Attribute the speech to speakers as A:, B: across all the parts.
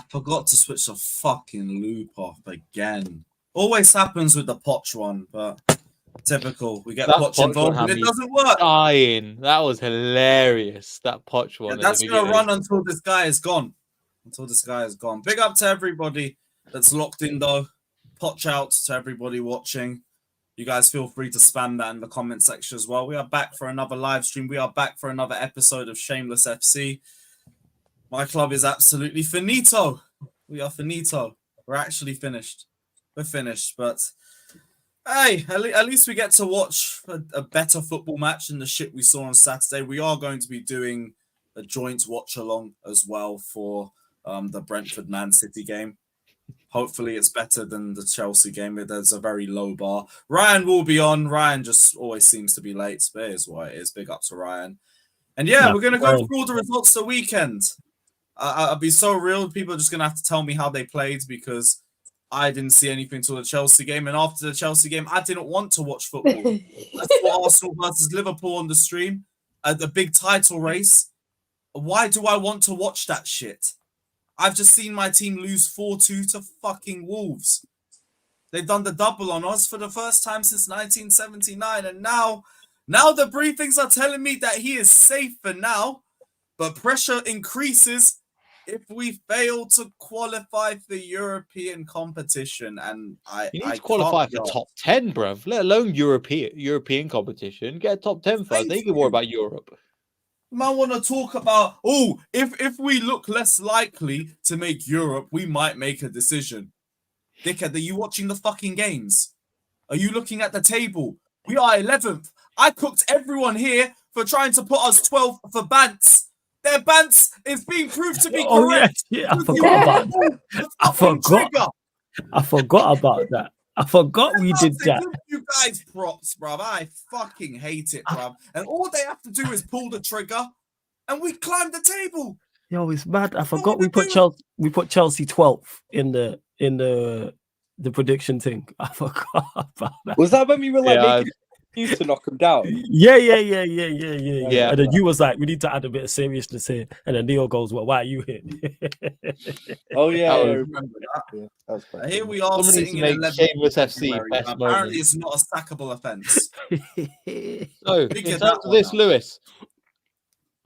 A: Forgot to switch the fucking loop off again. Always happens with the Poch one, but typical. We get Poch involved and it doesn't work.
B: Dying. That was hilarious. That Poch one.
A: Yeah, that's going to run until this guy is gone. Big up to everybody that's locked in, though. Poch out to everybody watching. You guys feel free to spam that in the comment section as well. We are back for another live stream. We are back for another episode of Shameless FC. My club is absolutely finito. We are finito. We're actually finished. We're finished. But, hey, at least we get to watch a better football match than the shit we saw on Saturday. We are going to be doing a joint watch-along as well for the Brentford-Man City game. Hopefully it's better than the Chelsea game. There's a very low bar. Ryan will be on. Ryan just always seems to be late. But it is what it is. Big up to Ryan. And, yeah, we're going to go through all the results of the weekend. I'll be so real. People are just going to have to tell me how they played because I didn't see anything till the Chelsea game. And after the Chelsea game, I didn't want to watch football. I saw Arsenal versus Liverpool on the stream at the big title race. Why do I want to watch that shit? I've just seen my team lose 4-2 to fucking Wolves. They've done the double on us for the first time since 1979. And now the briefings are telling me that he is safe for now. But pressure increases if we fail to qualify for European competition. And
B: you need to qualify for top 10, bruv. Let alone European competition. Get a top 10 first. Then you can worry about Europe.
A: I want to talk about, if we look less likely to make Europe, we might make a decision. Dickhead, are you watching the fucking games? Are you looking at the table? We are 11th. I cooked everyone here for trying to put us 12th for Bants. Their Bants is being proved to be correct.
C: Yeah, I forgot about that. I forgot about that. I forgot we did that.
A: Give you guys props, bruv. I fucking hate it, bruv. And all they have to do is pull the trigger, and we climb the table.
C: Yo, it's mad. I forgot we put Chelsea 12th in the prediction thing. I forgot about that.
D: Was that when we were making excuse to knock them down?
C: Yeah. And then you was like, we need to add a bit of seriousness here. And then Neil goes, well, why are you here?
D: Oh yeah,
A: I remember that. Yeah, here we are sitting in 11th.
B: Shameless FC.
A: Apparently, it's not a sackable offence.
B: So, in terms of this, Lewis,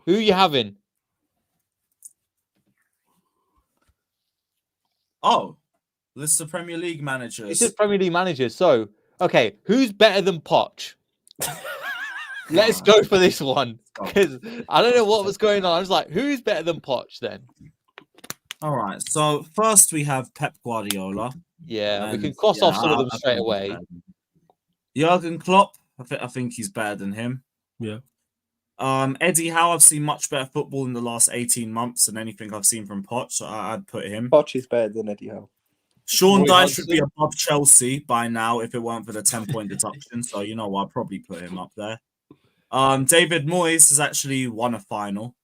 B: who are you having?
A: Oh, list of Premier League managers.
B: This is Premier League managers. So, okay, who's better than Poch? Let's go for this one because I don't know what was going on. I was like, who's better than Poch then?
A: All right. So first we have Pep Guardiola.
B: Yeah, we can cross off some of them straight away.
A: Jurgen Klopp. I think he's better than him.
C: Yeah.
A: Eddie Howe. I've seen much better football in the last 18 months than anything I've seen from Poch. So I'd put him.
D: Poch is better than Eddie Howe.
A: Sean Dyche should be above Chelsea by now if it weren't for the 10-point deduction. So, you know, I'll probably put him up there. David Moyes has actually won a final.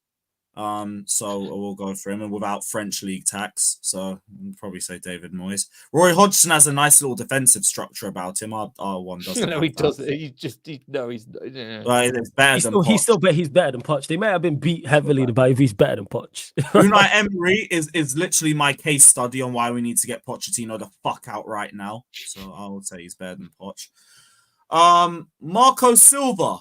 A: So we'll go for him, and without French league tax, so we'll probably say David Moyes. Roy Hodgson has a nice little defensive structure about him. Our one doesn't.
B: No,
A: have
B: he
A: that.
B: doesn't. He's.
A: But it's better than Poch.
C: He's better than Poch. They may have been beat heavily, but if he's better than Poch.
A: Unai Emery is literally my case study on why we need to get Pochettino the fuck out right now. So I would say he's better than Poch. Marco Silva.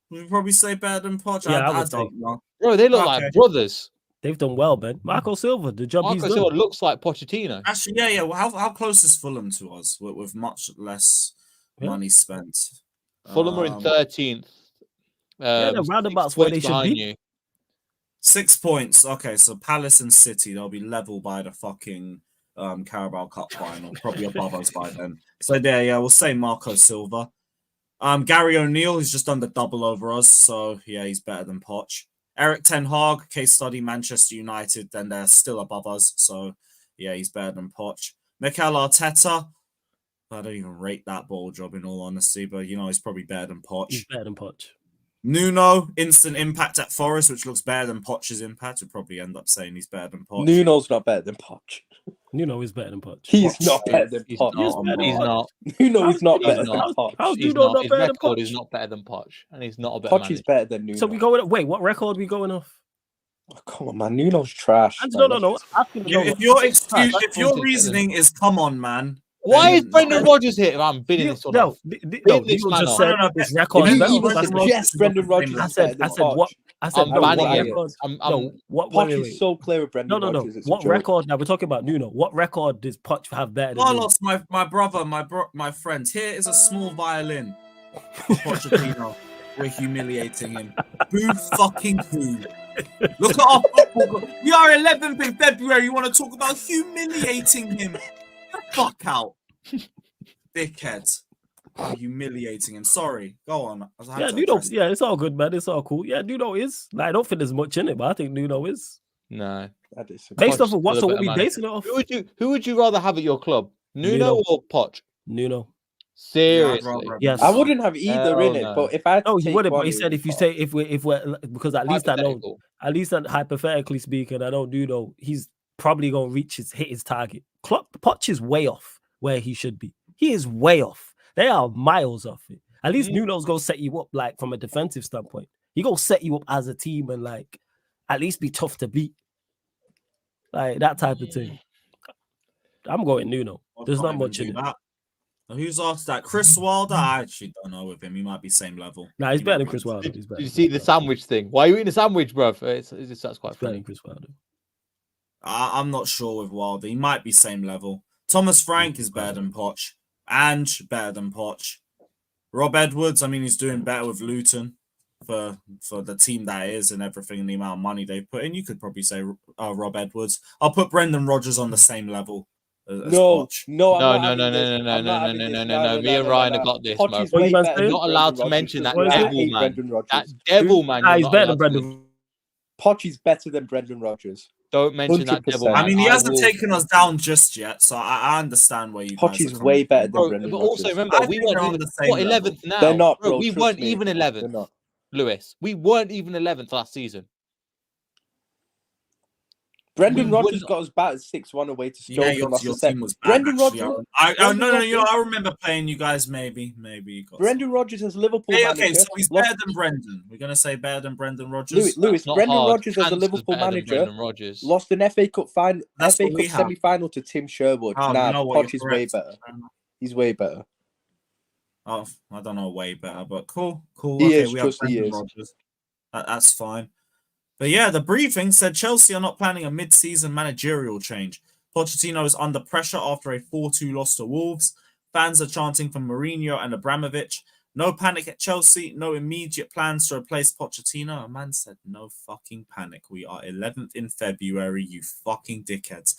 A: We'd probably say better than Poch.
C: Yeah,
A: I don't know.
B: Bro, they look like brothers.
C: They've done well, man. Marco Silva, the job he's done.
B: Marco Silva looks like Pochettino.
A: Actually, yeah. Well, how close is Fulham to us with much less money spent?
B: Fulham are in 13th.
C: The roundabouts where they should be.
B: You.
A: 6 points. Okay, so Palace and City, they'll be level by the fucking Carabao Cup final, probably above us by then. So yeah, we'll say Marco Silva. Gary O'Neill, who's just done the double over us, so yeah, he's better than Poch. Eric Ten Hag, case study, Manchester United, then they're still above us, so yeah, he's better than Poch. Mikel Arteta, I don't even rate that ball job in all honesty, but he's probably better than Poch.
C: He's better than Poch.
A: Nuno, instant impact at Forest, which looks better than Poch's impact. We'd probably end up saying he's better than Poch.
D: Nuno's not better than Poch.
C: Nuno is better than Poch.
D: He's not better than
B: He's
D: Poch.
B: He's not.
D: Nuno is not better than Poch.
C: How's Nuno not
B: His
C: better than
B: record
C: Poch?
B: is not better than Poch, and he's not a better
D: Poch is better than Nuno.
C: So we going. Wait, what record are we going off?
D: Oh, come on, man. Nuno's trash.
C: No.
A: If your reasoning is, come on, man.
B: Why is Brendan Rodgers here? I'm bidding this one off.
C: No, you just said his record.
D: Yes, Brendan Rodgers.
C: I said what? I said
B: I'm banning him.
D: Poch is so clear with Brendan Rodgers.
C: What record? Now we're talking about Nuno. What record does Poch have better than
A: Carlos, my brother, my friend. Here is a small violin. Pochettino. We're humiliating him. Boo fucking who? Look at our football. We are 11th in February. You want to talk about humiliating him? Fuck out, dickhead! Humiliating him. Sorry. Go on.
C: Yeah, Nuno. Yeah, it's all good, man. It's all cool. Yeah, Nuno is. I don't think there's much in it, but I think Nuno is.
B: No.
C: Based off of what we basing it off?
B: Who would you rather have at your club, Nuno or Poch?
C: Nuno.
B: Seriously,
C: yes.
D: I wouldn't have either in it, but if I
C: you wouldn't. But he said if we're because at least I know, hypothetically speaking, I know Nuno. He's probably gonna hit his target. Poch is way off where he should be. He is way off. They are miles off it. At least Nuno's gonna set you up like from a defensive standpoint. He gonna set you up as a team and like at least be tough to beat. Like that type of thing. I'm going Nuno. There's not much in it.
A: Who's after that? Chris Wilder? I actually don't know with him. He might be same level.
C: Nah, he's better than Chris Wilder.
B: Did you see the sandwich thing? Why are you eating a sandwich, bro? That's quite funny.
C: Chris Wilder.
A: I'm not sure with Wilder. He might be same level. Thomas Frank is better than Poch. Ange better than Poch. Rob Edwards, I mean, he's doing better with Luton for the team that is and everything and the amount of money they've put in. You could probably say Rob Edwards. I'll put Brendan Rodgers on the same level.
B: No. Me and Ryan have got this. You're not allowed to mention that devil man. That devil man.
C: He's better than Brendan.
D: Poch is better than Brendan Rodgers.
B: Don't mention that devil man.
A: I mean, he hasn't taken us down just yet, so I understand where you.
D: Poch is way better than Brendan.
B: But also remember, we weren't even 11th now.
D: They're not, bro.
B: We weren't even 11th. Lewis, we weren't even 11th last season.
D: Brendan Rodgers got us battered 6-1 away to Stoke.
A: Yeah, your team was bad. Brendan Rodgers. I remember playing you guys. Maybe.
D: Brendan Rodgers as Liverpool manager.
A: Okay, so he's better than Brendan. We're gonna say better than Brendan Rodgers.
D: Lewis, Brendan Rodgers as a Liverpool manager lost an FA Cup semi-final to Tim Sherwood. Poch is way better. He's way better.
A: Oh, I don't know, way better, but cool.
D: He is. Rodgers.
A: That's fine. But yeah, the briefing said Chelsea are not planning a mid-season managerial change. Pochettino is under pressure after a 4-2 loss to Wolves. Fans are chanting for Mourinho and Abramovich. No panic at Chelsea. No immediate plans to replace Pochettino. A man said no fucking panic. We are 11th in February, you fucking dickheads.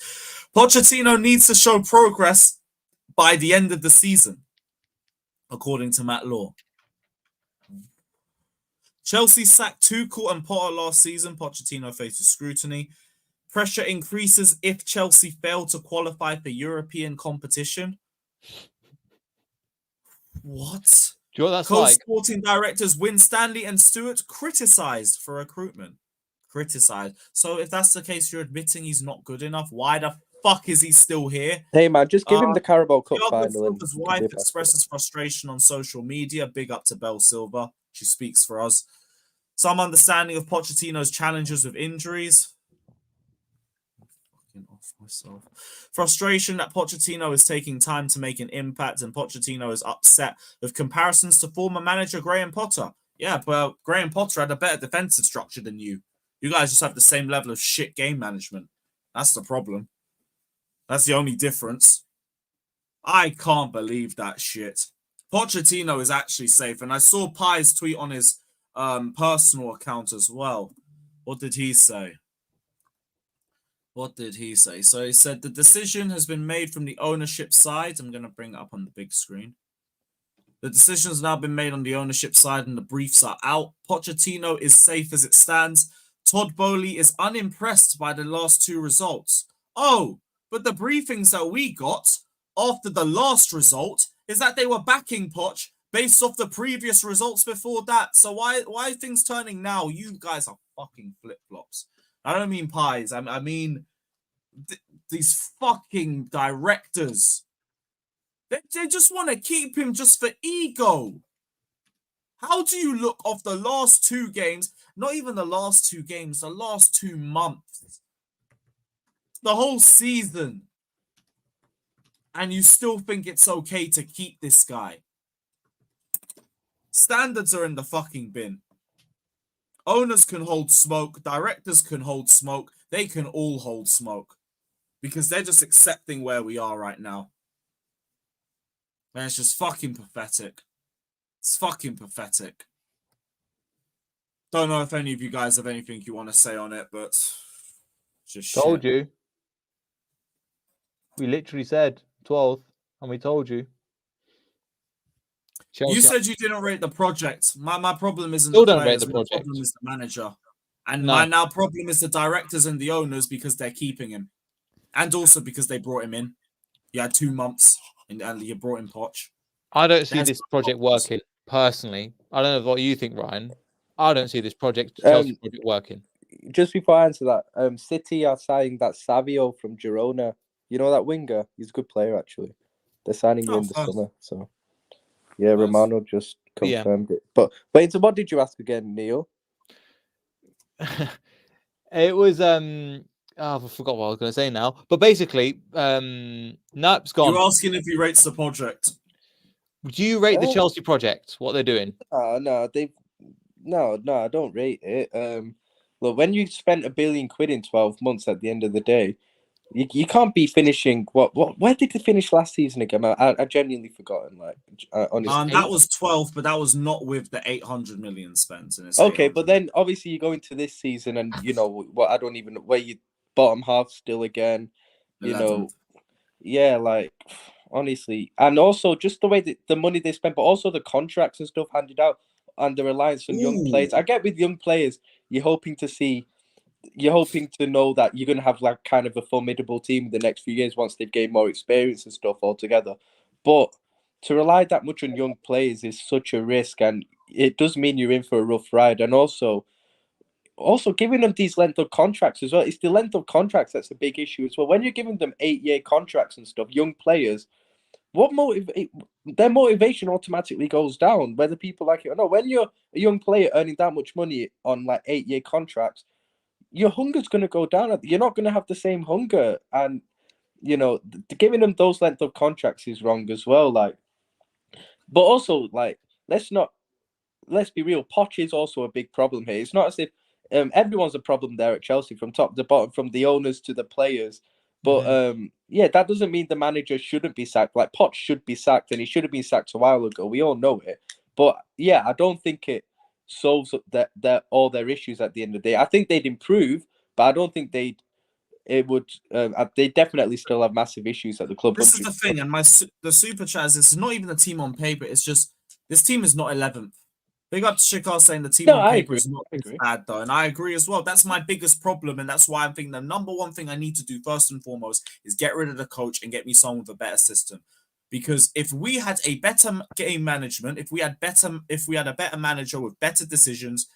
A: Pochettino needs to show progress by the end of the season, according to Matt Law. Chelsea sacked Tuchel and Potter last season. Pochettino faces scrutiny. Pressure increases if Chelsea fail to qualify for European competition. What?
B: Do you know what that's like?
A: Co-sporting directors Win Stanley and Stewart criticised for recruitment. criticized. So if that's the case, you're admitting he's not good enough. Why the fuck is he still here?
D: Hey man, just give him the Carabao Cup final.
A: Silva's wife expresses frustration on social media. Big up to Belle Silva. She speaks for us. Some understanding of Pochettino's challenges with injuries. Off myself. Frustration that Pochettino is taking time to make an impact, and Pochettino is upset with comparisons to former manager Graham Potter. Yeah, but Graham Potter had a better defensive structure than you. You guys just have the same level of shit game management. That's the problem. That's the only difference. I can't believe that shit. Pochettino is actually safe, and I saw Pies tweet on his personal account as well. What did he say? So he said the decision has been made from the ownership side. I'm going to bring it up on the big screen. The decision has now been made on the ownership side and the briefs are out. Pochettino is safe as it stands. Todd Boehly is unimpressed by the last two results. Oh, but the briefings that we got after the last result is that they were backing Poch based off the previous results before that. So why are things turning now? You guys are fucking flip-flops. I don't mean Pies. I mean these fucking directors. They just want to keep him just for ego. How do you look off the last two games? Not even the last two games, the last 2 months. The whole season. And you still think it's okay to keep this guy. Standards are in the fucking bin. Owners can hold smoke. Directors can hold smoke. They can all hold smoke. Because they're just accepting where we are right now. Man, it's just fucking pathetic. It's fucking pathetic. Don't know if any of you guys have anything you want to say on it, but just
B: told you. We literally said 12th, and we told you.
A: Chelsea. You said you didn't rate the project. My problem isn't
B: Still
A: the
B: don't
A: players.
B: rate the project.
A: My problem is the manager. And my now problem is the directors and the owners because they're keeping him. And also because they brought him in. You had 2 months and you brought in Poch.
B: I don't see this project working, personally. I don't know what you think, Ryan. I don't see this Chelsea project working.
D: Just before I answer that, City are signing that Savić from Girona. You know that winger? He's a good player, actually. They're signing him in the summer. So, yeah, Romano just confirmed it. But so what did you ask again, Neil?
B: It was I forgot what I was going to say now. But basically, Nap's gone.
A: You're asking if he rates the project.
B: Do you rate the Chelsea project? What they're doing?
D: No, I don't rate it. Look, when you spent £1 billion in 12 months, at the end of the day, you can't be finishing where did they finish last season again? I genuinely forgotten. Like, honestly,
A: that was 12, but that was not with the 800 million spent.
D: Okay, but then obviously you go into this season, and you know what? I don't even know where you bottom half still again. 11th. You know, yeah, like honestly, and also just the way that the money they spent, but also the contracts and stuff handed out, and the reliance on young players. I get with young players, you're hoping to know that you're going to have like kind of a formidable team in the next few years once they've gained more experience and stuff altogether. But to rely that much on young players is such a risk, and it does mean you're in for a rough ride. And also giving them these length of contracts as well. It's the length of contracts that's a big issue as well. When you're giving them 8-year contracts and stuff, young players, their motivation automatically goes down, whether people like it or not. When you're a young player earning that much money on like 8-year contracts, your hunger's going to go down. You're not going to have the same hunger, and you know, giving them those length of contracts is wrong as well. Like, but also like, let's be real. Poch is also a big problem here. It's not as if everyone's a problem there at Chelsea, from top to bottom, from the owners to the players. But yeah, that doesn't mean the manager shouldn't be sacked. Like, Poch should be sacked, and he should have been sacked a while ago. We all know it. But yeah, I don't think it solves all their issues at the end of the day. I think they'd improve, but I don't think they definitely still have massive issues at the club.
A: This is the thing, and the super chat is not even the team on paper. It's just this team is not 11th. Big up to Shikar saying the team on paper is not bad though, and I agree as well. That's my biggest problem, and that's why I'm thinking the number one thing I need to do first and foremost is get rid of the coach and get me someone with a better system. Because if we had a better game management, if we had a better manager with better decisions,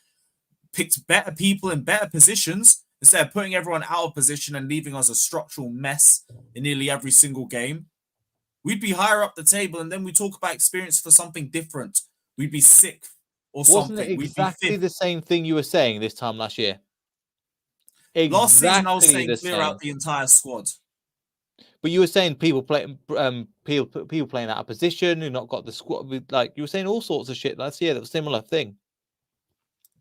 A: picked better people in better positions instead of putting everyone out of position and leaving us a structural mess in nearly every single game, we'd be higher up the table, and then we talk about experience for something different. We'd be sixth or
B: Wasn't
A: something.
B: it exactly the same thing you were saying this time last year?
A: Last season, I was
B: Exactly
A: saying
B: the
A: clear
B: same.
A: out the entire squad.
B: But you were saying people playing out of position who not got the squad. Like you were saying all sorts of shit last year. That was a similar thing.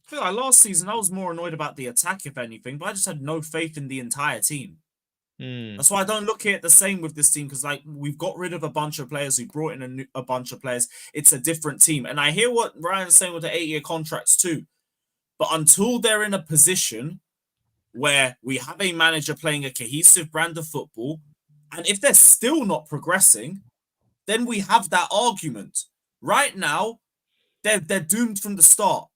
A: I feel like last season I was more annoyed about the attack, if anything, but I just had no faith in the entire team. That's why I don't look at it the same with this team, because like we've got rid of a bunch of players, we brought in a bunch of players. It's a different team, and I hear what Ryan's saying with the 8-year contracts too. But until they're in a position where we have a manager playing a cohesive brand of football, and if they're still not progressing, then we have that argument. Right now, they're doomed from the start,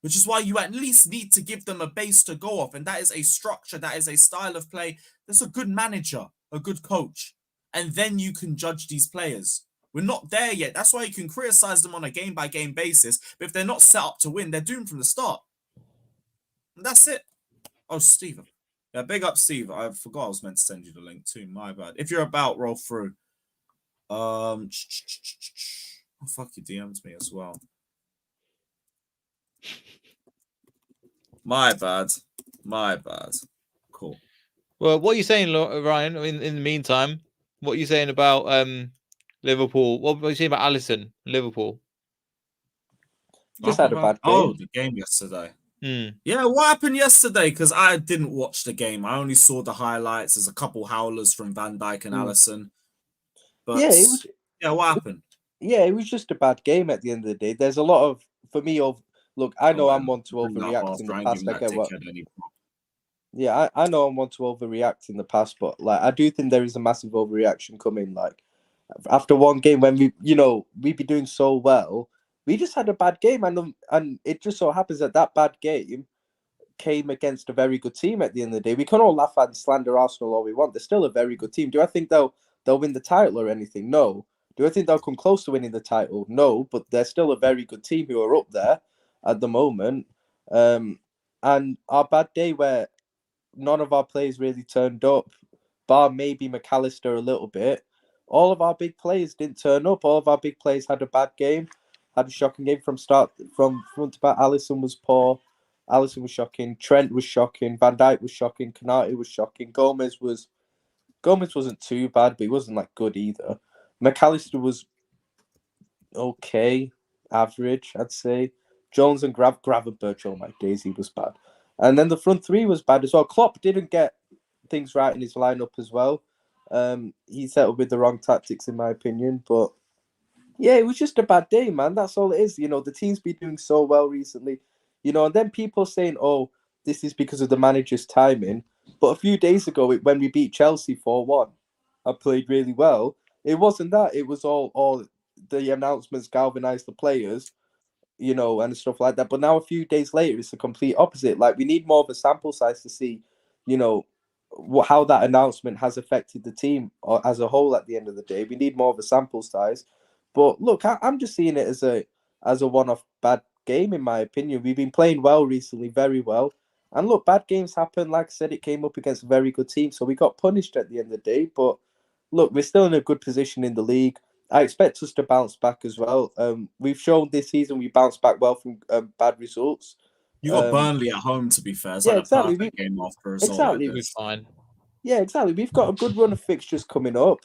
A: which is why you at least need to give them a base to go off, and that is a structure, that is a style of play. That's a good manager, a good coach, and then you can judge these players. We're not there yet. That's why you can criticize them on a game-by-game basis, but if they're not set up to win, they're doomed from the start. And that's it. Oh, Steve. Yeah, big up, Steve. I forgot I was meant to send you the link too. My bad. If you're about, roll through. Oh, fuck, you DM'd me as well. My bad. Cool.
B: Well, what are you saying, Ryan? In the meantime, what are you saying about Liverpool? What are you saying about Alisson, Liverpool?
D: Just had a bad game.
A: Oh, the game yesterday. Yeah, what happened yesterday? Because I didn't watch the game. I only saw the highlights. There's a couple howlers from Van Dijk and Alisson. But what happened?
D: Yeah, it was just a bad game at the end of the day. There's a lot of, for me, look, I know I'm one to overreact in the past. I get what. Yeah, I know I'm one to overreact in the past, but like I do think there is a massive overreaction coming. Like after one game when we'd be doing so well, we just had a bad game, and it just so happens that bad game came against a very good team at the end of the day. We can all laugh and slander Arsenal all we want. They're still a very good team. Do I think they'll win the title or anything? No. Do I think they'll come close to winning the title? No, but they're still a very good team who are up there at the moment. And our bad day where none of our players really turned up, bar maybe McAllister a little bit. All of our big players didn't turn up. All of our big players had a bad game, had a shocking game from front to back. Alisson was poor. Alisson was shocking. Trent was shocking. Van Dijk was shocking. Konate was shocking. Gomez wasn't too bad, but he wasn't like good either. McAllister was okay, average, I'd say. Jones and Gravenberch, oh my days, he was bad. And then the front three was bad as well. Klopp didn't get things right in his lineup as well. He settled with the wrong tactics, in my opinion. But yeah, it was just a bad day, man. That's all it is. The team's been doing so well recently. And then people saying, oh, this is because of the manager's timing. But a few days ago, when we beat Chelsea 4-1, I played really well. It wasn't that. It was all the announcements galvanized the players, and stuff like that. But now a few days later, it's the complete opposite. Like, we need more of a sample size to see, how that announcement has affected the team as a whole at the end of the day. We need more of a sample size. But look, I'm just seeing it as a one-off bad game, in my opinion. We've been playing well recently, very well. And look, bad games happen. Like I said, it came up against a very good team. So we got punished at the end of the day. But look, we're still in a good position in the league. I expect us to bounce back as well. We've shown this season we bounced back well from bad results.
A: You got Burnley at home, to be fair. It's
D: exactly.
A: A perfect game after a result
D: exactly.
A: like this.
B: Fine.
D: Yeah, exactly. We've got a good run of fixtures coming up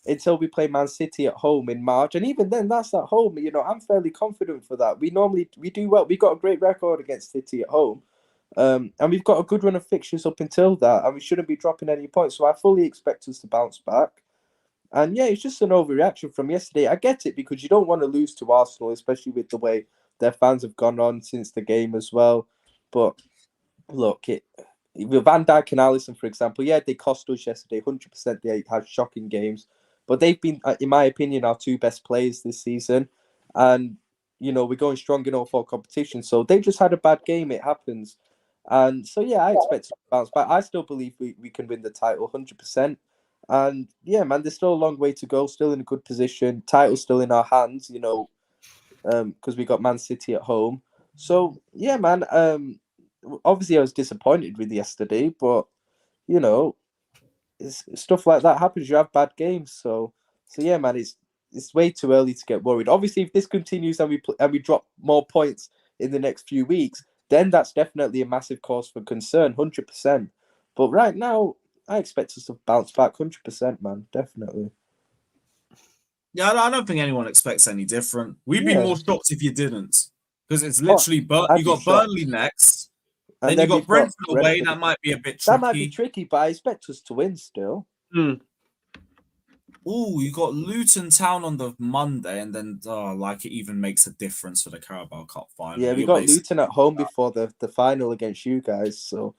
D: until we play Man City at home in March. And even then, that's at home. I'm fairly confident for that. We do well. We got a great record against City at home. And we've got a good run of fixtures up until that. And we shouldn't be dropping any points. So I fully expect us to bounce back. And yeah, it's just an overreaction from yesterday. I get it, because you don't want to lose to Arsenal, especially with the way their fans have gone on since the game as well. But look, with Van Dijk and Alisson, for example, yeah, they cost us yesterday. 100% they had shocking games. But they've been, in my opinion, our two best players this season. And, we're going strong in all four competitions. So they just had a bad game. It happens. And so, yeah, I expect to bounce back. I still believe we can win the title 100%. And yeah, man, there's still a long way to go. Still in a good position. Title still in our hands, because we got Man City at home. So yeah, man. Obviously I was disappointed with yesterday, but you know, stuff like that happens. You have bad games, so yeah, man. It's way too early to get worried. Obviously, if this continues and we drop more points in the next few weeks, then that's definitely a massive cause for concern, 100%. But right now, I expect us to bounce back, 100%, man. Definitely.
A: Yeah, I don't think anyone expects any different. We'd be more shocked if you didn't, because it's literally you got Burnley next, and then you got Brentford away. That might be a bit tricky.
D: That might be tricky, but I expect us to win still.
A: Oh, you got Luton Town on the Monday, and then it even makes a difference for the Carabao Cup final.
D: Yeah, we got Luton at home before the final against you guys, so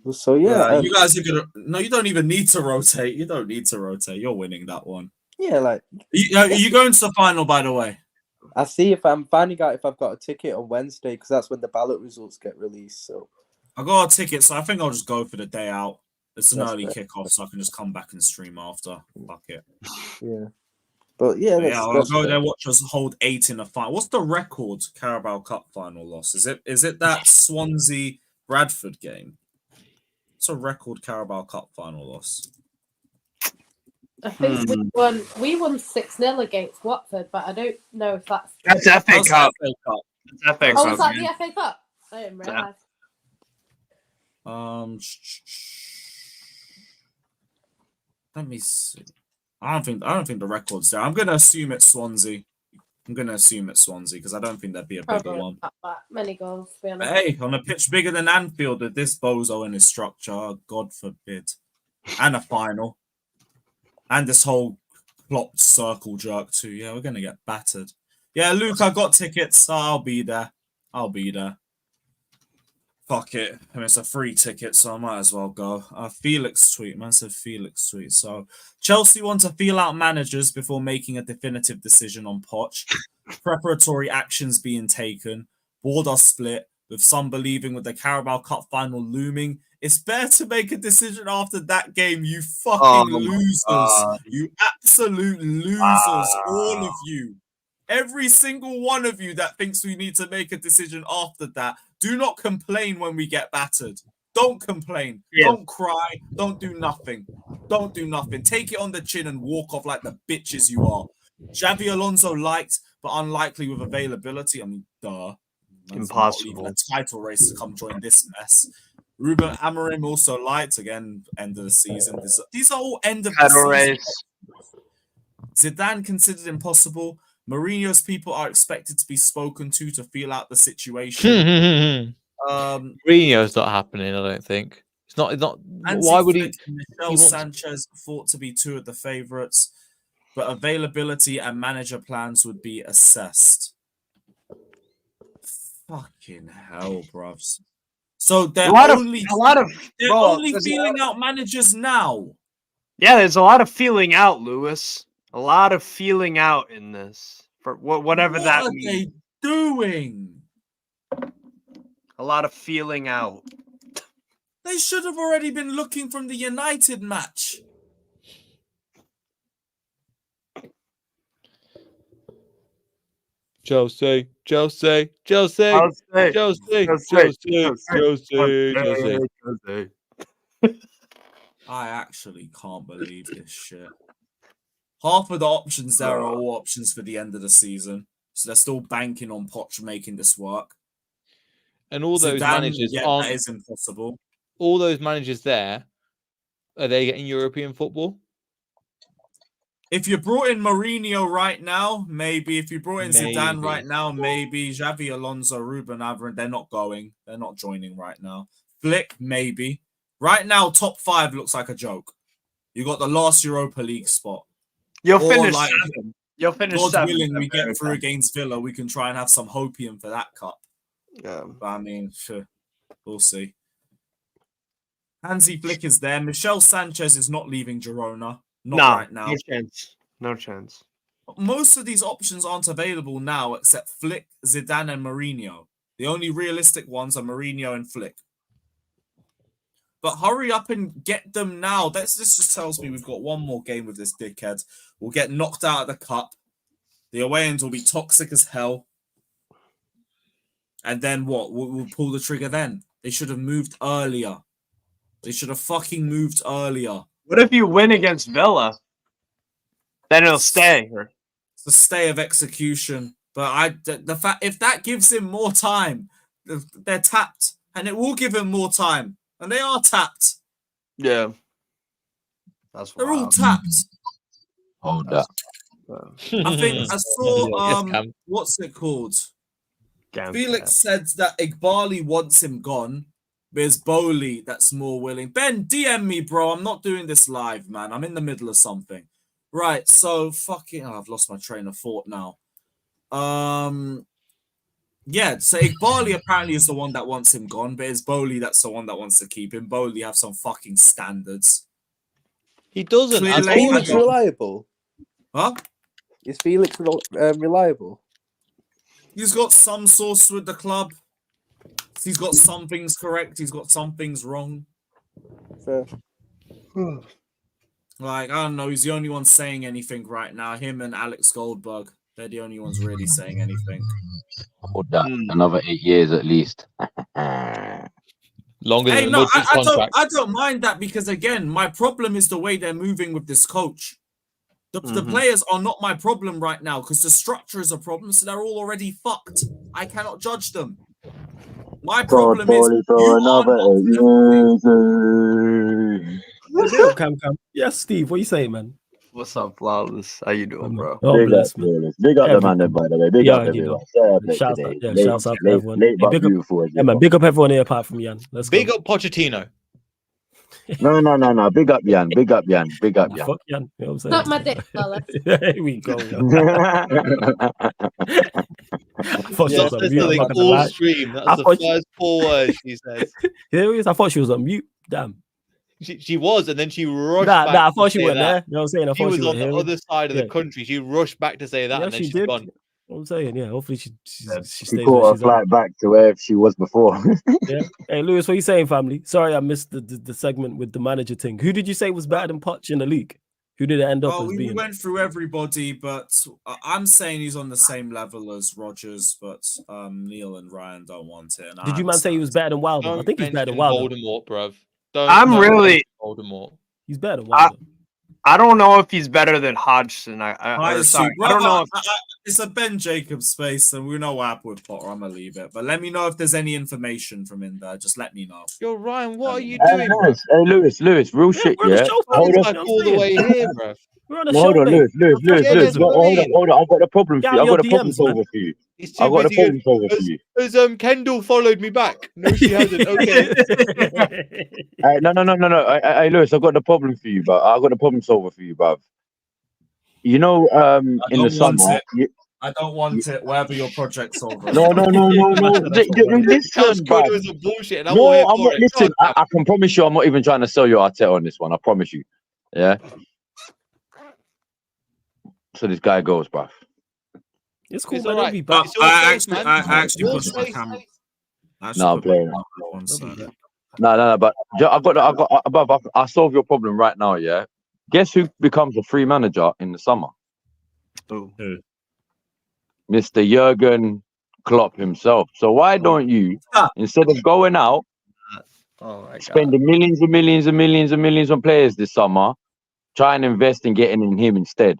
D: yeah.
A: You guys are gonna. No, you don't even need to rotate. You don't need to rotate. You're winning that one.
D: Yeah, like.
A: Are you going to the final, by the way?
D: I see if I'm finding out if I've got a ticket on Wednesday, because that's when the ballot results get released. So
A: I got a ticket, so I think I'll just go for the day out. It's an early
D: fair.
A: kickoff, so I can just come back and stream after. Fuck it.
D: Yeah. But yeah,
A: I'll go there, watch us hold 8 in the final. What's the record Carabao Cup final loss? Is it that Swansea Bradford game? It's a record Carabao Cup final loss.
E: I think we won 6-0 against Watford, but I don't know if that's
F: FA Cup.
E: Was that the FA Cup? I didn't realise.
A: Let me see. I don't think the record's there. I'm gonna assume it's Swansea. Because I don't think there'd be a bigger one.
E: Not that many goals, to be honest.
A: But hey, on a pitch bigger than Anfield with this bozo in his structure, God forbid. And a final. And this whole plot circle jerk too. Yeah, we're gonna get battered. Yeah, Luke, I got tickets. I'll be there. Fuck it. I mean, it's a free ticket, so I might as well go. Felix tweet. Man said Felix tweet. So Chelsea want to feel out managers before making a definitive decision on Poch. Preparatory actions being taken. Board are split, with some believing with the Carabao Cup final looming. It's better to make a decision after that game, you fucking losers. You absolute losers, all of you. Every single one of you that thinks we need to make a decision after that, do not complain when we get battered. Don't complain. Yeah. Don't cry. Don't do nothing. Take it on the chin and walk off like the bitches you are. Xavi Alonso liked, but unlikely with availability. I mean, duh.
F: Impossible.
A: Not even a title race to come join this mess. Ruben Amorim also liked, again, end of the season. These are all end of the season. Race. Zidane considered impossible. Mourinho's people are expected to be spoken to feel out the situation.
B: Mourinho's not happening, I don't think. It's not. Why would he?
A: Michel Sanchez thought to be 2 of the favourites, but availability and manager plans would be assessed. Fucking hell, bruvs. So they're only feeling out managers now.
F: Yeah, there's a lot of feeling out, Lewis. A lot of feeling out in this, for whatever that means.
A: What are they doing?
F: A lot of feeling out.
A: They should have already been looking from the United match.
B: Chelsea.
A: I actually can't believe this shit. Half of the options there are all options for the end of the season. So they're still banking on Poch making this work.
B: And all those managers aren't...
A: that is impossible.
B: All those managers there, are they getting European football?
A: If you brought in Mourinho right now, maybe. If you brought in Zidane right now, maybe. Xavi Alonso, Ruben Amorim, they're not going. They're not joining right now. Flick, maybe. Right now, top 5 looks like a joke. You got the last Europa League spot.
F: You'll finish 7. You'll finish
A: God
F: 7.
A: willing, we get through against Villa. We can try and have some hopium for that cup.
F: Yeah.
A: But I mean, sure. We'll see. Hansi Flick is there. Michel Sanchez is not leaving Girona. Not right now.
F: No chance.
A: Most of these options aren't available now except Flick, Zidane, and Mourinho. The only realistic ones are Mourinho and Flick. But hurry up and get them now. This just tells me we've got one more game with this dickhead. We'll get knocked out of the cup. The away ends will be toxic as hell. And then what? We'll pull the trigger then. They should have moved earlier. They should have fucking moved earlier.
F: What if you win against Villa? Then it'll stay.
A: It's the stay of execution. But the fact, if that gives him more time, they're tapped, and it will give him more time, and they are tapped.
F: Yeah,
A: they're all tapped.
G: Hold that.
A: I think I saw what's it called? Felix said that Igbali wants him gone, but it's Bowley that's more willing. Ben, DM me, bro. I'm not doing this live, man. I'm in the middle of something. Right, so fucking I've lost my train of thought now. Yeah, so Igbali apparently is the one that wants him gone, but it's Bowley that's the one that wants to keep him. Bowley have some fucking standards.
B: He doesn't.
D: Is Felix reliable?
A: Huh?
D: Is Felix reliable?
A: He's got some source with the club. He's got some things correct. He's got some things wrong.
D: Fair.
A: Like, I don't know. He's the only one saying anything right now. Him and Alex Goldberg. They're the only ones really saying anything.
G: Hold that. Another 8 years at least.
B: Longer than
A: I don't mind that because, again, my problem is the way they're moving with this coach. The players are not my problem right now because the structure is a problem, so they're all already fucked. I cannot judge them. My problem is
C: Cam. Yes, Steve, what you saying, man?
F: What's up, Flawless? How you doing, bro?
C: Oh, bless, man.
G: Big up the man, by the way. Big up everyone.
C: Shouts out to everyone. Big up everyone here apart from Jan. Let's
B: big up Pochettino.
G: No. Big up Jan.
C: Fuck Jan. You know what I'm saying?
E: Not my dick, fella.
C: Here we go.
B: All stream. That's the first 4 words she said.
C: Here he is. I thought she was on mute. Damn.
B: She was, and then she rushed back.
C: I thought she went there. You know what I'm saying? I
B: she
C: thought
B: was
C: she
B: on the other side of the country. She rushed back to say that,
C: yeah,
B: and then
C: she's
G: did.
C: You
B: gone.
C: know what I'm saying? Yeah, hopefully she
G: stays caught her flight back to where she was before.
C: Yeah. Hey, Lewis, what are you saying, family? Sorry, I missed the segment with the manager thing. Who did you say was better than Poch in the league? Who did it end up as being?
A: We went through everybody, but I'm saying he's on the same level as Rodgers, but Neil and Ryan don't want it.
C: Did you man say he was better than Wilder? I think he's better than Wilder.
B: Voldemort, bruv.
F: Voldemort.
C: He's better than Wilder.
F: I don't know if he's better than Hodgson. I don't know.
A: It's a Ben Jacobs space, and we know what happened with Potter. I'm gonna leave it, but let me know if there's any information from in there. Just let me know.
B: Yo, Ryan, what are you
G: doing? Lewis, real shit, yeah.
B: Hold on, all the way here, bro.
G: Hold on, Lewis. Hold on. I've got a problem for you. I've got a problem solver for you. I've got a problem solver for you.
B: Has Kendall followed me back? No, she hasn't. Okay.
G: No. Hey, Lewis, I've got a problem for you, but I've got a problem solver for you, bruv. You know, in the summer,
A: I don't want it. Wherever your project's over.
G: No. Listen,
B: bro. It was bullshit.
G: I'm not. Listen, I can promise you, I'm not even trying to sell you Arteta on this one. I promise you. Yeah. So this guy goes, bruv.
C: It's cool,
A: man.
C: Right.
A: I actually pushed my camera.
G: No, I'm playing. No. But I solve your problem right now. Yeah. Guess who becomes a free manager in the summer?
F: Who?
G: Mr. Jurgen Klopp himself. So why don't you, instead of going out, spending millions on players this summer, try and invest in getting in him instead?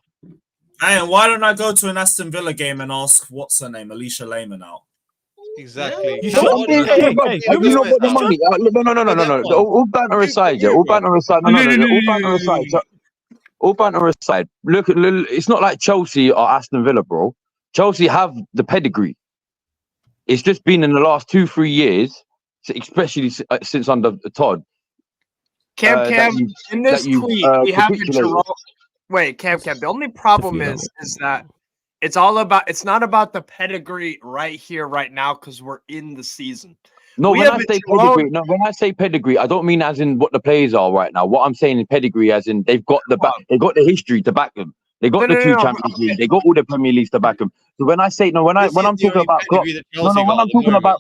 A: Hey, and why don't I go to an Aston Villa game and ask what's her name, Alicia Lehman out?
B: Exactly.
G: You know what the money? No. All banter aside, yeah. All banter aside. All banter aside. Look, it's not like Chelsea or Aston Villa, bro. Chelsea have the pedigree. It's just been in the last 2-3 years, especially since under Todd.
F: Cam, in this tweet, we have the Jerome. Wait, Cam. The only problem is that it's not about the pedigree right here, right now, because we're in the season.
G: No, when I say pedigree, I don't mean as in what the players are right now. What I'm saying in pedigree, as in they've got the history to back them. They got the two Champions League. They got all the Premier Leagues to back them. So when I say when I'm talking about Klopp,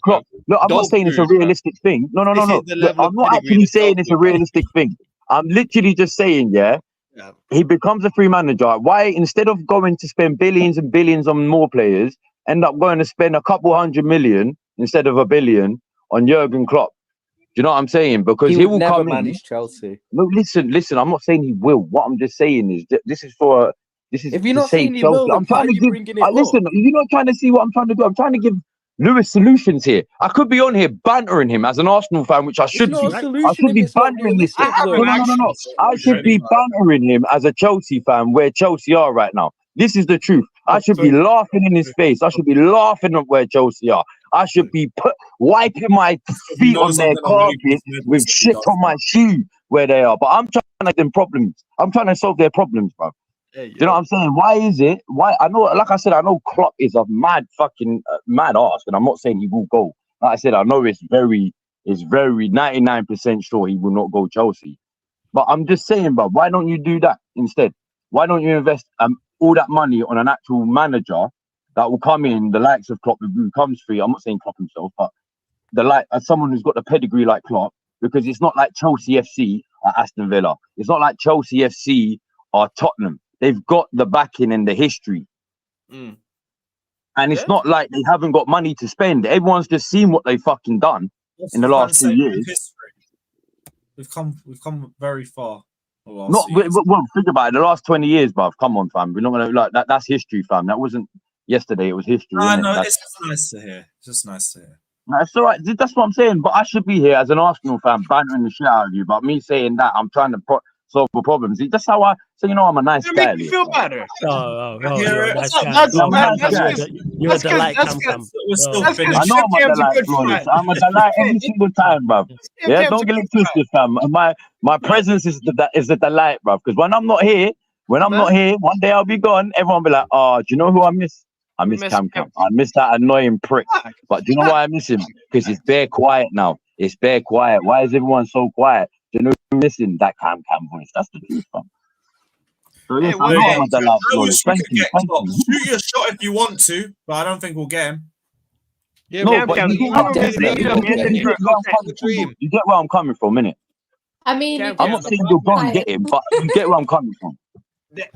G: Klopp, look, I'm not saying it's a realistic thing. No. I'm not actually saying it's a realistic thing. I'm literally just saying, he becomes a free manager. Why, instead of going to spend billions and billions on more players, end up going to spend a couple $100 million instead of $1 billion on Jurgen Klopp. Do you know what I'm saying? Because he will
D: never
G: come
D: manage Chelsea.
G: No, listen. I'm not saying he will. What I'm just saying is this is
D: If you're
G: to
D: not
G: save
D: saying he
G: Chelsea.
D: will, then
G: I'm
D: why
G: trying
D: are
G: to
D: you
G: give.
D: bringing it up?
G: Listen, you're not trying to see what I'm trying to do. I'm trying to give Lewis solutions here. I could be on here bantering him as an Arsenal fan, which I should
D: It's
G: be.
D: not a solution
G: I should
D: if
G: be
D: it's not
G: bantering this.
D: realistic, though.
G: No. I should be bantering him as a Chelsea fan where Chelsea are right now. This is the truth. I should be laughing in his face. I should be laughing at where Chelsea are. I should be wiping my feet on their carpet with shit on my shoe where they are. But I'm trying to make them problems. I'm trying to solve their problems, bro.
F: Hey,
G: Do you know what I'm saying? Why is it? Why I know, like I said, I know Klopp is a mad fucking mad ass, and I'm not saying he will go. Like I said, I know it's very 99% sure he will not go Chelsea. But I'm just saying, bro, why don't you do that instead? Why don't you invest all that money on an actual manager that will come in, the likes of Klopp, who comes free? I'm not saying Klopp himself, but as someone who's got the pedigree like Klopp, because it's not like Chelsea FC or Aston Villa. It's not like Chelsea FC or Tottenham. They've got the backing and the history. And it's not like they haven't got money to spend. Everyone's just seen what they've fucking done in the last 2 years.
A: We've come very far.
G: Well, think about it. The last 20 years, bruv. Come on, fam. We're not gonna like that. That's history, fam. That wasn't yesterday. It was history.
A: No, it's just nice to hear. It's just nice to hear.
G: It's all right. That's what I'm saying. But I should be here as an Arsenal fan, bantering the shit out of you. But me saying that, I'm trying to solve the problems. That's how I. So I'm a nice guy.
F: Make me feel better.
C: Oh,
A: you're
C: a nice guy.
F: That's
C: You're a delight, Cam.
A: We're still
G: I
A: finished.
G: know I'm a delight, Flawless. I'm a delight every single time, bruv. Yeah, don't get it twisted, fam. My presence is the delight, bruv. Because when I'm not here, one day I'll be gone. Everyone will be like, oh, do you know who I miss? I miss Cam. I miss that annoying prick. But do you know why I miss him? Because it's bare quiet now. It's bare quiet. Why is everyone so quiet? Do you know who's missing? That Cam voice. That's the truth, fam. So yes, I know I'm a delight, Flawless. Thank you.
A: Shoot your shot if you want to, but I don't think we'll get him.
B: Yeah,
G: no, but you get where I'm coming from, innit?
E: I mean,
G: I'm not saying you'll go and get him, but you get where I'm coming from.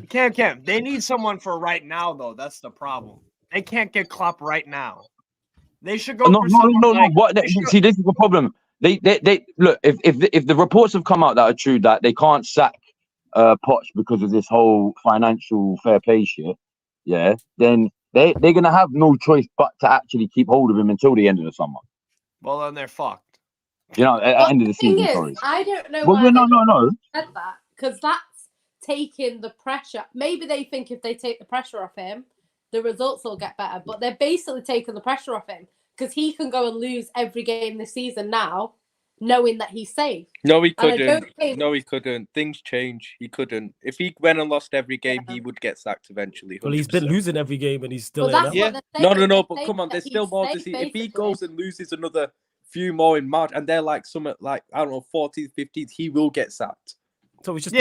F: Cam, they need someone for right now, though. That's the problem. They can't get Klopp right now. They should go.
G: No. See, this is the problem. They look. If the reports have come out that are true that they can't sack Poch because of this whole financial fair play shit, yeah, then they're gonna have no choice but to actually keep hold of him until the end of the summer.
F: Well, then they're fucked.
G: You know, at the end of the season. Sorry.
E: I don't know.
G: Well,
E: why
G: no.
E: Said that because that's taking the pressure. Maybe they think if they take the pressure off him, the results will get better. But they're basically taking the pressure off him because he can go and lose every game this season now, knowing that he's safe.
D: No, he couldn't. No, he couldn't. Things change. He couldn't. If he went and lost every game, he would get sacked eventually. 100%.
C: Well, he's been losing every game and he's still
E: well,
C: in.
D: No. But come on, there's still more to see. If he goes and loses another few more in March, and they're like I don't know, 14th, 15th, he will get sacked.
C: So it's just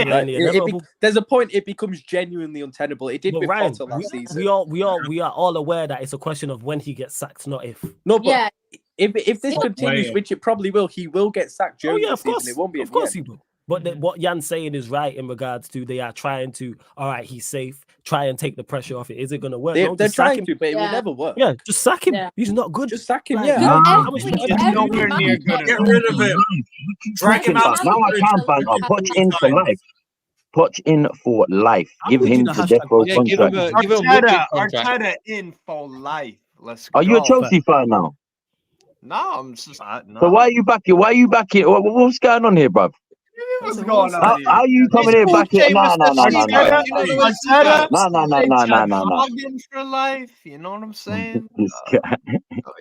D: there's a point it becomes genuinely untenable. It did with Potter last season.
C: We are all aware that it's a question of when he gets sacked, not if.
D: No, but if this continues, which it probably will, he will get sacked during the season. It won't be.
C: Of course he will. But what Jan's saying is right in regards to they are trying to. All right, he's safe. Try and take the pressure off it. Is it going to work?
D: They're trying to, but it will never work.
C: Yeah, just sack him. Yeah. He's not good.
D: Just sack him.
E: Get
A: rid of him. Drag him out.
G: Now I can't ban him. Poch in for life. Poch in for life. Give him the death row contract.
F: Arteta in for life. Let's go.
G: Are you a Chelsea fan now?
F: No, I'm just not. No.
G: So why are you back here? What's going on here, bruv?
F: What's going on?
G: How are you coming in back here? No.
F: Hogging for life. You know what I'm saying? I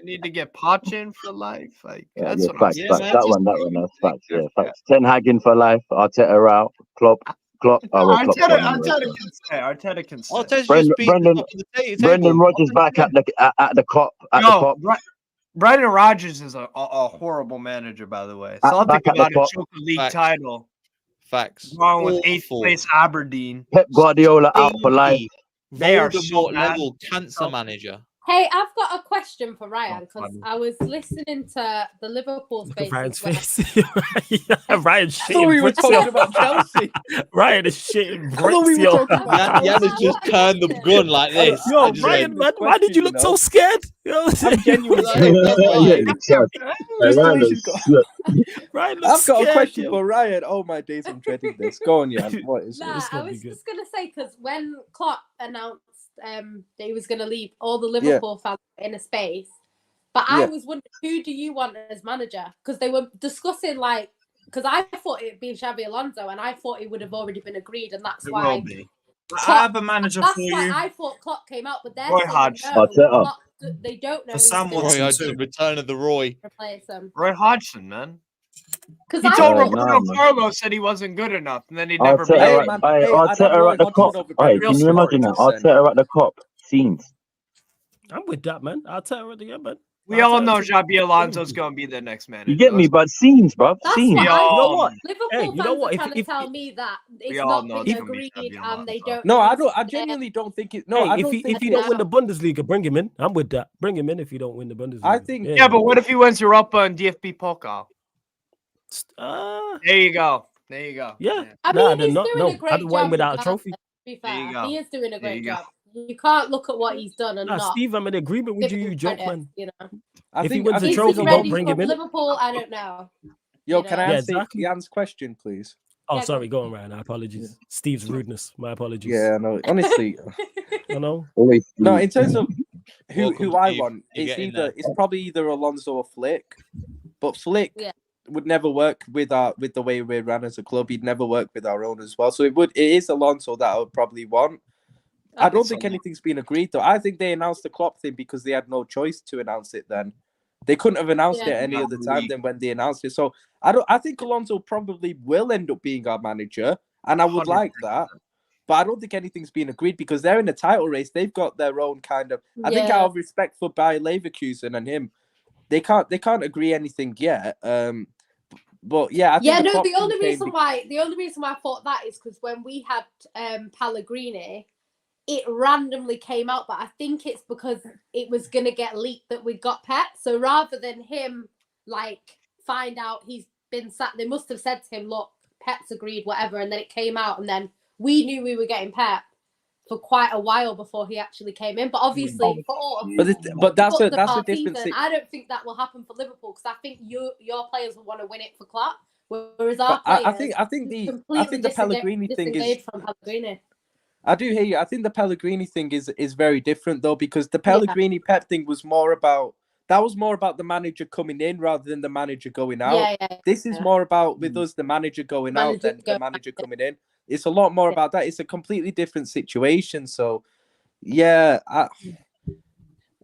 F: need to get Poch in for life. Like that's what I'm saying.
G: That one. That's facts. Yeah, facts. Ten Hag in for life. Arteta out. Klopp.
F: Arteta can say.
G: Brendan Rodgers back at the Klopp.
F: Brendan Rodgers is a horrible manager, by the way. So I'll think about a choke league title.
B: Facts.
F: Wrong with 8th place Aberdeen.
G: Pep Guardiola out for life.
F: They are so
B: level cancer manager.
E: Hey, I've got a question for Ryan because I was listening to the Liverpool space.
C: Ryan's face. Ryan's shit.
D: I thought we were talking about Chelsea.
C: Ryan is shitting bricks,
D: I thought we were talking about
B: Yana just turned the gun like this.
C: Yo, Ryan, man, why did you look so scared? Yo,
D: I'm genuinely
C: Ryan looks
D: I've got
C: scared,
D: a question
C: yo.
D: for Ryan. Oh my days, I'm dreading this. Go on, Jan. What is
E: Nah,
D: it?
E: I was just gonna say because when Klopp announced that he was gonna leave, all the Liverpool fans were in a space. But I was wondering, who do you want as manager? Because they were discussing because I thought it'd be Xabi Alonso, and I thought it would have already been agreed, and that's why.
A: I have a manager
E: That's
A: for
E: why
A: you.
E: I thought Klopp came out, but they're
F: Roy
E: saying
F: Hodgson.
E: no,
G: Klopp.
E: they don't know.
A: For Sam
E: who's
A: Watson
B: Roy
E: gonna
B: Hodgson, return of the Roy.
E: replace him.
F: Roy Hodgson, man.
E: Because
F: He
E: I
F: told
E: thought
F: Roberto Carlos said he wasn't good enough, and then he never
G: Arteta,
F: made
D: Hey,
F: it.
D: man.
G: Hey,
D: Hey, I'd have
G: Arteta
D: Roy
G: at the
D: Hodgson
G: cop.
D: over
G: Hey,
D: Gabriel
G: can you imagine that?
D: Suarez,
G: Arteta at the cop. Scenes.
C: I'm with that, man. I'll tell her again, man.
F: We all know Xabi Alonso's going to be the next manager.
G: You get me? But scenes, bruv.
E: That's
G: Scenes.
E: what I
C: You know
E: thought.
C: what?
E: Liverpool
C: Hey, you know
E: fans
C: what?
E: are trying to tell me that it's
F: all
E: not
F: know
E: been
F: it's gonna be
E: agreed
F: Xabi
E: and they
F: Alonso.
E: don't.
D: No, I genuinely don't think it. No,
C: Hey,
D: I don't think
C: if you don't win the Bundesliga, bring him in. I'm with that. Bring him in if you don't win the Bundesliga.
D: I think.
F: Yeah, but what if he wins Europa and DFB Pokal? There you go. There you go.
C: Yeah.
E: I mean, he's doing a great
C: I'd
E: job.
C: want him without a trophy.
E: To be
F: There you
E: fair,
F: go.
E: he is doing a
F: There
E: great
F: you go.
E: job. You can't look at what he's done and
C: Nah,
E: not.
C: Steve, I'm in agreement with
E: give
C: you.
E: him
C: You joke,
E: credit,
C: man.
E: you know.
C: If he wins a
E: Is
C: trophy,
E: he
C: don't
E: ready
C: bring
E: for
C: him in.
E: Liverpool? I don't know.
D: Yo,
E: You
D: can
E: know?
D: I
C: Yeah,
D: answer
C: exactly.
D: Jan's question, please?
C: Oh,
E: Yeah,
C: sorry. Go on, Ryan. Apologies. Steve's rudeness. My apologies.
D: Yeah, no. Honestly,
C: I know.
G: Always.
D: no. In terms of
B: Welcome,
D: who I
B: Steve.
D: want,
B: You're getting there.
D: it's probably either Alonso or Flick, but Flick
E: Yeah.
D: would never work with the way we ran as a club. He'd never work with our own as well. So it is Alonso that I would probably want. I don't think anything's been agreed though. I think they announced the Klopp thing because they had no choice to announce it then. They couldn't have announced it any other time than when they announced it. So I think Alonso probably will end up being our manager, and I would
F: 100%.
D: like that. But I don't think anything's been agreed because they're in a title race. They've got their own kind of. I think out of respect for Bayer Leverkusen and him, they can't agree anything yet. But yeah, I think
E: the only reason why I thought that is because when we had Pellegrini, it randomly came out, but I think it's because it was gonna get leaked that we got Pep. So rather than him find out he's been sacked, they must have said to him, "Look, Pep's agreed, whatever," and then it came out, and then we knew we were getting Pep for quite a while before he actually came in. But obviously,
D: but that's a different
E: season, I don't think that will happen for Liverpool because I think your players will want to win it for Klopp, whereas our players.
D: I think the Pellegrini thing is
E: from Pellegrini.
D: I do hear you. I think the Pellegrini thing is very different though, because the Pellegrini Pep thing was more about the manager coming in rather than the manager going out. This is more about with us the manager going out than the manager coming in. It's a lot more about that. It's a completely different situation. So yeah,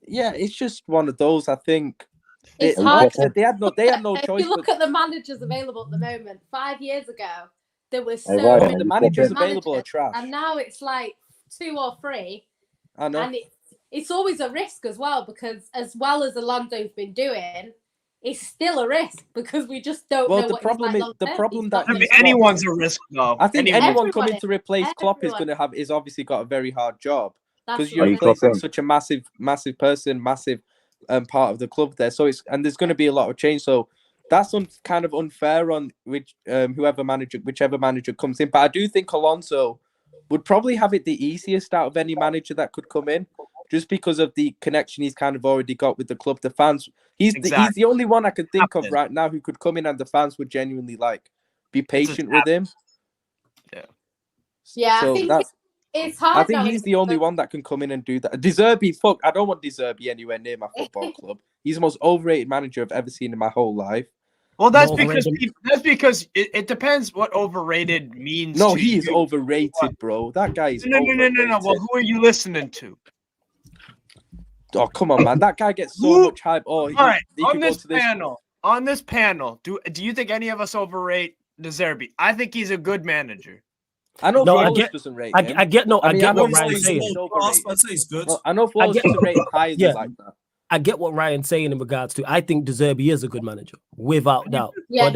D: it's just one of those. I think
E: it's hard.
D: They had no choice.
E: If you look at the managers available at the moment, 5 years ago there was so
D: many the managers available are trash,
E: and now it's like 2 or 3.
D: I know,
E: and it's always a risk as well because as well as Alonso's been doing, it's still a risk because we just don't know what he's like
D: the problem that
F: anyone's a risk though.
D: I think anyone coming to replace Klopp is obviously got a very hard job because you're replacing such a massive person, massive part of the club there. So there's going to be a lot of change. So that's kind of unfair on whichever manager comes in. But I do think Alonso would probably have it the easiest out of any manager that could come in, just because of the connection he's kind of already got with the club, the fans. He's the only one I could think of right now who could come in and the fans would genuinely be patient with him.
E: Yeah.
D: So
E: I think it's hard.
D: I think he's the only one that can come in and do that. De Zerbi, I don't want De Zerbi anywhere near my football club. He's the most overrated manager I've ever seen in my whole life.
F: Well, that's because it depends what overrated means.
D: No, he is overrated, bro. That guy is
F: no. Well, who are you listening to?
D: Oh, come on, man. That guy gets so much hype. Oh,
F: all right. On this panel, do you think any of us overrate De Zerbi? I think he's a good manager.
D: I know Flawless doesn't rate him.
C: I get what Ryan's saying.
A: He's good.
D: I know Flawless doesn't rate him higher than like that.
C: I get what Ryan's saying in regards to. I think De Zerbi is a good manager, without doubt.
E: Yeah,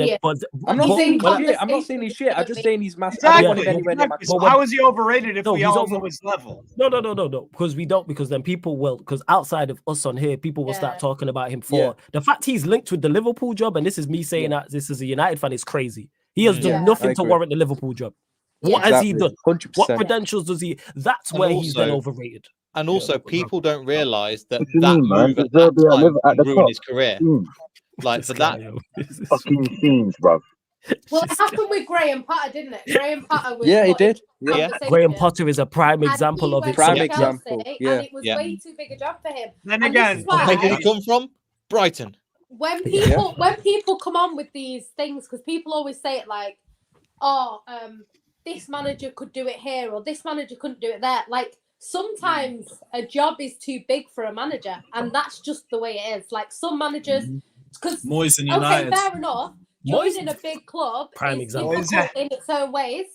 D: I'm not saying shit. I'm not saying he's shit. I'm just saying he's massive. I don't want him anywhere near
F: So how is he overrated if we all know his level?
C: No. Because we don't. Because then people will. Because outside of us on here, people will start talking about him for the fact he's linked with the Liverpool job. And this is me saying that this is a United fan. Is crazy. He has done nothing to warrant the Liverpool job. What has he done?
D: 100%.
C: What credentials does he? That's where he's then overrated.
B: And also, people don't realize that
G: you
B: that
G: mean, man?
B: move at
G: Deserve
B: that
G: to live
B: time
G: at the
B: ruined
G: top.
B: his career. Like, for that,
G: Fucking scenes, bro.
E: Well, it happened with Graham Potter, didn't it? Graham Potter was
D: he did.
B: Yeah.
C: Graham Potter is a prime example of it.
D: Prime example.
E: And it was way too big a job for him.
F: Then
E: And
F: again,
E: this is why-
B: where did he come from? Brighton.
E: when people come on with these things, because people always say it like, this manager could do it here or this manager couldn't do it there. Like, sometimes a job is too big for a manager, and that's just the way it is. Like, some managers, because
A: Moyes and United.
E: okay, fair enough, joining a big club
C: Prime
E: is
C: example.
E: difficult in its own ways,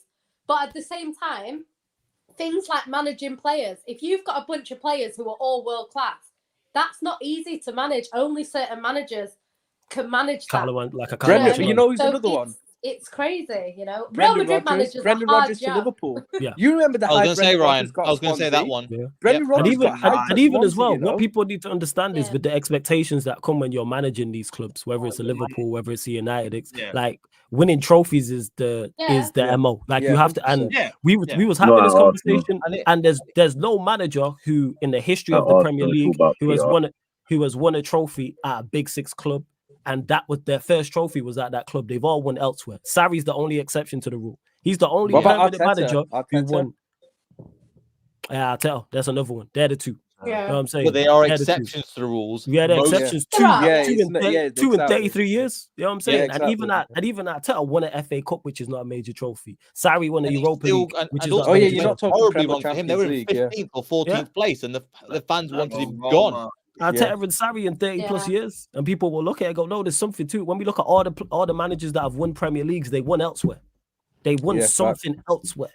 E: but at the same time, things like managing players, if you've got a bunch of players who are all world class, that's not easy to manage. Only certain managers can manage that.
C: Like a
D: Brendan, you know who's another one?
E: It's crazy, you know. Real Madrid managers
D: Brendan
E: are hard
D: Rodgers to
E: job.
D: Liverpool.
C: Yeah.
D: You remember the
B: I was
D: hype
B: going to say,
D: Brendan
B: Ryan.
D: Rodgers got
B: I was going to say that
D: Swansea?
B: one.
C: Yeah.
D: Brendan Rodgers got hyped
C: and even as well,
D: Swansea, you know?
C: what people need to understand is
E: Yeah.
C: with the expectations that come when you're managing these clubs, whether it's a Liverpool, whether it's a United, like winning trophies is the MO. Like you have to, and we was having this conversation, and there's no manager who in the history of the Premier League who has won a trophy at a Big Six club. And that was their first trophy was at that club. They've all won elsewhere. Sarri's the only exception to the rule. He's the only permanent manager who won. Yeah, Arteta. That's another one. They're the two.
E: Yeah.
C: You know what I'm saying?
B: But they are exceptions to the rules.
C: Yeah, they're exceptions. Two in 33 years. You know what I'm saying?
D: Yeah, exactly.
C: And even Arteta won an FA Cup, which is not a major trophy. Sarri won a Europa League, which is not
B: also,
C: a major
D: you're not talking
B: horribly
D: Premier
B: wrong for him. They were in
D: Champions League,
B: 15th or 14th place, and the fans wanted him gone.
C: Arteta and Sarri in 30 plus years, and people will look at it and go, no, there's something too. When we look at all the managers that have won Premier Leagues, they won elsewhere. They won something elsewhere.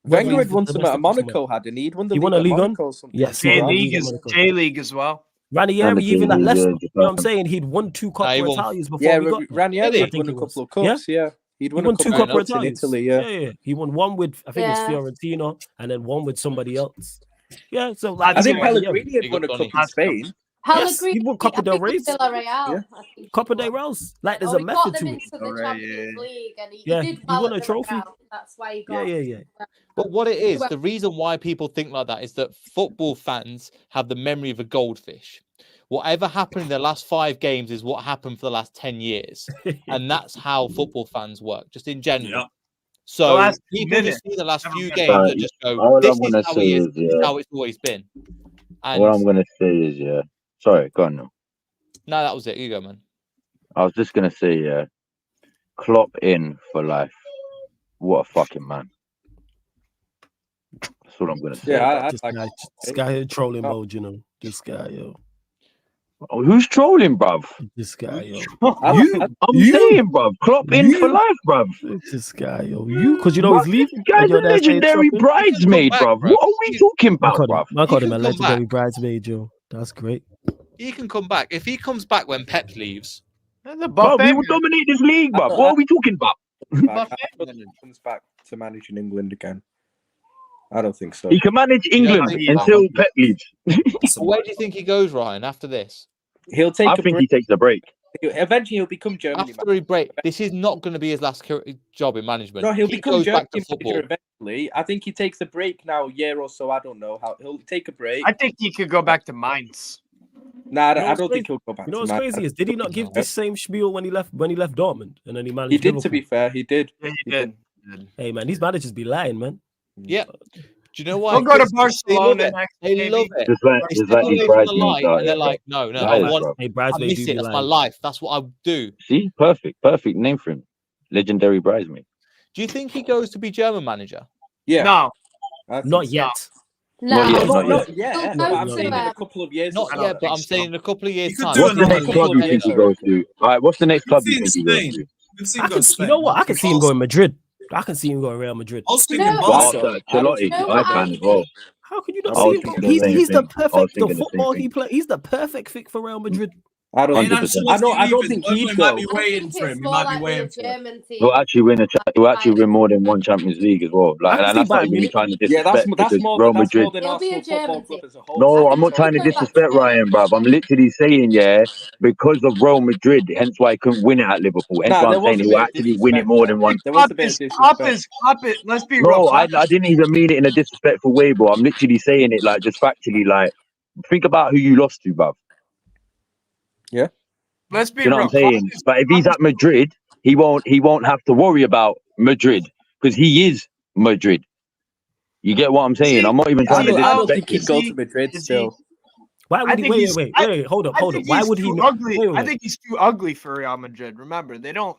D: Wenger had won some at Monaco, hadn't he? He'd won the league at Monaco or something.
C: Yes,
F: J-League as well.
C: Ranieri, even at Leicester, you know what I'm saying? He'd won 2 Coppa Italias before we got
D: Ranieri had won a couple of cups, He'd won 2
C: Coppa Italias
D: in Italy,
C: yeah. He won one with, I think it was Fiorentina, and then one with somebody else. Yeah, so
D: like, I think Pellegrini had won a cup in Spain.
C: Yes, he won Copa del Rey.
E: Villarreal.
C: Copa del Rey. Like, there's a method to it.
E: The Champions League, and he did well,
C: he won a trophy.
E: That's why he got.
C: Yeah.
B: But what it is, the reason why people think like that is that football fans have the memory of a goldfish. Whatever happened in the last 5 games is what happened for the last 10 years. And that's how football fans work, just in general. Yeah. So people just see the last few games and just go, this is how he is, this is how it's always been. And
G: what I'm going to say is, sorry, go on now.
B: No, that was it. You go, man.
G: I was just going to say, Klopp in for life. What a fucking man. That's what I'm going to say.
C: Yeah, this guy here trolling mode, you know. This guy, yo.
G: Oh, who's trolling, bruv?
C: This guy, yo.
G: I'm saying, bruv. Klopp in for life, bruv.
C: This guy, yo. You, because you know he's leaving.
G: This guy's a legendary bridesmaid, bruv. What are we talking about, bruv?
C: I called him a legendary bridesmaid, yo. That's great.
B: He can come back. If he comes back when Pep leaves,
G: bruv, he will dominate this league, bruv. What are we talking about?
D: Comes back to managing England again. I don't think so.
G: He can manage England until Pep leaves.
B: Where do you think he goes, Ryan, after this?
D: He'll take.
G: I think he takes a break.
D: Eventually, he'll become Germany.
B: After he break, this is not going to be his last job in management.
D: No, he'll become Germany manager eventually. I think he takes a break now, a year or so. I don't know how he'll take a break.
F: I think he could go back to Mainz.
D: Nah, I don't think he'll go back.
C: You know what's crazy is, did he not give the same spiel when he left Dortmund and then he managed?
D: He did.
C: Liverpool?
D: To be fair, he did.
F: Yeah, he did.
C: Hey man, these managers be lying, man.
B: Yeah. Do you know why?
F: We'll go to Barcelona next.
B: They love it.
G: Just like these bridesmaids
B: and they're like, no, I miss it. That's my life. That's what I do.
G: See, perfect name for him. Legendary bridesmaid.
B: Do you think he goes to be German manager?
D: Yeah.
F: No,
C: not yet.
D: Not yet. I'm saying in a couple of years.
B: Not yet, but I'm saying in a couple of years' time.
G: What's the next club you think he goes to? All right, what's the next club you think he goes to?
C: You know what? I can see him going Madrid. I can see him going Real Madrid.
A: I was thinking
G: Ancelotti, I can as well.
C: How can you not
G: I was
C: see him?
G: thinking the same
C: He's the
G: thing. I was
C: perfect. The
G: thinking the same
C: football
G: thing.
C: he plays. He's the perfect fit for Real Madrid.
D: I don't.
A: Ain't
G: 100%.
A: Ancelotti
D: I don't
A: leaving?
D: think
A: He
D: he'd
A: might
D: go.
A: be
E: I
A: waiting
E: think
A: for
E: it's
A: him. He
E: more
A: might be
E: likely
A: waiting
E: a
A: for him.
E: German team.
G: He'll actually win he'll actually win more than one Champions League as well.
C: I can
G: And
C: see
G: that's not
C: Bayern
G: even
C: Munich.
G: trying to
D: Yeah,
G: disrespect
D: that's
G: because
D: more
G: Real
D: than
G: Madrid.
D: than
E: It'll be a
D: Arsenal Football
E: German
D: Club
E: team.
D: as a whole.
G: No,
E: I
G: I'm
E: think
G: not trying to
E: people
G: disrespect
E: actually-
G: Ryan, bruv. I'm literally saying, yeah, because of Real Madrid, hence why he couldn't win it at Liverpool. Hence
D: Nah,
G: why
D: there
G: I'm
D: was
G: saying
D: a
G: he'll
D: bit of
G: actually win it
D: disrespect
G: more
D: there.
G: than once.
D: There was a bit of disrespect.
F: Let's be real.
G: No, I
F: Klopp
G: didn't even mean it in a disrespectful way, bro. I'm literally saying it like just factually. Like, think about who you lost to, bruv.
F: Let's be
G: Do you know what
F: real.
G: I'm saying? But if he's at Madrid, he won't have to worry about Madrid because he is Madrid. You get what I'm saying? I'm not even trying to
D: I don't
G: disrespect
D: think he'd
G: him.
D: go to Madrid still.
C: Why would
F: I
C: he?
F: think he's-
C: Wait. Hold up. Why would he
F: too
C: not?
F: ugly?
C: Wait.
F: I think he's too ugly for Real Madrid. Remember, they don't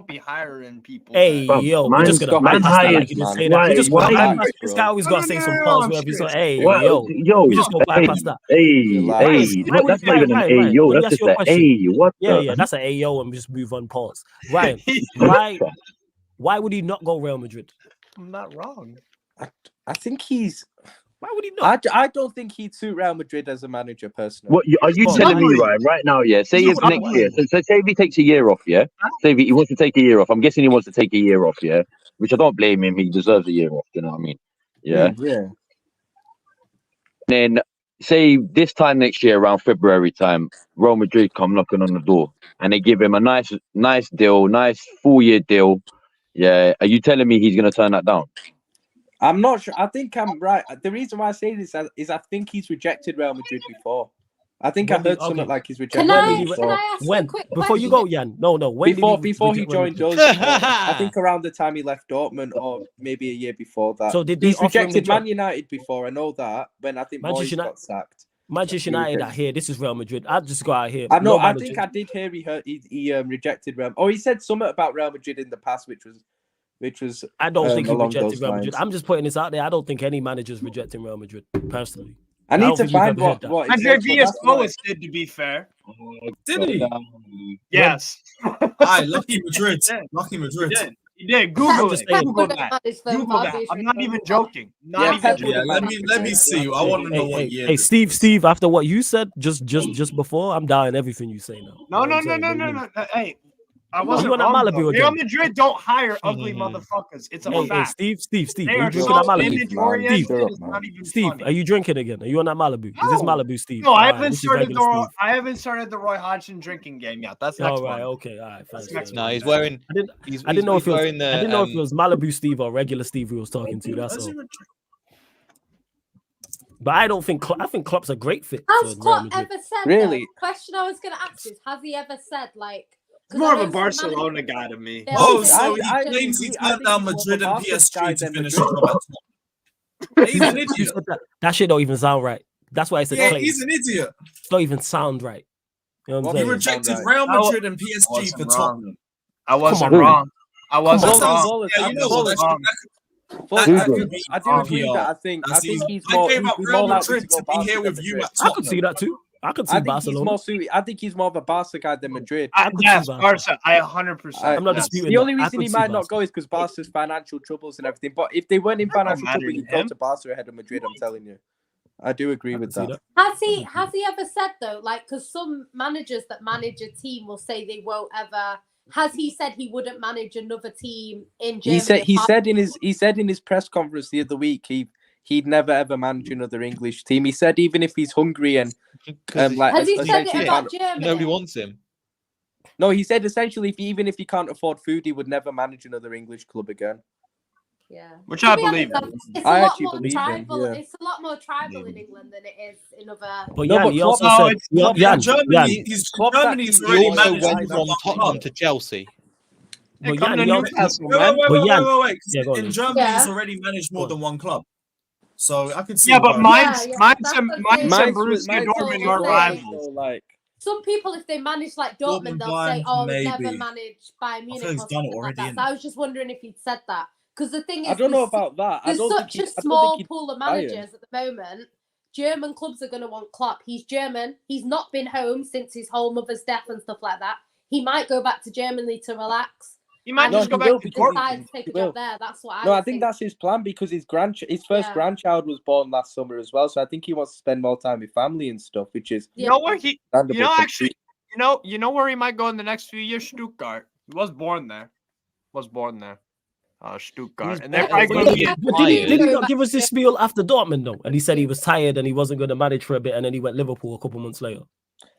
F: be hiring people.
C: Hey,
G: Bruv,
C: yo, we're
G: man,
C: just gonna
G: man
C: bypass that
G: hires.
C: like you didn't say that.
G: Why?
C: We're just gonna
G: Why?
C: bypass this guy. Always gotta say some pause wherever he's like, hey,
G: Why?
C: yo,
G: Yo,
C: we just gonna
G: hey,
C: bypass that.
G: hey,
C: Why would-
G: that's not even an
C: Ryan,
G: A, yo,
C: let me
G: that's
C: ask
G: just
C: you a
G: an
C: question.
G: A. What
C: Yeah,
G: the?
C: that's an AO and just move on. Pause. Ryan, why would he not go Real Madrid?
F: I'm not wrong.
D: I think he's.
C: Why would he not?
D: I don't think he'd suit Real Madrid as a manager personally.
G: What are you
C: Well,
G: telling me,
F: ugly.
G: Ryan? Right now, yeah. Say
F: He's
G: it's next
F: ugly.
G: year. So say if he takes a year off, yeah. Say if he wants to take a year off. I'm guessing he wants to take a year off, yeah. Which I don't blame him. He deserves a year off. You know what I mean? Yeah.
D: Yeah.
G: Then say this time next year, around February time, Real Madrid come knocking on the door and they give him a nice deal, nice 4-year deal. Yeah. Are you telling me he's gonna turn that down?
D: I'm not sure. I think I'm right. The reason why I say this is I think he's rejected Real Madrid before. I think I heard something like he's rejected.
E: Can I ask a quick
C: before
E: question?
C: you go, Jan? No. When
D: before he joined us, I think around the time he left Dortmund, or maybe a year before that.
C: So did they
D: he's
C: offer him the
D: rejected
C: job?
D: Man United before? I know that when I think Moyes got sacked.
C: Manchester United out here. This is Real Madrid. I just go out here.
D: I know.
C: No
D: I think I did hear he rejected Real. Oh, he said something about Real Madrid in the past, which was.
C: I don't think he
D: along
C: rejected
D: those
C: Real Madrid.
D: lines.
C: I'm just putting this out there. I don't think any manager's rejecting Real Madrid personally.
D: I need to find what
F: Andre Villas-Boas did, to be fair.
A: Did he?
F: Yes.
A: Aye, lucky Madrid. Lucky Madrid.
F: He did. Google it. Google
E: Pep
F: that.
E: managed them,
F: Google that.
E: obviously.
F: I'm not even joking.
A: Let me see. I want to know what year.
C: Hey, Steve. After what you said just before, I'm dying everything you say now.
F: No. Hey, I wasn't
C: you on that
F: wrong,
C: Malibu
F: though.
C: again?
F: Real Madrid don't hire ugly motherfuckers. It's a fact.
C: Hey, Steve.
F: They
C: Are
F: are
C: you drinking
F: so
C: that Malibu?
F: image-oriented, it's not even
C: Steve,
F: funny.
C: are you drinking again? Are you on that Malibu? Is this Malibu, Steve?
F: No, I
C: All
F: haven't
C: this is
F: started
C: regular Steve.
F: I haven't started the Roy Hodgson drinking game yet. That's next
C: All right,
F: month.
C: okay, all right.
F: That's next
B: No,
F: month.
B: he's wearing.
C: I didn't know if it was Malibu Steve or regular Steve we was talking to. That's all. But I don't think I think Klopp's a great fit.
E: Has Klopp ever said?
D: Really?
E: The question I was going to ask is, has he ever said like?
F: He's more of a Barcelona guy to me.
A: Oh, so he claims he turned down Madrid and PSG to finish the job at top. He's an idiot.
C: That shit don't even sound right. That's why I said claims.
A: He's an idiot.
C: It don't even sound right. You know what I'm
A: He
C: saying?
A: rejected Real Madrid and PSG for Tottenham.
F: I wasn't wrong. I wasn't wrong.
A: Yeah, you know what?
D: I do agree that I think he's more.
A: I gave up Real Madrid to be
D: Barca
A: here with
D: than
A: you
D: Madrid.
A: at Tottenham.
C: I could see that too. I could see Barcelona.
D: He's more suited. I think he's more of a Barca guy than Madrid.
F: Yes, Barca. I 100%.
C: I'm not disputing.
D: The only
C: that.
D: reason he might not go is because Barca's financial troubles and everything. But if they weren't in financial trouble, he'd go to Barca ahead of Madrid. I'm telling you. I do agree with that.
E: Has he ever said though, like, because some managers that manage a team will say they won't ever. Has he said he wouldn't manage another team in Germany?
D: He said in his press conference the other week he'd never ever manage another English team. He said even if he's hungry and like
E: has he said it about Germany?
B: Nobody wants him.
D: No, he said essentially even if he can't afford food, he would never manage another English club again.
E: Yeah,
F: which I believe.
D: I actually believe him. Yeah.
E: It's a lot more tribal in England than it is in other.
C: But Jan, he also said,
A: Germany's already
B: also
A: managed
B: went from Tottenham to Chelsea.
C: But
F: Come to Newcastle, man.
A: Wait. In Germany, he's already managed more than one club. So I could see.
F: Yeah, but mine's and
D: Borussia
F: Dortmund are rivals.
D: Like
E: some people, if they manage like Dortmund, they'll say, "Oh,
A: maybe.
E: never manage Bayern Munich."
A: He's done it already.
E: So I was just wondering if he'd said that because the thing is,
D: I don't know about that.
E: There's such a small pool of managers at the moment. German clubs are going to want Klopp. He's German. He's not been home since his whole mother's death and stuff like that. He might go back to Germany to relax.
F: He might just go back to
E: decide to take a job there. That's what
D: I think that's his plan because his first grandchild was born last summer as well. So I think he wants to spend more time with family and stuff, which is
F: you know where he might go in the next few years. Stuttgart. He was born there. Stuttgart. And they're probably going to be.
C: Did he not give us this spiel after Dortmund though? And he said he was tired and he wasn't going to manage for a bit, and then he went Liverpool a couple months later.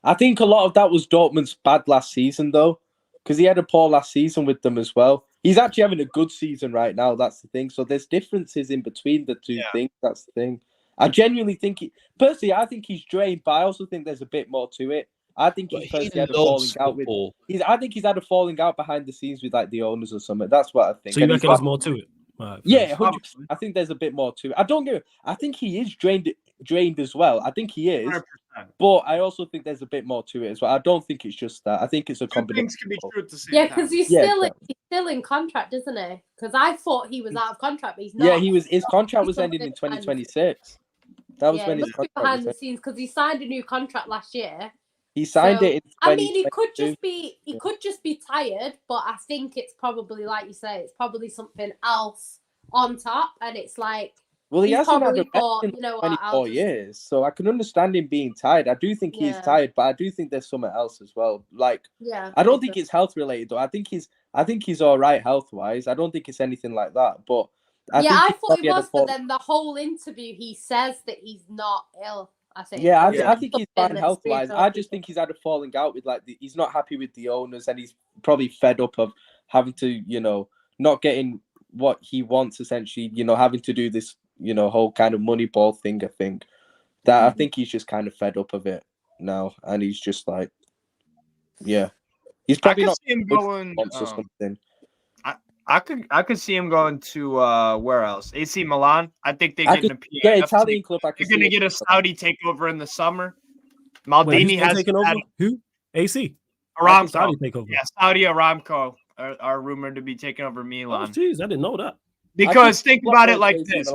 D: I think a lot of that was Dortmund's bad last season though, because he had a poor last season with them as well. He's actually having a good season right now. That's the thing. So there's differences in between the two things. That's the thing. I genuinely think I think he's drained, but I also think there's a bit more to it. I think he's had a falling out with. I think he's had a falling out behind the scenes with like the owners or something. That's what I think.
C: So you reckon there's more to it?
D: Right, yeah, 100%. I think there's a bit more to it. I think he is drained as well. I think he is, 100%. But I also think there's a bit more to it as well. I don't think it's just that. I think it's a combination.
F: Things can be true at the same time.
E: Because he's still in contract, isn't he? Because I thought he was out of contract, but he's not.
D: Yeah, he was. His contract was ending in 2026. That was when his contract
E: behind the scenes because he signed a new contract last year.
D: He signed it.
E: I mean, he could just be tired, but I think it's probably like you say, it's probably something else on top, and it's like.
D: Well, he hasn't had a rest in 24 years, so I can understand him being tired. I do think he's tired, but I do think there's something else as well. Like, I don't think it's health related though. I think he's all right health wise. I don't think it's anything like that. But
E: I thought he was, but then the whole interview he says that he's not ill. I think.
D: Yeah, I think he's fine health wise. I just think he's had a falling out with he's not happy with the owners, and he's probably fed up of having to not getting what he wants essentially. Having to do this. Whole kind of money ball thing. I think he's just kind of fed up of it now, and he's just like, he's probably not.
F: See him going.
D: Or something.
F: I could see him going to where else? AC Milan. I think they get
D: Italian club.
F: You're gonna get a Saudi takeover in the summer. Maldini has
C: taken over. Who? AC.
F: Aramco.
C: Saudi takeover.
F: Yeah, Saudi Aramco are rumored to be taking over Milan.
C: Oh, jeez, I didn't know that.
F: Because think about it like this: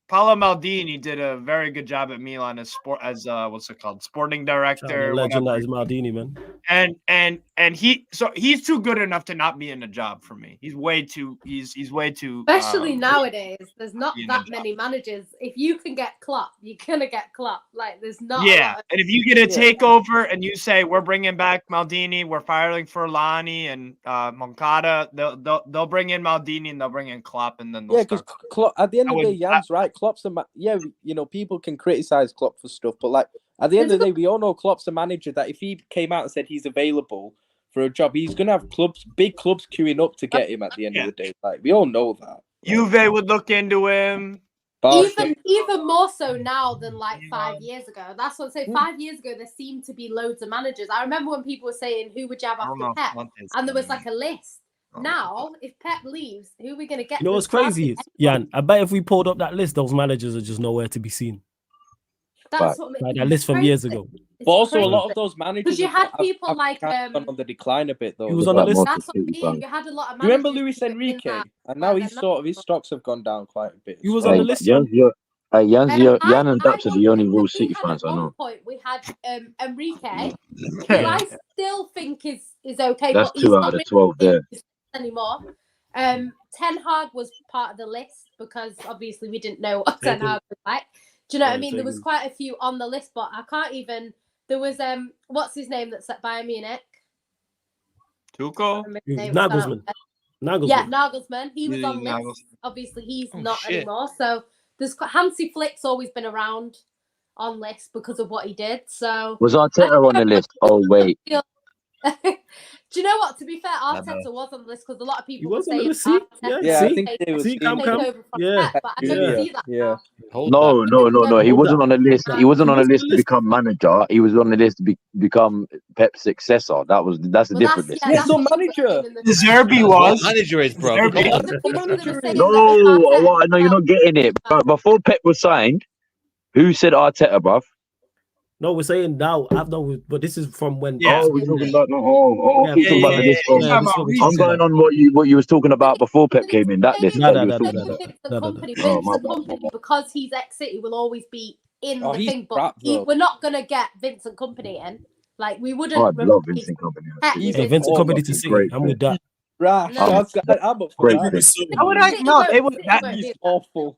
F: Paolo Maldini did a very good job at Milan as sporting director.
C: Legend that is Maldini, man.
F: And he's too good enough to not be in a job for me. He's way too.
E: Especially nowadays, there's not that many managers. If you can get Klopp, you're gonna get Klopp. Like there's not.
F: Yeah, and if you get a takeover and you say we're bringing back Maldini, we're firing Lani and Moncada, they'll bring in Maldini and they'll bring in Klopp, and then
D: because at the end of the day, Jan's right. Klopp's people can criticize Klopp for stuff, but like at the end of the day, we all know Klopp's a manager that if he came out and said he's available for a job, he's gonna have big clubs queuing up to get him at the end of the day. Like we all know that.
F: Juve would look into him.
E: Even more so now than like 5 years ago. That's what I'm saying. 5 years ago, there seemed to be loads of managers. I remember when people were saying, "Who would you have after Pep?" And there was like a list. Now, if Pep leaves, who are we going to get?
C: You know what's crazy is, Jan, I bet if we pulled up that list, those managers are just nowhere to be seen.
E: That's what
C: like that list from years ago.
D: But also, a lot of those managers.
E: Because you had people like
D: on the decline a bit though.
C: He was on the list.
E: That's what I mean. You had a lot of.
D: You remember Luis Enrique? And now his stocks have gone down quite a bit.
C: He was on the list.
G: Jan and Daps are the only real City fans I know.
E: Point we had Enrique, who I still think is okay.
G: That's
E: but
G: 2 out of 12 there.
E: Anymore. Ten Hag was part of the list because obviously we didn't know what Ten Hag was like. Do you know what I mean? There was quite a few on the list, but I can't even. There was what's his name that's at Bayern Munich?
F: Tuchel.
C: Nagelsmann.
E: Yeah, Nagelsmann. He was on list. Obviously, he's not anymore. So there's Hansi Flick's always been around on list because of what he did. So
G: was Arteta on the list? Oh wait.
E: Do you know what? To be fair, Arteta was on the list because a lot of people were saying
D: Arteta.
E: I think they
C: was.
E: Pep, but I don't see that now.
G: No. He wasn't on the list. He wasn't on the list to become manager. He was on the list to become Pep's successor. That's a different list.
D: Yeah, so manager.
F: Zerbi was.
B: Manager is bro.
G: No, you're not getting it. Before Pep was signed, who said Arteta, bruv?
C: No, we're saying now. But this is from when.
G: We're talking about I'm going on what you was talking about before Pep came in. That list.
E: Because he's ex-City, will always be in the thing. But we're not gonna get Vincent Kompany in. Like we wouldn't.
G: I love Vincent Kompany.
C: Vincent Kompany to City. I'm with that.
D: Right,
E: No.
D: I'm up for
G: Great
D: that.
G: thing.
F: How would I? No, they would.
E: City
F: That
E: won't do
D: He's
E: that.
D: awful.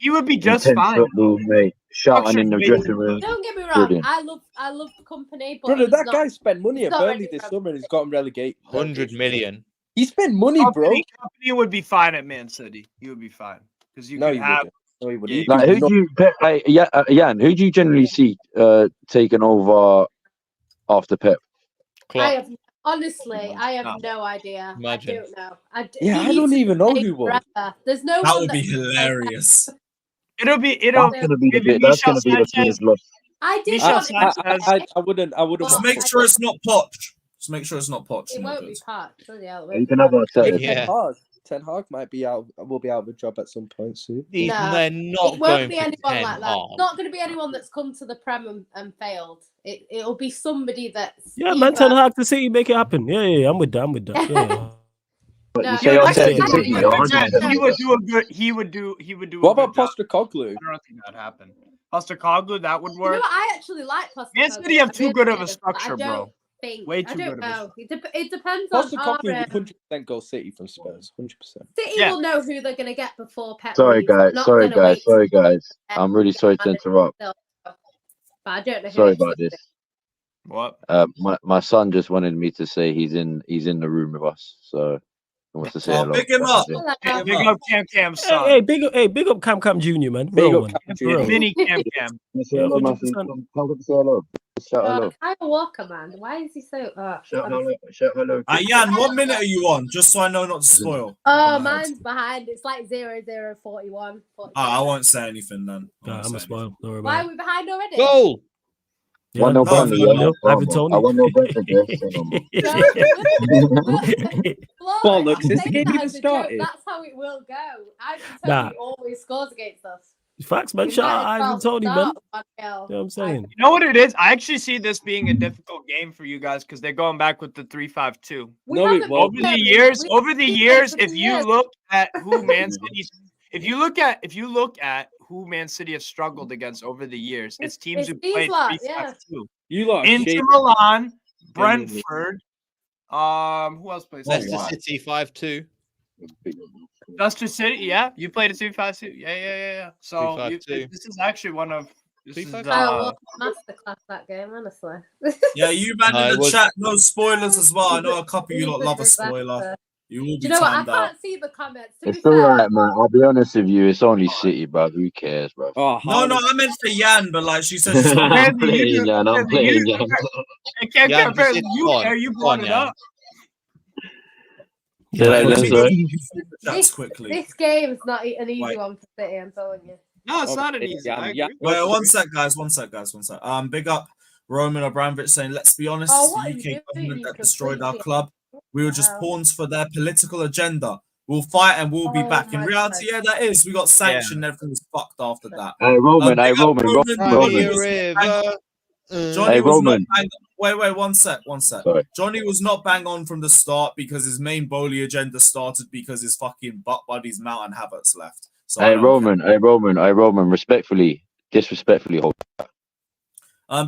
F: he would be just
G: Intense
F: fine.
G: football, mate. Shouting in the dressing room.
E: Don't get me wrong.
G: Brilliant.
E: I love the company, but
D: Brother,
E: he's
D: that
E: not,
D: guy spent money
E: he's
D: at
E: not
D: Burnley
E: ready
D: this
E: for
D: summer and he's got him relegated.
B: 100 million.
D: He spent money, bro.
F: Company would be fine at Man City. He would be fine because you
D: No,
F: could
D: he
F: have.
D: wouldn't. No, he wouldn't.
F: Yeah.
D: He'd
G: Like,
D: do
G: who do you, like, Jan? Who do you generally see taking over after Pep?
B: Klopp.
E: I have no idea.
B: Imagine.
E: I don't know.
D: Yeah,
E: he
D: I don't
E: needs to
D: even know
E: stay
D: who would.
E: forever. There's no
A: That
E: one
A: would be
E: that-
A: hilarious.
F: It'll
G: That's gonna be the
F: maybe
G: bit. That's
F: Michel
G: gonna be the biggest
F: Sanchez.
G: loss.
E: I did
F: Michel
E: want him to
F: Sanchez.
D: I wouldn't
A: Just
E: But
A: make
E: I
A: sure
E: don't-
A: it's not Poch. Just make sure it's not Poch.
E: It
A: No
E: won't
A: good.
E: be part. Bloody hell, it
G: You
E: won't
G: can
E: be
G: have
E: part.
G: our
D: Maybe
G: set.
B: Yeah.
D: Ten Hag might be out. Will be out of a job at some point soon.
E: No,
B: They're not
E: It
B: going
E: won't be
B: for
E: anyone
B: 10
E: like that.
B: hard.
E: It's not going to be anyone that's come to the Prem and failed. It'll be somebody that's
C: Yeah, man,
E: either-
C: Ten Hag to City, make it happen. Yeah, I'm with that. I'm with that. Yeah.
G: But
E: No,
G: you say
E: I
G: our set
E: think-
G: to City,
E: I
F: Yeah,
E: think-
G: 100%.
F: he would do a good. He would do.
D: What
F: a
D: about
F: good job.
D: Postecoglou?
F: I don't think that'd happen. Postecoglou, that would
E: You know
F: work.
E: what? I actually like Postecoglou.
F: Man City have
E: I
F: too
E: really
F: good of a
E: do,
F: structure,
E: but I
F: bro.
E: don't think.
F: Way
E: I
F: too
E: don't
F: good of a
E: know. It depends on our,
D: Postecoglou would 100% go City from Spurs. 100%.
E: City
F: Yeah.
E: will know who they're going to get before Pep
G: Sorry,
E: leaves. They're
G: guys.
E: not
G: Sorry,
E: gonna
G: guys.
E: wait
G: Sorry,
E: till
G: guys.
E: Pep
G: I'm really sorry to interrupt.
E: But I don't know who
G: Sorry
E: it is.
G: about this.
F: What?
G: My son just wanted me to say he's in the room with us, so he wants to say
A: Oh,
G: hello.
A: pick him up.
E: Hello.
A: Pick him
F: Big
A: up.
F: up Cam's
C: Hey,
F: son.
C: big up Cam Junior, man.
D: Big
C: Real
D: up
C: one.
D: Cam
C: For real.
D: Junior.
F: Mini Cam.
G: Say hello,
C: 100%.
G: Matthew. Come say hello. Shout hello.
E: Kyle Walker, man. Why is he so?
G: Shout hello. Shout hello.
A: Jan, what minute are you on? Just so I know not to spoil.
E: Oh,
A: Go ahead.
E: mine's behind. It's like 0-0-41.
A: I won't say anything then. I
C: Nah,
A: won't
C: I'm
A: say
C: a spoil. Don't worry
E: Why
C: about
E: are we behind already?
B: Goal!
C: it.
G: One no
A: no,
G: Burnley.
A: no,
G: Yeah,
C: no. Ivan Toney.
G: I want no Brentford. Yeah, say no more.
D: Bollocks,
E: I'm
D: is the
E: saying
D: game
E: that
D: even
E: as a joke.
D: started?
E: That's how it will go. Ivan
C: Nah.
E: Toney always scores against us.
C: Facts, man.
E: We
C: Shout
E: might
C: out
E: as
C: Ivan
E: well
C: Toney, man.
E: start 1-0.
C: You know what I'm saying?
F: You know what it is? I actually see this being a difficult game for you guys because they're going back with the 3-5-2.
E: We
D: No, it
E: haven't
D: won't.
E: been
F: Over the
E: there.
F: years,
E: We
F: over the
E: haven't been
F: years,
E: there for
F: if
E: 2
F: you
E: years.
F: look at who Man City's, if you look at who Man City has struggled against over the years, it's teams who
E: it's these
F: played
E: lot,
F: 3-5-2.
D: You lot are
F: Inter
D: shit.
F: Milan, Brentford. Who else plays?
B: Leicester
G: wow.
B: City 5-2.
F: Leicester City. Yeah, you played a 2-5-2. Yeah. So
B: 3-5-2.
F: this is actually one of. This is,
B: 3-5-2.
E: Kyle Walker masterclass that game, honestly.
A: Yeah, you man
B: No,
A: in
B: it
A: the
B: was-
A: chat, no spoilers as well. I know a couple of you lot love a spoiler. You will
E: Do
A: be
E: you know what? I
A: timed out.
E: can't see the comments. To
G: It's
E: be fair,
G: alright, man. I'll be honest with you. It's only City, bro. Who cares, bro?
D: Oh,
A: No,
D: Haaland.
A: I meant for Jan, but like she said, she's
G: I'm
A: not.
G: playing, Jan. I'm playing, Jan.
F: I can't
B: Yeah,
F: compare
B: just
F: you.
B: on,
F: There, you brought
B: on,
F: it
B: yeah.
F: up.
G: Say that
A: Let
G: again,
A: me
G: sorry.
A: go through the chats quickly.
E: this game's not an easy
A: Wait.
E: one for City, I'm telling you.
F: No, it's
D: Okay,
F: not an easy.
D: yeah,
F: I
D: yeah.
F: agree.
A: Wait, one sec, guys. One sec. Big up Roman Abramovich saying, let's be honest,
E: Oh, what
A: the
E: are you
A: UK
E: doing,
A: government
E: you
A: that destroyed our
E: complete
A: club. We were just
E: Wow.
A: pawns for their political agenda. We'll fight and we'll be
E: Oh
A: back. In
E: my
A: reality,
E: God.
A: yeah, that is. We got sanctioned. Everything was fucked after that.
G: Hey, Roman. Hey,
A: Big up
G: Roman.
A: Johnny
G: Roman.
A: was
B: River.
A: Johnny
G: Hey,
A: was not
G: Roman.
A: bang. Wait, one sec.
G: Sorry.
A: Johnny was not bang on from the start because his main bully agenda started because his fucking butt buddies Mount and Havertz left. So I
G: Hey,
A: don't
G: Roman. Hey, Roman. Respectfully, disrespectfully, hold.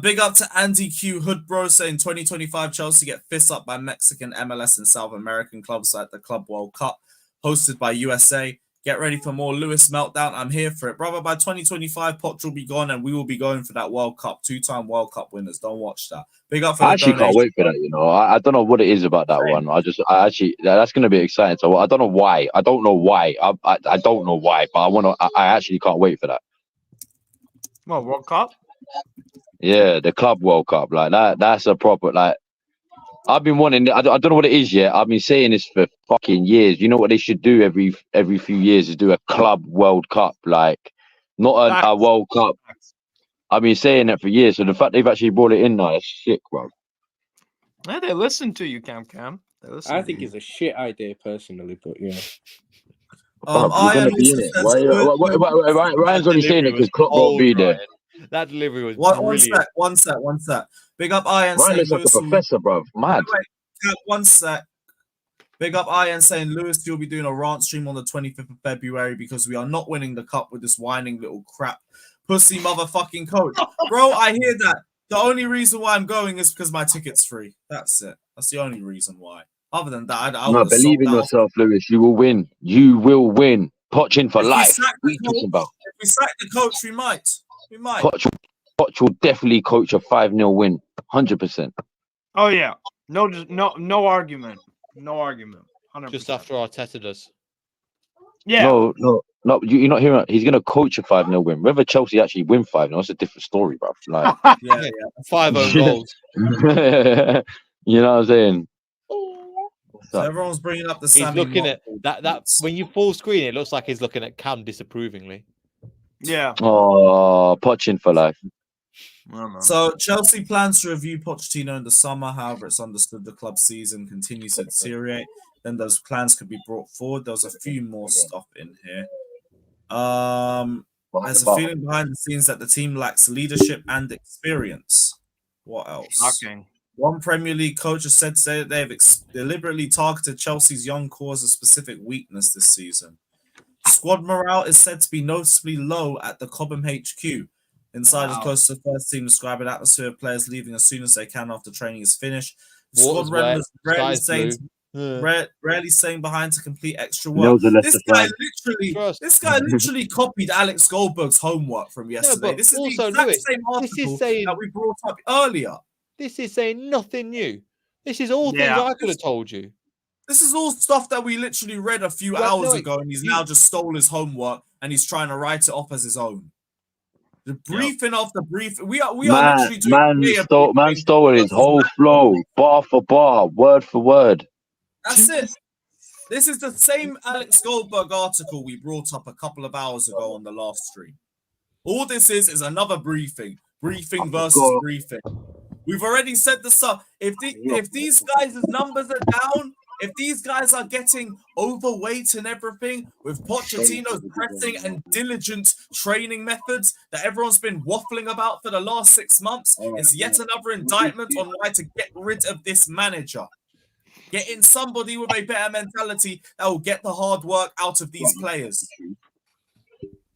A: Big up to Andy Q Hood Bro saying 2025 Chelsea get fist up by Mexican MLS and South American clubs at the Club World Cup hosted by USA. Get ready for more Lewis meltdown. I'm here for it, brother. By 2025, Poch will be gone and we will be going for that World Cup. 2-time World Cup winners. Don't watch that. Big up for
G: I
A: the
G: actually can't
A: donation.
G: wait for that. You know, I don't know what it is about that one. That's gonna be exciting. So I don't know why. I don't know why, but I actually can't wait for that.
F: Well, World Cup.
G: Yeah, the Club World Cup, like that. That's a proper like. I've been wanting. I don't know what it is yet. I've been saying this for fucking years. You know what they should do every few years is do a Club World Cup, like not a World Cup. I've been saying that for years. So the fact they've actually brought it in now is sick, bro.
F: Yeah, they listen to you, Cam. They listen
D: I
F: to
D: think
F: you.
D: it's a shit idea personally, but yeah.
G: You're gonna be in it. Why, Ryan's only saying it because Klopp won't be there.
B: That delivery was
A: One sec. Big up Ian
G: Ryan
A: saying
G: looks like a
A: Lewis will-
G: professor, bro. Mad.
A: Wait, one sec. Big up Ian saying Lewis will be doing a rant stream on the 25th of February because we are not winning the cup with this whining little crap pussy motherfucking coach. Bro, I hear that. The only reason why I'm going is because my ticket's free. That's it. That's the only reason why. Other than that, I
G: No,
A: would have
G: believe in yourself, Lewis. You will win. You will win. Poch for life. What are you talking about?
A: If we sack the coach, we might.
G: Poch will definitely coach a 5-0 win. 100%.
F: Oh yeah. No argument. No argument. 100%.
B: Just after Arteta does.
F: Yeah.
G: No. You're not hearing. He's gonna coach a 5-0 win. Whether Chelsea actually win 5-0, that's a different story, bro. Like,
A: yeah.
B: 5 own goals.
G: You know what I'm saying?
A: So everyone's bringing up the.
B: He's looking at that when you full screen, it looks like he's looking at Cam disapprovingly.
F: Yeah.
G: Oh, Poch for life.
A: So Chelsea plans to review Pochettino in the summer. However, it's understood the club season continues to deteriorate. Then those plans could be brought forward. There's a few more stuff in here. There's a feeling behind the scenes that the team lacks leadership and experience. What else?
F: Shocking.
A: One Premier League coach has said today that they have deliberately targeted Chelsea's young core as a specific weakness this season. Squad morale is said to be noticeably low at the Cobham HQ. Insiders close to the first team describe an atmosphere of players leaving as soon as they can after training is finished. The squad rarely staying behind to complete extra work. This guy literally copied Alex Goldberg's homework from yesterday. This is the exact same article that we brought up earlier.
B: This is saying nothing new. This is all things I could have told you.
A: This is all stuff that we literally read a few hours ago, and he's now just stole his homework and he's trying to write it off as his own. The briefing of the brief. We are literally doing
G: man stole his whole flow, bar for bar, word for word.
A: That's it. This is the same Alex Goldberg article we brought up a couple of hours ago on the last stream. All this is another briefing. Briefing versus briefing. We've already said the stuff. If these guys' numbers are down, if these guys are getting overweight and everything, with Pochettino's pressing and diligent training methods that everyone's been waffling about for the last 6 months, it's yet another indictment on why to get rid of this manager. Get in somebody with a better mentality that will get the hard work out of these players.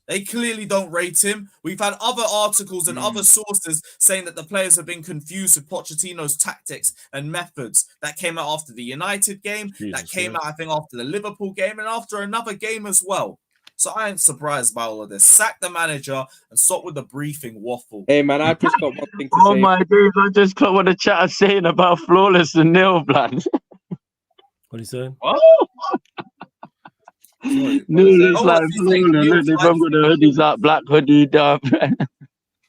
A: They clearly don't rate him. We've had other articles and other sources saying that the players have been confused with Pochettino's tactics and methods. That came out after the United game. That came out, I think, after the Liverpool game and after another game as well. So I ain't surprised by all of this. Sack the manager and stop with the briefing waffle.
D: Hey, man, I just got one thing to say.
G: Oh, my dude, I just caught what the chat is saying about flawless and nil, man.
C: What are you saying?
G: Oh! No, it's like flawless. They've got the hoodies up, black hoodie up.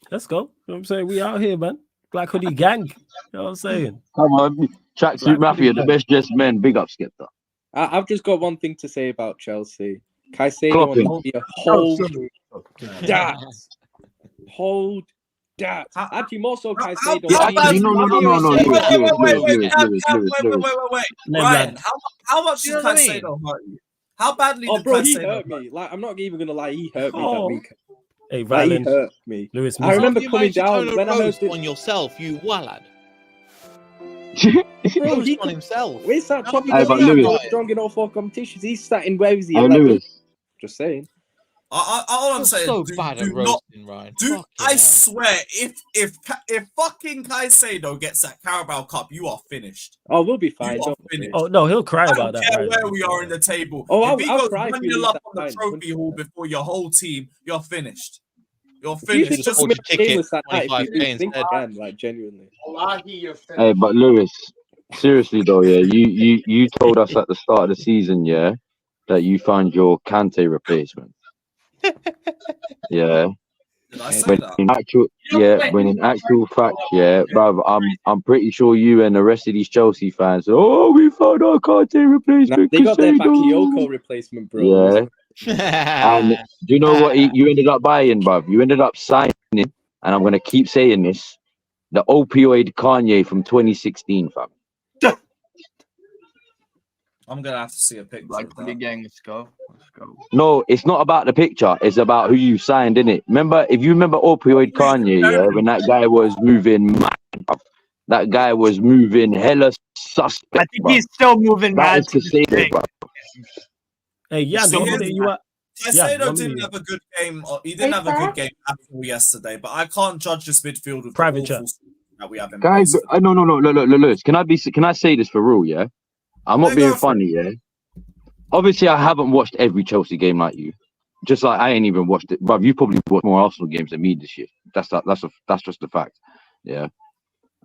C: Let's go. You know what I'm saying? We out here, man. Black hoodie gang. You know what I'm saying?
G: Come on. Tracksuit Mafia, the best dressed men. Big up, Skepta.
D: I've just got one thing to say about Chelsea. Caicedo wants to be a hold that. Hold that. Actually, more so Caicedo.
A: Wait. Ryan, how much did Caicedo hurt you? How badly did
D: bro,
A: Caicedo
D: he hurt me. Like, I'm not even gonna lie, he hurt me that week.
C: Hey, Ryland,
D: he hurt me.
C: Lewis,
D: I remember coming down when I heard it
B: on yourself, you wallad.
D: Bro, he
B: on himself.
D: Where's that Tommy strong enough for competitions? He's sat in where is he?
G: Lewis.
D: Just saying.
A: All I'm saying,
B: so bad at roasting, Ryan.
A: I swear, if fucking Caicedo gets that Carabao Cup, you are finished.
D: Oh, we'll be fine.
C: Oh no, he'll cry about that.
A: I don't care where we are in the table. If he goes 1-0 up on the trophy hall before your whole team, you're finished. You're finished.
B: Just make ticket.
D: Like genuinely.
G: Hey, but Lewis, seriously though, yeah, you told us at the start of the season, yeah, that you found your Kante replacement. Yeah.
A: Did I say that?
G: When in actual fact, yeah, bruv, I'm pretty sure you and the rest of these Chelsea fans, we found our Kante replacement.
D: They got their Bakayoko replacement, bro.
G: Yeah. And do you know what you ended up buying, bruv? You ended up signing, and I'm gonna keep saying this, the opioid Kanye from 2016, fam.
A: I'm gonna have to see a picture.
F: Like the gang, let's go.
G: No, it's not about the picture. It's about who you signed, innit? Remember, if you remember opioid Kanye, yeah, when that guy was moving mad, that guy was moving hella suspect.
F: I think he's still moving mad.
C: Hey, yeah,
A: Caicedo didn't have a good game. He didn't have a good game at all yesterday, but I can't judge this midfield with
C: private chat
A: that we have in
G: guys. No, look, Lewis. Can I say this for real? Yeah. I'm not being funny, yeah. Obviously, I haven't watched every Chelsea game like you. Just like I ain't even watched it, bruv. You probably watched more Arsenal games than me this year. That's just the fact. Yeah.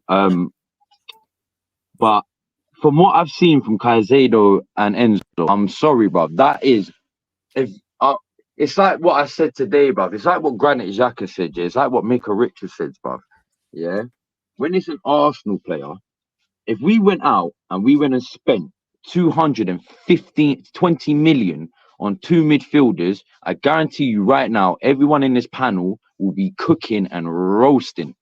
G: But from what I've seen from Caicedo and Enzo, I'm sorry, bruv. That is, it's like what I said today, bruv. It's like what Granit Xhaka said. Yeah. It's like what Mika Richards said, bruv. Yeah. When it's an Arsenal player, if we went out and we went and spent 20 million on 2 midfielders, I guarantee you right now, everyone in this panel will be cooking and roasting.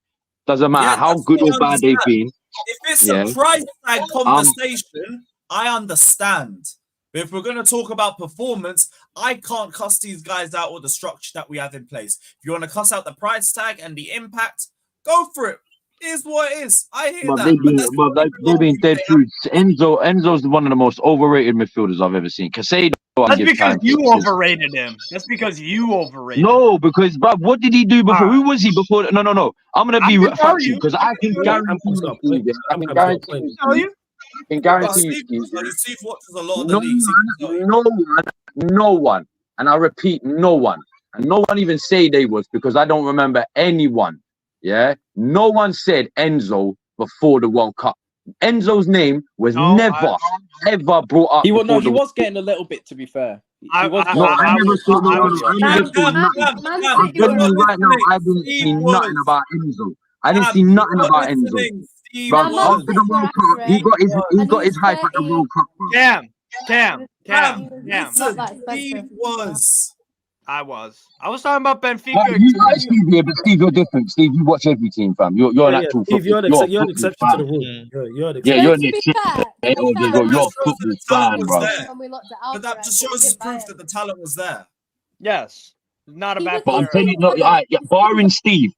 G: Doesn't matter how good or bad they've been.
A: If it's a price tag conversation, I understand. But if we're going to talk about performance, I can't cuss these guys out with the structure that we have in place. If you want to cuss out the price tag and the impact, go for it. It is what it is. I hear that.
G: They've been dead fruits. Enzo's one of the most overrated midfielders I've ever seen. Caicedo.
F: That's because you overrated him. That's because you overrated him.
G: No, because bruv, what did he do before? Who was he before? No. I'm gonna be factual because I can guarantee you. I can guarantee you.
A: Steve watches a lot of the leagues.
G: No one, and I repeat, no one, and no one even say they was because I don't remember anyone. Yeah, no one said Enzo before the World Cup. Enzo's name was never ever brought up.
D: He was getting a little bit, to be fair.
G: I never saw I'm telling you right now, I didn't see nothing about Enzo. I didn't see nothing about Enzo. But after the World Cup, he got his hype at the World Cup.
F: Cam.
A: Steve was.
F: I was talking about Benfica.
G: Steve, you're different. Steve, you watch every team, fam. You're an actual.
C: Steve, you're an exception to the rule. You're an exception.
G: You're an exception. You're a football fan, bro.
A: But that just shows us proof that the talent was there.
F: Yes, not a bad.
G: But I'm telling you, barring Steve,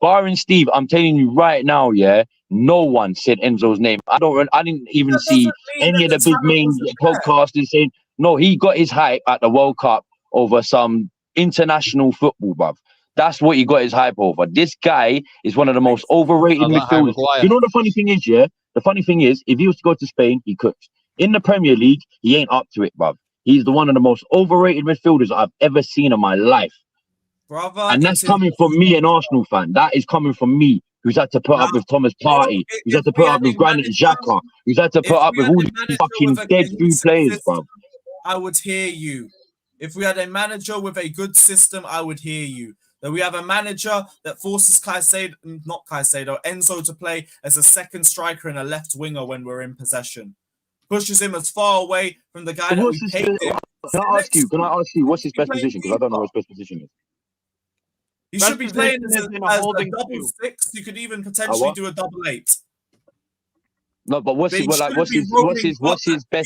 G: I'm telling you right now, yeah, no one said Enzo's name. I didn't even see any of the big main podcasters saying no. He got his hype at the World Cup over some international football, bruv. That's what he got his hype over. This guy is one of the most overrated midfielders. You know the funny thing is, yeah? The funny thing is, if he was to go to Spain, he cooks. In the Premier League, he ain't up to it, bruv. He's one of the most overrated midfielders I've ever seen in my life.
A: Brother,
G: and that's coming from me, an Arsenal fan. That is coming from me, who's had to put up with Thomas Partey, who's had to put up with Granit Xhaka, who's had to put up with all these fucking dead food players, bruv.
A: I would hear you. If we had a manager with a good system, I would hear you. That we have a manager that forces Enzo to play as a second striker and a left winger when we're in possession. Pushes him as far away from the guy that we paid him.
G: Can I ask you, what's his best position? Because I don't know what his best position is.
A: He should be playing as a double 6. You could even potentially do a double 8.
G: No, but what's his best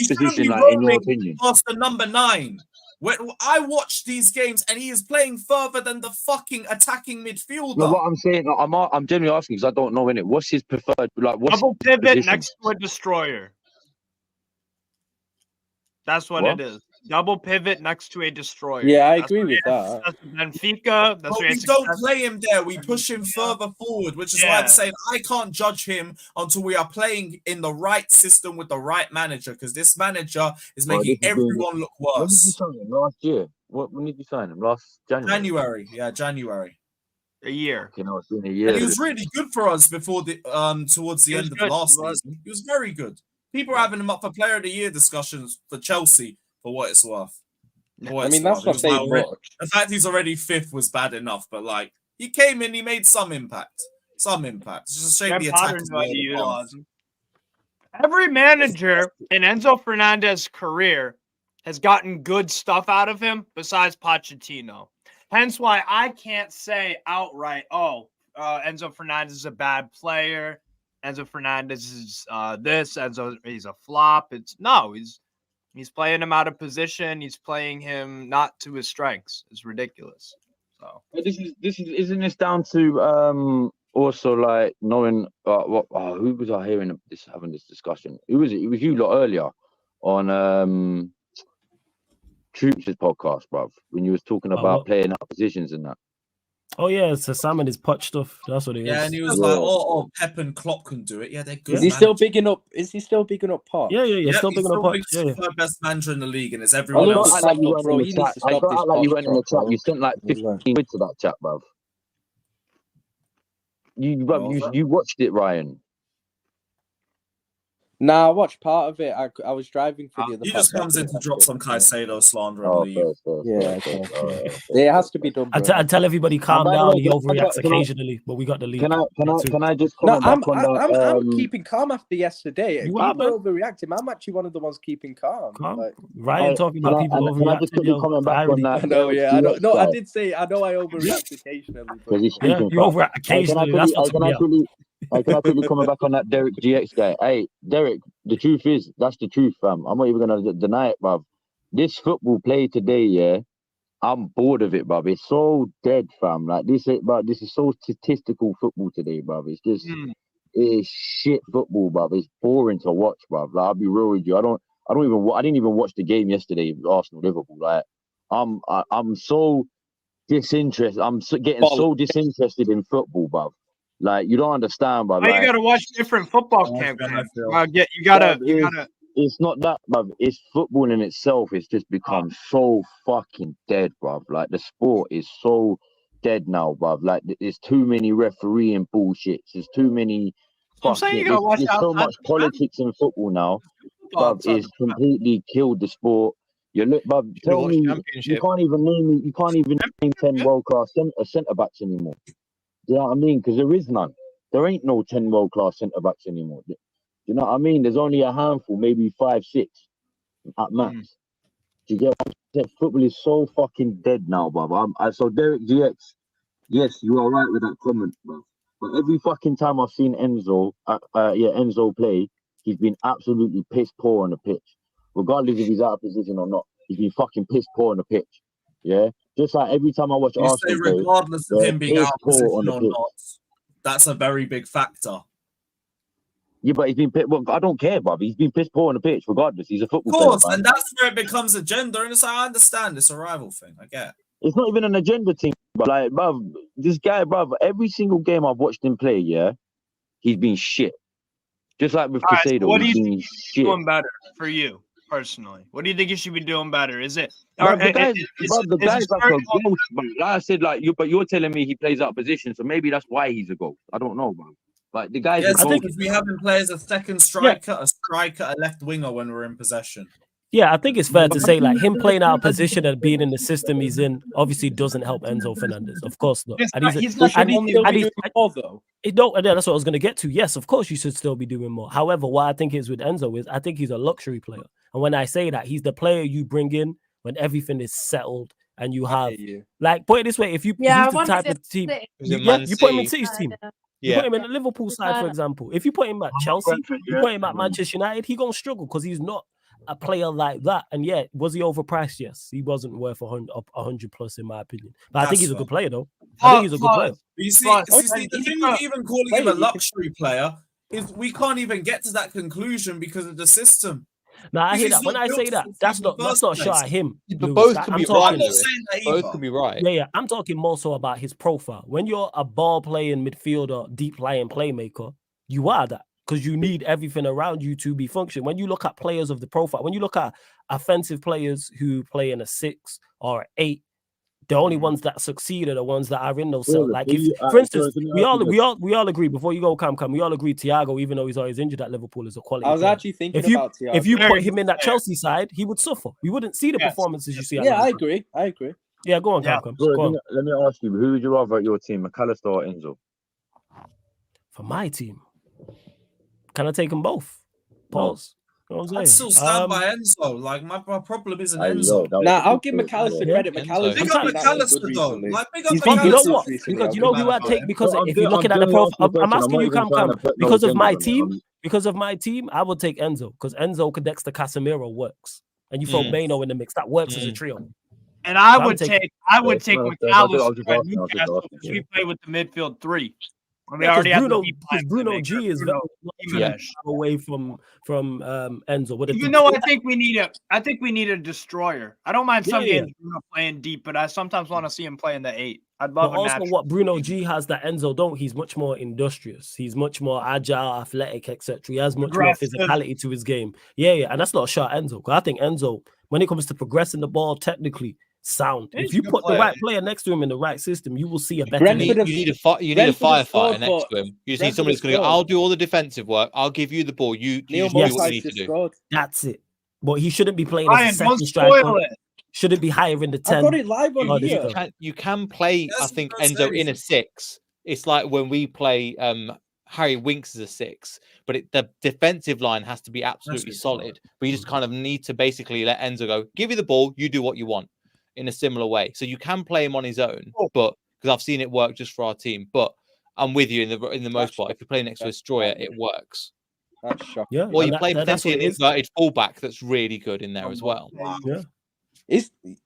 G: position like in your opinion?
A: Past the number 9. When I watch these games and he is playing further than the fucking attacking midfielder.
G: No, what I'm saying, I'm genuinely asking because I don't know in it. What's his preferred
F: double pivot next to a destroyer? That's what it is. Double pivot next to a destroyer.
D: Yeah, I agree with that.
F: That's Benfica. That's
A: we don't play him there. We push him further forward, which is why I'm saying I can't judge him until we are playing in the right system with the right manager, because this manager is making everyone look worse.
G: When did you sign him? Last year? When did you sign him? Last January?
A: January.
F: A year.
G: Okay, no, it's been a year.
A: And he was really good for us before the towards the end of the last season. He was very good. People are having him up for Player of the Year discussions for Chelsea. For what it's worth.
D: That's not saying much.
A: The fact he's already 5th was bad enough, but like he came in, he made some impact. It's just a shame the attack is
F: every manager in Enzo Fernandez's career has gotten good stuff out of him besides Pochettino. Hence why I can't say outright, Enzo Fernandez is a bad player. Enzo Fernandez is he's a flop. He's playing him out of position. He's playing him not to his strengths. It's ridiculous. So
G: isn't this down to also like knowing who was I hearing having this discussion? Who was it? It was you lot earlier on Troops' podcast, bruv, when you was talking about playing out positions and that.
C: Oh yeah, so Salmon is Poch stuff. That's what it is.
A: Yeah, and he was like, "Oh, Pep and Klopp can do it. Yeah, they're good."
D: Is he still bigging up? Is he still bigging up Poch?
C: Yeah. Still
A: he's
C: bigging up Poch. Yeah.
A: third best manager in the league, and it's everyone
G: I
A: else.
G: don't act like you went
D: bro,
G: in
D: you
G: the
D: need
G: chat.
D: to
G: I
D: stop
G: don't
D: this
G: act like you went in the
D: Poch
G: chat.
D: talk,
G: You sent like 15 quid to that chat, bruv. You watched it, Ryan.
D: Nah, I watched part of it. I was driving for the other.
A: He just comes in to drop some Caicedo slander and leave.
D: It has to be done. Bro.
C: I tell everybody calm down. He overreacts occasionally, but we got the lead.
G: Can I just
D: No,
G: comment back on that?
D: I'm keeping calm after yesterday.
C: You
D: People
C: are, man.
D: overreacting. I'm actually one of the ones keeping calm. Like,
C: Ryan talking about people overreacting. Yo,
G: comment back on that?
D: I know, yeah, I know. No, I did say I know I overreact occasionally. But...
C: Yeah, you overreact occasionally. That's what
G: I can actually comment back on that Derek GX guy. Hey, Derek, the truth is, that's the truth, fam. I'm not even gonna deny it, bruv. This football play today, yeah, I'm bored of it, bruv. It's so dead, fam. Like this is so statistical football today, bruv. It's just it's shit football, bruv. It's boring to watch, bruv. Like, I'll be real with you. I didn't even watch the game yesterday, Arsenal Liverpool. Like, I'm so disinterested. I'm getting so disinterested in football, bruv. Like, you don't understand, bruv.
F: You gotta watch different football camp. You gotta.
G: It's not that, bruv. It's football in itself. It's just become so fucking dead, bruv. Like, the sport is so dead now, bruv. Like, there's too many refereeing bullshits. There's too many. There's so much politics in football now, bruv. It's completely killed the sport. You look, bruv. Tell me, you can't even name 10 world class centre backs anymore. Do you know what I mean? Because there is none. There ain't no 10 world class centre backs anymore. You know what I mean? There's only a handful, maybe 5, 6 at max. Do you get what I'm saying? Football is so fucking dead now, bruv. So Derek GX, yes, you are right with that comment, bruv. But every fucking time I've seen Enzo play, he's been absolutely piss poor on the pitch. Regardless if he's out of position or not, he's been fucking piss poor on the pitch. Yeah? Just like every time I watch Arsenal play,
A: regardless of him being out of position or not, that's a very big factor.
G: Yeah, but he's been well, I don't care, bruv. He's been piss poor on the pitch, regardless. He's a football player. Of course,
A: and that's where it becomes a gender, and it's like, I understand it's a rival thing. I get it.
G: It's not even an agenda thing, but like, bruv, this guy, bruv, every single game I've watched him play, yeah, he's been shit. Just like with Caicedo,
F: so what do you think you should be doing better for you personally? What do you think you should be doing better? Is it
G: the guy's like a ghost, but like I said, but you're telling me he plays out of position, so maybe that's why he's a ghost. I don't know, bro. Like the guys,
A: I think if we have him play as a second striker, a striker, a left winger when we're in possession.
C: Yeah, I think it's fair to say like him playing out of position and being in the system he's in obviously doesn't help Enzo Fernandez. Of course not. That's what I was going to get to. Yes, of course you should still be doing more. However, what I think is with Enzo is I think he's a luxury player. And when I say that, he's the player you bring in when everything is settled and you have like put it this way, if you he's the type of team, you put him in City's team. You put him in the Liverpool side, for example. If you put him at Chelsea, you put him at Manchester United, he's gonna struggle because he's not a player like that. And yeah, was he overpriced? Yes, he wasn't worth 100 plus in my opinion. But I think he's a good player though. I think he's a good player.
A: You see, the thing with even calling him a luxury player is we can't even get to that conclusion because of the system.
C: Now I hear that. When I say that, that's not a shot at him.
B: Both could be right. Both could be right.
C: Yeah. I'm talking more so about his profile. When you're a ball playing midfielder, deep lying playmaker, you are that because you need everything around you to be functioning. When you look at players of the profile, when you look at offensive players who play in a 6 or an 8, the only ones that succeed are the ones that are in those cells. Like, for instance, we all agree. Before you go, Cam, we all agree. Thiago, even though he's always injured at Liverpool, is a quality.
D: I was actually thinking about Thiago.
C: If you put him in that Chelsea side, he would suffer. We wouldn't see the performances you see. At Liverpool.
D: I agree.
C: Yeah, go on, Cam.
G: Let me ask you, who would you rather at your team, McAllister or Enzo?
C: For my team, can I take them both? Pause.
A: I'd still stand by Enzo. Like my problem isn't Enzo.
D: I'll give McAllister credit. McAllister,
A: big up McAllister though. Like big up
C: McAllister. You know what? Because you know who I'd take because if you're looking at the profile, I'm asking you, Cam, because of my team, I would take Enzo because Enzo connects to Casemiro works, and you throw Beno in the mix. That works as a trio.
F: And I would take McAllister at Newcastle because we play with the midfield 3. We already have
C: Bruno G is away from Enzo.
F: Even though I think we need a destroyer. I don't mind some games Bruno playing deep, but I sometimes want to see him play in the 8. I'd love
C: but also what Bruno G has that Enzo don't. He's much more industrious. He's much more agile, athletic, etc. He has much more physicality to his game. Yeah, and that's not a shot Enzo. I think Enzo, when it comes to progressing the ball technically, sound. If you put the right player next to him in the right system, you will see a better.
B: You need a firefighter next to him. You just need somebody who's going to go, I'll do all the defensive work. I'll give you the ball. You do what you need to do.
C: That's it. But he shouldn't be playing as a second striker. Shouldn't be higher in the 10.
D: I've got it live on here.
B: You can play, I think, Enzo in a 6. It's like when we play Harry Winks as a 6, but the defensive line has to be absolutely solid. But you just kind of need to basically let Enzo go, give you the ball, you do what you want in a similar way. So you can play him on his own, but because I've seen it work just for our team. But I'm with you in the most part. If you play next to a destroyer, it works.
D: That's shocking.
C: Yeah,
B: or you play potentially an inverted fullback that's really good in there as well.
C: Yeah.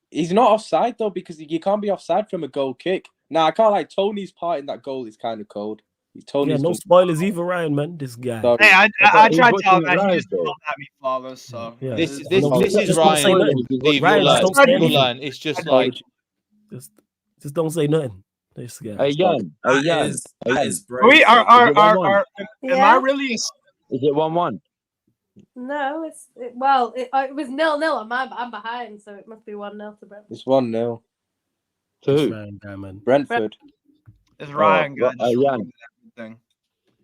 D: He's not offside though, because you can't be offside from a goal kick. Now I can't like Tony's part in that goal is kind of cold. Tony's
C: no spoilers either, Ryan, man. This guy.
D: Sorry.
F: Hey, I tried to tell him that he just looked at me flawless. So
B: this is Ryan. You'll learn. It's just like
C: just don't say nothing. This guy.
G: Hey, Jan.
F: Am I really?
G: Is it 1-1?
E: No, it was 0-0 on mine, but I'm behind, so it must be 1-0 to Brentford.
D: It's 1-0.
G: To
D: Brentford.
F: It's Ryan.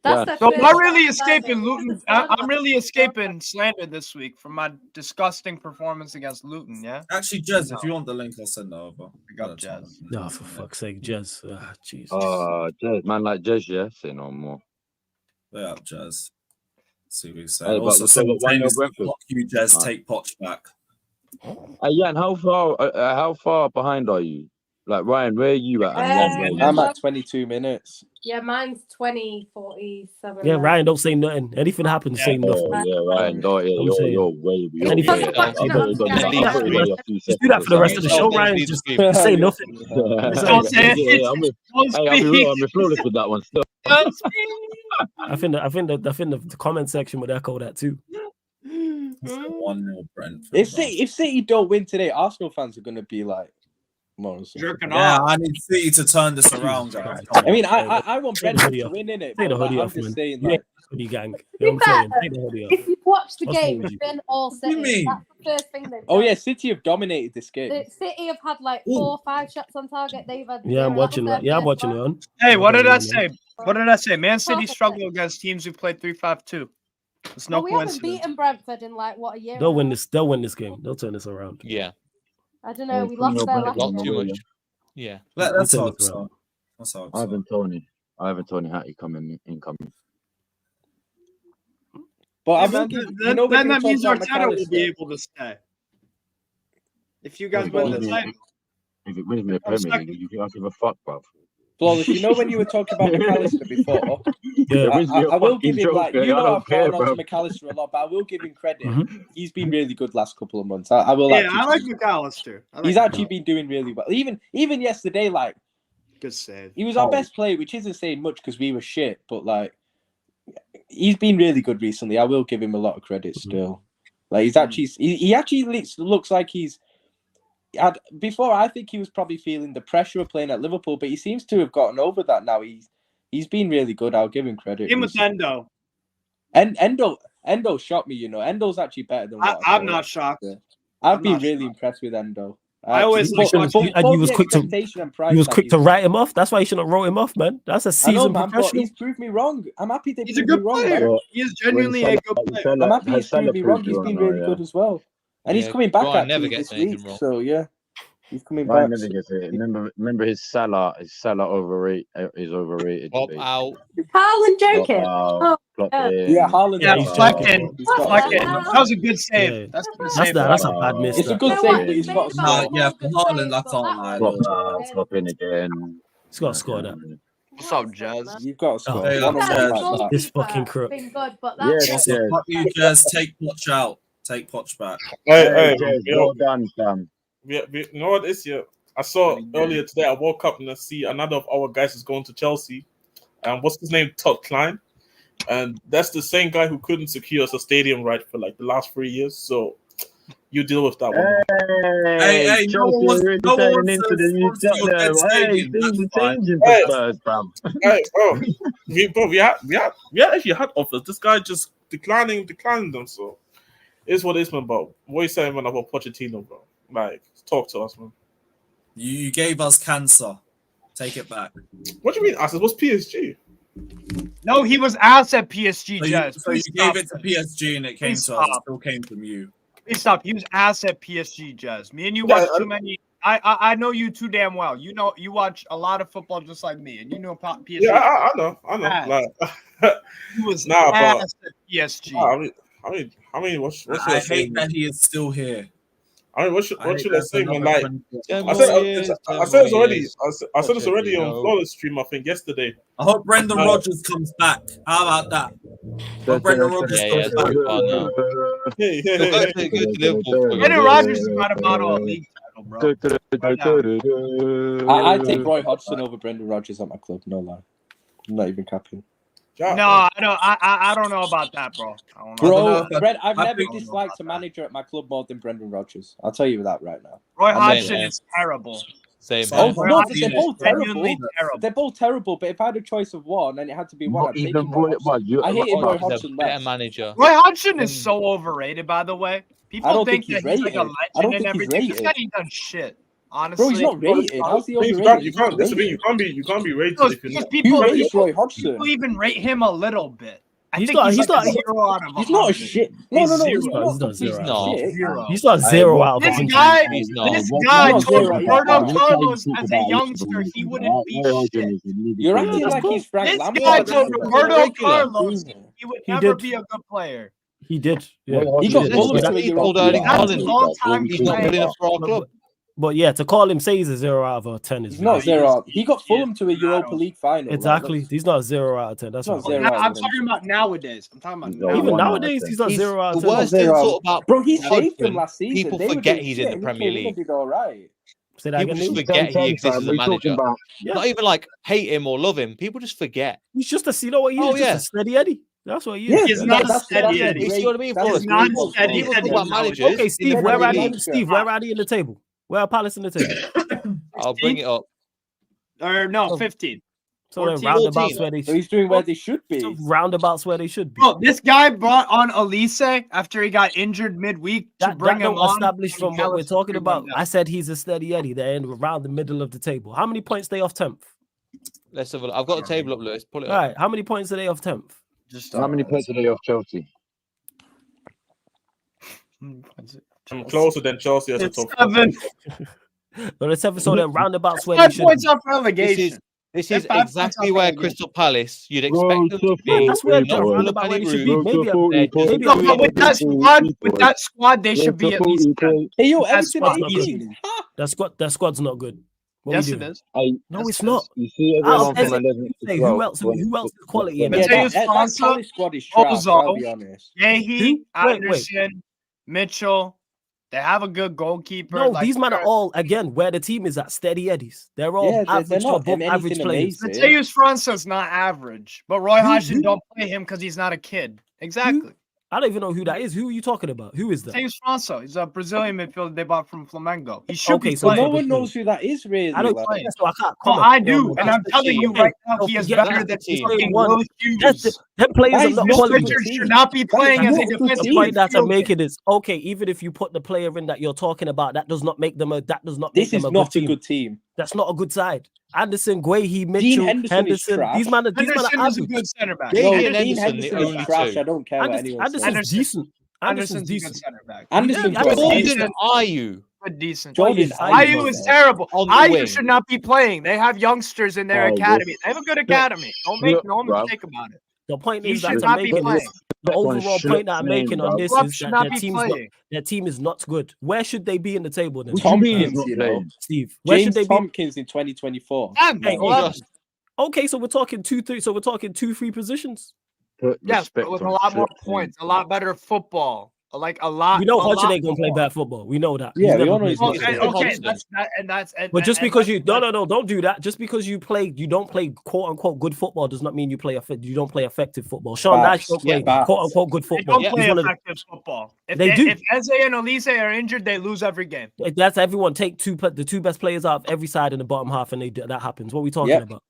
E: So
F: am I really escaping Luton? I'm really escaping slander this week from my disgusting performance against Luton. Yeah.
A: Actually, Jez, if you want the link, I'll send it over.
F: I got Jez.
C: No, for fuck's sake, Jez. Jesus.
G: Jez, man, like Jez, yeah. Say no more.
A: Yeah, Jez. See what he's
G: Hey,
A: saying. Also, fuck you, Jez. Take Poch back.
G: Hey, Jan, how far behind are you? Like, Ryan, where are you at?
D: I'm at 22 minutes.
E: Yeah, mine's 20:47.
C: Yeah, Ryan, don't say nothing. Anything happens, say nothing.
G: Yeah, Ryan, you're way.
C: Just do that for the rest of the show, Ryan. Just say nothing.
F: Don't say it.
G: I'm flawless with that one still.
C: I think the comment section would echo that too.
A: 1-0 Brentford.
D: If City don't win today, Arsenal fans are going to be like,
F: jerking off.
A: I need City to turn this around, guys.
D: I mean, I want Brentford to win, innit?
C: Take the hoodie off, man.
D: Saying,
C: like, hoodie gang. You know what I'm saying? Take the hoodie off.
E: If you watch the game, it's been all City. That's the first thing they've done.
D: Oh yeah, City have dominated this game.
E: City have had like 4 or 5 shots on target. They've had.
C: Yeah, I'm watching that. Yeah, I'm watching it on.
F: Hey, what did I say? What did I say? Man City struggle against teams who played 3-5-2. It's no
E: we
F: coincidence.
E: haven't beaten Brentford in like what, a year?
C: They'll win this. They'll win this game. They'll turn this around.
B: Yeah.
E: I don't know. We lost their last
B: Not
E: game.
B: too much. Yeah.
A: Let's hope so.
G: Ivan Tony Hattie coming.
F: But then that means Arteta will be able to stay. If you guys win the title.
G: If it wins me the Premier League, you don't give a fuck, bruv.
D: Flawless, you know when you were talking about McAllister before, I will give him like, you know I've gone on to McAllister a lot, but I will give him credit. He's been really good last couple of months. I will.
F: Yeah, I like McAllister.
D: He's actually been doing really well. Even yesterday, like,
F: good save.
D: He was our best player, which isn't saying much because we were shit, but like, he's been really good recently. I will give him a lot of credit still. Like, he actually looks like he's. Before, I think he was probably feeling the pressure of playing at Liverpool, but he seems to have gotten over that now. He's been really good. I'll give him credit.
F: Same with Endo.
D: And Endo shocked me. You know, Endo's actually better than.
F: I'm not shocked.
D: Yeah. I've been really impressed with Endo.
F: I always
C: and he was quick to write him off. That's why you shouldn't wrote him off, man. That's a seasoned professional.
D: He's proved me wrong. I'm happy they
F: he's a good player.
D: Wrong,
F: he is genuinely a good player.
D: I'm happy he's proved me wrong. He's been really good as well. And he's coming back
B: never gets
D: this week.
B: wrong.
D: So yeah, he's coming back.
G: Never gets it. Remember his Salah overrated. Is overrated.
B: Pop out.
E: Haaland joking.
D: Yeah, Haaland.
F: Yeah, Flecken. That was a good save. That's a good save.
C: That's a bad miss.
D: It's a good save, but he's got.
A: Yeah, for Haaland, I can't lie.
G: Flop in again.
C: He's got to score that.
F: What's up, Jazz?
D: You've got to score.
A: Jazz.
C: This fucking crook.
E: Been good, but that's
A: Fuck you, Jazz. Take Poch out. Take Poch back.
H: Hey,
G: well done, Sam.
H: You know what this year? I saw earlier today. I woke up and I see another of our guys is going to Chelsea. What's his name? Todd Klein. And that's the same guy who couldn't secure us a stadium right for like the last 3 years. So You deal with that one.
A: Hey, no one wants to sponsor your dead stadium.
G: Things are changing
H: Hey.
G: for Spurs, fam.
H: Hey, we actually had offers. This guy just declining them. So it's what it is, man. But what are you saying, man, about Pochettino, bro? Like, talk to us, man.
A: You gave us cancer. Take it back.
H: What do you mean? I said, what's PSG?
F: No, he was asked at PSG, Jazz.
A: So you gave it to PSG and it came to us. It still came from you.
F: Please stop. He was asked at PSG, Jazz. Me and you watch too many. I know you too damn well. You know, you watch a lot of football just like me, and you know about PSG.
H: Yeah, I know. Like,
F: he was
H: asked
F: at PSG.
H: I mean, what's
A: I hate that he is still here.
H: I mean, what should I say, man? Like, I said this already on Flawless stream, I think, yesterday.
A: I hope Brendan Rodgers comes back. How about that? Brendan Rodgers comes back.
F: Brendan Rodgers is not about all league title, bro.
D: I take Roy Hodgson over Brendan Rodgers at my club. No lie, I'm not even capping.
F: No, I don't know about that, bro.
D: I've never disliked a manager at my club more than Brendan Rodgers. I'll tell you that right now.
F: Roy Hodgson is terrible.
B: Same.
D: No, they're both terrible. They're both terrible. But if I had a choice of one, and it had to be one, I'd take Roy Hodgson. I hated Roy Hodgson.
B: Better manager.
F: Roy Hodgson is so overrated, by the way. People think that he's like a legend and everything. This guy ain't done shit. Honestly,
D: bro, he's not rated. How's he
H: overrated? You can't be rated.
F: Because people
D: Roy Hodgson.
F: People even rate him a little bit.
C: He's not a
D: shit. No.
C: He's not 0 out of 100.
F: This guy told Roberto Carlos as a youngster he wouldn't be shit.
D: You're acting like he's Frank Lampard.
F: This guy told Roberto Carlos he would never be a good player.
C: He did. Yeah.
D: He got bullied to a European.
F: That's an all-time player.
C: But yeah, to call him say he's a 0 out of 10 is
D: not 0 out. He got Fulham to a Europa League final.
C: Exactly. Like, he's not 0 out of 10. That's
D: not
C: 0
F: I'm talking about nowadays.
C: Even nowadays, he's not 0 out of 10.
B: The worst thing about
D: bro, he saved them last season.
B: People forget he's in the Premier League.
D: Did all right.
B: People just forget he exists as a manager. Not even like hate him or love him. People just forget.
C: He's just a, you know what he is? Just a steady Eddie. That's what he is.
F: He's not a steady Eddie.
B: You see what I mean?
F: He's not steady Eddie.
C: Okay, Steve, where are you in the table? Where are Palace in the table?
B: I'll bring it up.
F: Or no, 15.
C: So they're roundabouts where they should.
D: So he's doing where they should be.
C: So roundabouts where they should be.
F: Bro, this guy brought on Elise after he got injured midweek to bring him on.
C: Established from what we're talking about. I said he's a steady Eddie. They're in around the middle of the table. How many points they off 10th?
B: Let's have a look. I've got the table up, Lewis. Pull it up.
C: All right. How many points are they off 10th?
G: How many points are they off Chelsea?
H: I'm closer than Chelsea as a top
F: 7.
C: So the 7, so they're roundabouts where they should
F: points off relegation.
B: This is exactly where Crystal Palace you'd expect them to be.
C: That's where they're roundabout where they should be. Maybe
F: with that squad, they should be at least 10.
D: Hey, yo,
C: that squad's not good.
F: Yes, it is.
C: No, it's not.
G: You see everyone from 11 to 12.
C: Who else is quality in
D: that squad is trash, I'll be honest.
F: Yehi, Anderson, Mitchell. They have a good goalkeeper.
C: No, these men are all, again, where the team is at, steady Eddies. They're all average to above average players.
F: Mateus Franca's not average, but Roy Hodgson don't play him because he's not a kid. Exactly.
C: I don't even know who that is. Who are you talking about? Who is that?
F: Mateus Franca. He's a Brazilian midfielder they bought from Flamengo. He should be
D: so no one knows who that is, really.
C: I don't play, so I can't
F: comment. I do, and I'm telling you right now, he is better than Will Hughes.
C: Them players are not
F: Richard should not be playing as a defensive
C: midfielder. The point that I'm making is okay. Even if you put the player in that you're talking about, that does not make them a. That does not make them a good team. That's not a good side. Anderson, Guehi, Mitchell, Henderson. These men are
F: a good center back.
D: Dean Henderson is trash. I don't care what anyone says.
C: Anderson's decent.
F: Anderson's decent center back.
D: Anderson's
B: decent. Ayu.
F: Decent. Ayu is terrible. Ayu should not be playing. They have youngsters in their academy. They have a good academy. Don't make no mistake about it.
C: The point is that the overall point that I'm making on this is that their team is not good. Where should they be in the table then? Steve, where should they be?
D: Tompkins in 2024.
C: Okay, so we're talking 2-3. So we're talking 2-3 positions.
F: Yes, but with a lot more points, a lot better football, like a lot.
C: We know Hodgson ain't gonna play bad football. We know that.
D: Yeah,
C: He's
D: we
C: never
D: all know
C: played
D: he's
C: bad
D: not
C: football.
F: okay,
C: But just because you don't do that. Just because you don't play quote unquote good football does not mean you don't play effective football. Sean Nash don't play quote unquote good football.
F: They don't play effective football. If
C: they do.
F: If Eze and Elise are injured, they lose every game.
C: That's everyone take the two best players out of every side in the bottom half, and that happens. What are we talking about?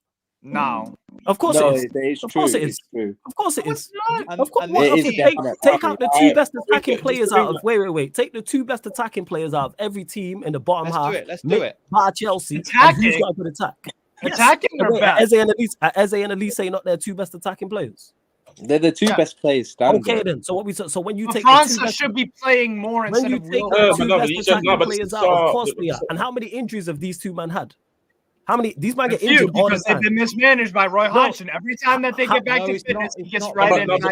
F: No.
C: Of course it is. Of course it is. Of course it is. Of course. Take out the two best attacking players out of wait. Take the two best attacking players out of every team in the bottom half.
B: Let's do it.
C: Chelsea.
F: Attacking.
C: Who's got a good attack?
F: Attacking or bad?
C: Eze and Elise not their two best attacking players.
D: They're the two best players standing.
C: Okay then. So when you take
F: França should be playing more instead of
C: the two best attacking players out, of course we are. And how many injuries have these two men had? How many? These might get injured all the time.
F: They've been mismanaged by Roy Hodgson. Every time that they get back to fitness, he gets right in.
C: That's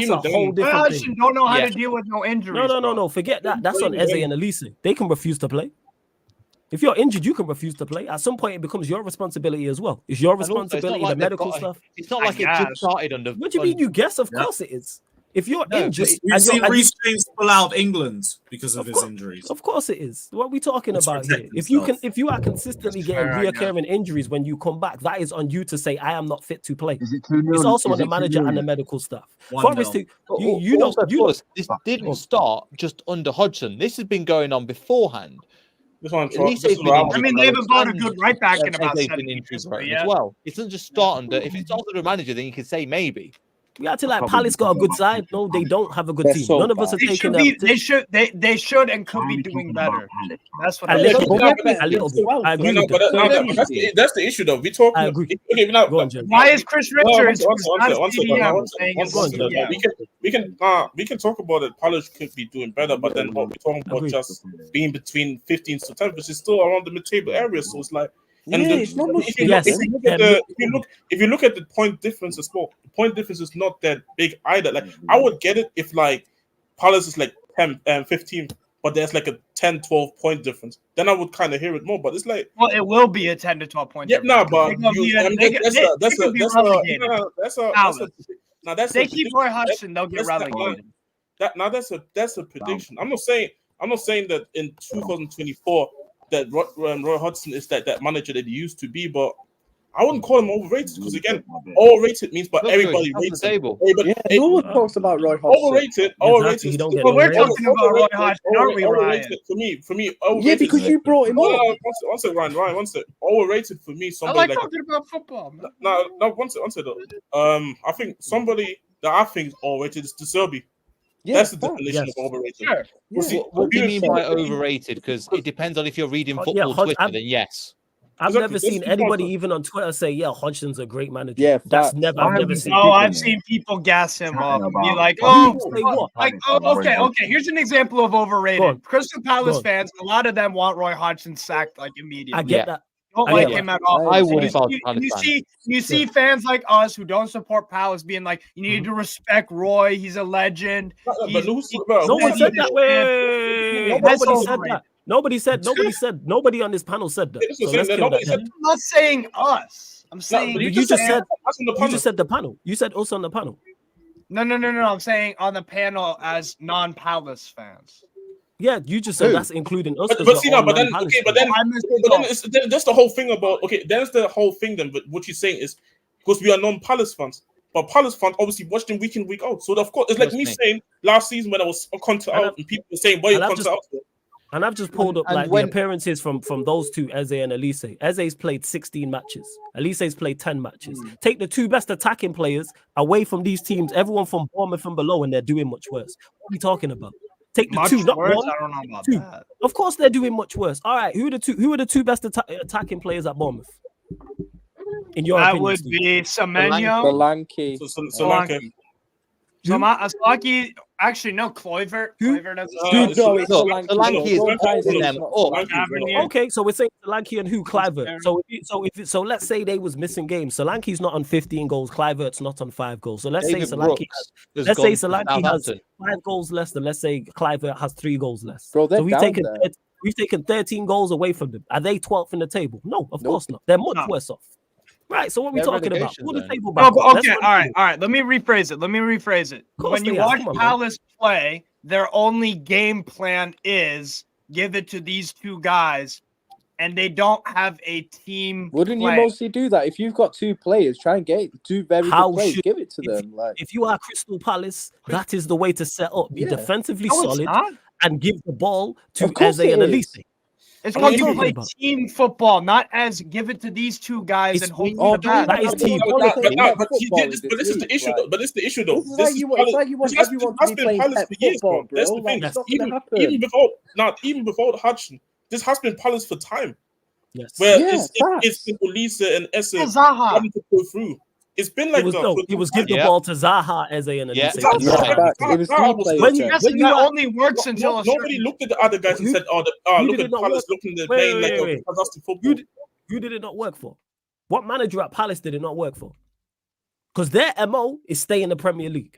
C: a whole different thing.
F: Hodgson don't know how to deal with no injuries.
C: No. Forget that. That's on Eze and Elise. They can refuse to play. If you're injured, you can refuse to play. At some point, it becomes your responsibility as well. It's your responsibility, the medical stuff.
B: It's not like it just started under.
C: What do you mean you guess? Of course it is. If you're injured,
A: we've seen Reece James pull out England because of his injuries.
C: Of course it is. What are we talking about here? If you are consistently getting reoccurring injuries when you come back, that is on you to say I am not fit to play. It's also on the manager and the medical staff. Forest, you know,
B: this didn't start just under Hodgson. This has been going on beforehand.
F: I mean, they haven't bought a good right back in about 7 years
B: as well. It doesn't just start under. If it's also the manager, then you can say maybe.
C: We acting like Palace got a good side. No, they don't have a good team. None of us are taking them.
F: They should and could be doing better. That's what
C: a little bit. I agree with
H: that. That's the issue, though. We talk.
F: Why is Chris Richards?
H: We can talk about it. Palace could be doing better, but then what we're talking about just being between 15th to 10th, which is still around the mid-table area. So it's like. And if you look at the point difference as well, the point difference is not that big either. Like I would get it if like Palace is like 10 and 15, but there's like a 10-12 point difference. Then I would kind of hear it more. But it's like,
F: well, it will be a 10 to 12 point.
H: Yeah, no, but
F: they keep Roy Hodgson, they'll get relegated.
H: That's a prediction. I'm not saying that in 2024. That Roy Hodgson is that manager that he used to be, but I wouldn't call him overrated because again, overrated means everybody rates him.
D: No one talks about Roy Hodgson.
H: Overrated.
F: Well, we're talking about Roy Hodgson, aren't we, Ryan?
H: For me,
D: yeah, because you brought him up.
H: One second, Ryan. One second. Overrated for me. Somebody
F: I like talking about football. Man.
H: No. One second. I think somebody that I think is overrated is De Zerbi. Yeah, that's the definition of overrated.
F: Sure.
B: What do you mean by overrated? Because it depends on if you're reading football Twitter, then yes.
C: I've never seen anybody even on Twitter say, "Yeah, Hodgson's a great manager."
D: Yeah,
C: I've never seen.
F: Oh, I've seen people gas him up and be like, okay. Here's an example of overrated. Crystal Palace fans, a lot of them want Roy Hodgson sacked like immediately.
C: I get that.
F: Don't like him at all.
B: I would.
F: You see fans like us who don't support Palace being like, you need to respect Roy. He's a legend.
C: No one said that way. Nobody on this panel said that.
F: I'm not saying us. I'm saying
C: you just said the panel. You said us on the panel.
F: No. I'm saying on the panel as non-Palace fans.
C: Yeah, you just said that's including us.
H: But then that's the whole thing about That's the whole thing. Then, but what you're saying is because we are non-Palace fans, but Palace fans obviously watch them week in week out. So of course, it's like me saying last season when I was a Conte out, and people were saying, "Why you Conte out?"
C: And I've just pulled up the appearances from those two, Eze and Elise. Eze's played 16 matches. Elise's played 10 matches. Take the two best attacking players away from these teams, everyone from Bournemouth and below, and they're doing much worse. What are we talking about? Take the two, not one.
F: I don't know about
C: two.
F: That.
C: Of course, they're doing much worse. All right, who are the two best attacking players at Bournemouth? In your opinion,
F: would be Semenyo,
D: Solanke.
F: Solanke. Actually, no, Kluivert. Kluivert has
C: Okay, so we're saying Solanke and who? Kluivert. So let's say they was missing games. Solanke's not on 15 goals. Kluivert's not on 5 goals. So let's say Solanke has 5 goals less than let's say Kluivert has 3 goals less.
D: Bro,
C: so we've taken 13 goals away from them. Are they 12th in the table? No, of course not. They're much worse off. Right, so what are we talking about? Pull the table back.
F: Okay, all right. Let me rephrase it. When you watch Palace play, their only game plan is give it to these two guys, and they don't have a team.
D: Wouldn't
F: plan.
D: you mostly do that if you've got two players? Try and get two very good players. Give it to them.
C: If you are Crystal Palace, that is the way to set up. Be defensively solid and give the ball to Eze and Elise.
F: It's called you play team football, not as give it to these two guys and hope for the best.
C: That is team.
H: But this is the issue, though. But this is the issue, though.
D: It's like you want everyone to be playing Palace for years, bro.
H: That's the thing. Even before Hudson, this has been Palace for time.
C: Yes.
H: Where it's Lisa and Esse having to go through. It's been like that.
C: It was give the ball to Zaha, Eze, and Elise.
D: It was
F: when you only works until
H: nobody looked at the other guys and said, "Oh, look at Palace looking at playing like a fantastic football."
C: Who did it not work for? What manager at Palace did it not work for? Because their MO is stay in the Premier League.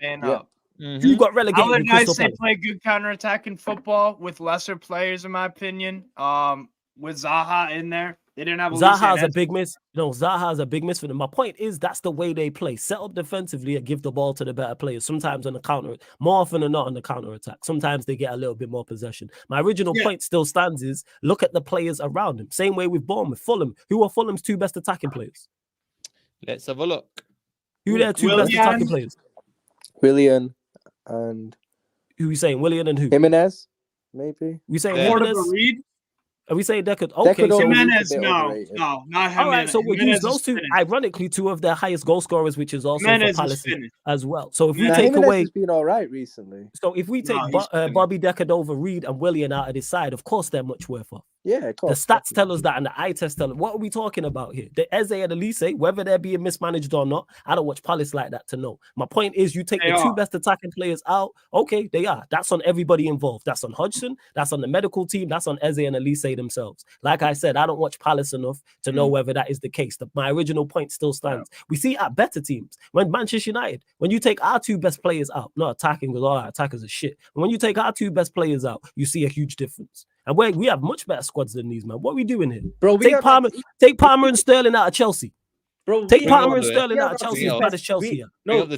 C: You got relegated.
F: Other guys say play good counterattacking football with lesser players, in my opinion. With Zaha in there. They didn't have
C: Zaha's a big miss. No, Zaha's a big miss for them. My point is that's the way they play. Set up defensively and give the ball to the better players. Sometimes on the counter, more often than not on the counter attack. Sometimes they get a little bit more possession. My original point still stands is look at the players around him. Same way with Bournemouth, Fulham. Who are Fulham's two best attacking players?
B: Let's have a look.
C: Who are their two best attacking players?
D: Willian and
C: who are we saying? Willian and who?
D: Jimenez, maybe.
C: We saying Jimenez?
F: Reed?
C: Are we saying Deckard? Okay, so
F: Jimenez, no, not Jimenez.
C: All right, so we'll use those two. Ironically, two of their highest goal scorers, which is also for Palace as well. So if we take away,
D: has been all right recently.
C: So if we take Bobby Deckard over Reed and Willian out of this side, of course they're much worse off.
D: Yeah, of course.
C: The stats tell us that, and the eye test tell us. What are we talking about here? The Eze and Elise, whether they're being mismanaged or not, I don't watch Palace like that to know. My point is, you take the two best attacking players out. Okay, they are. That's on everybody involved. That's on Hodgson. That's on the medical team. That's on Eze and Elise themselves. Like I said, I don't watch Palace enough to know whether that is the case. My original point still stands. We see at better teams, when Manchester United, when you take our two best players out, not attacking because all our attackers are shit. And when you take our two best players out, you see a huge difference. And we have much better squads than these, man. What are we doing here?
D: Bro,
C: take Palmer and Sterling out of Chelsea.
D: Bro,
C: take Palmer and Sterling out of Chelsea as bad as Chelsea.
F: And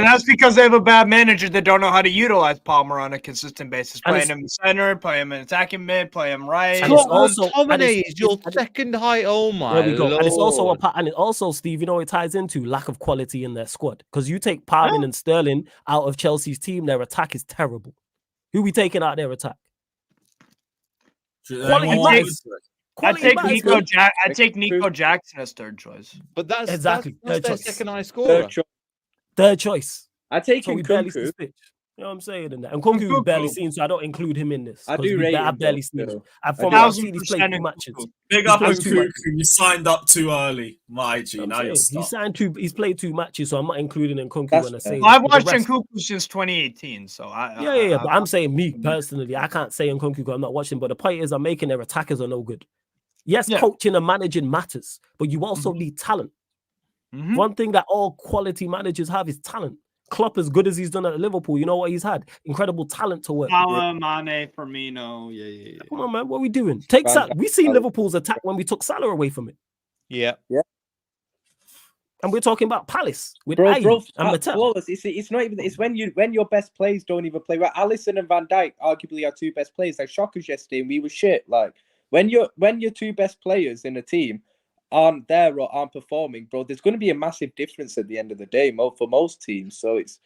F: that's because they have a bad manager that don't know how to utilize Palmer on a consistent basis. Play him in the center, play him in attacking mid, play him right.
B: And it's your second high. Oh my!
C: There we go.
B: Lord.
C: And it's also, Steve. You know, it ties into lack of quality in their squad because you take Palmer and Sterling out of Chelsea's team, their attack is terrible. Who we taking out their attack?
F: I take Nico Jackson as third choice.
B: But that's
C: exactly
B: that's their second high scorer.
C: Third choice.
D: I take
C: so we barely see pitch. You know what I'm saying? In that. And Kunku we barely seen, so I don't include him in this.
D: I do rate him.
C: I barely seen him. I've seen he's played 2 matches.
A: Big up on Kunku. You signed up too early, my G. Now you're stuck.
C: He's played 2 matches, so I'm not including in Kunku when I say.
F: I've watched Kunku since 2018, so
C: yeah. But I'm saying me personally, I can't say Kunku because I'm not watching. But the point is, I'm making their attackers are no good. Yes, coaching and managing matters, but you also need talent. One thing that all quality managers have is talent. Klopp, as good as he's done at Liverpool, you know what he's had? Incredible talent to work.
F: Mane, Firmino, yeah.
C: Come on, man, what are we doing? We seen Liverpool's attack when we took Salah away from it.
B: Yeah.
C: And we're talking about Palace with Ayew and Mattel.
D: It's not even. It's when your best players don't even play. Right, Alisson and Van Dijk arguably are 2 best players. Like Shockers yesterday, and we were shit. Like when your 2 best players in a team aren't there or aren't performing, bro, there's going to be a massive difference at the end of the day for most teams. So it's,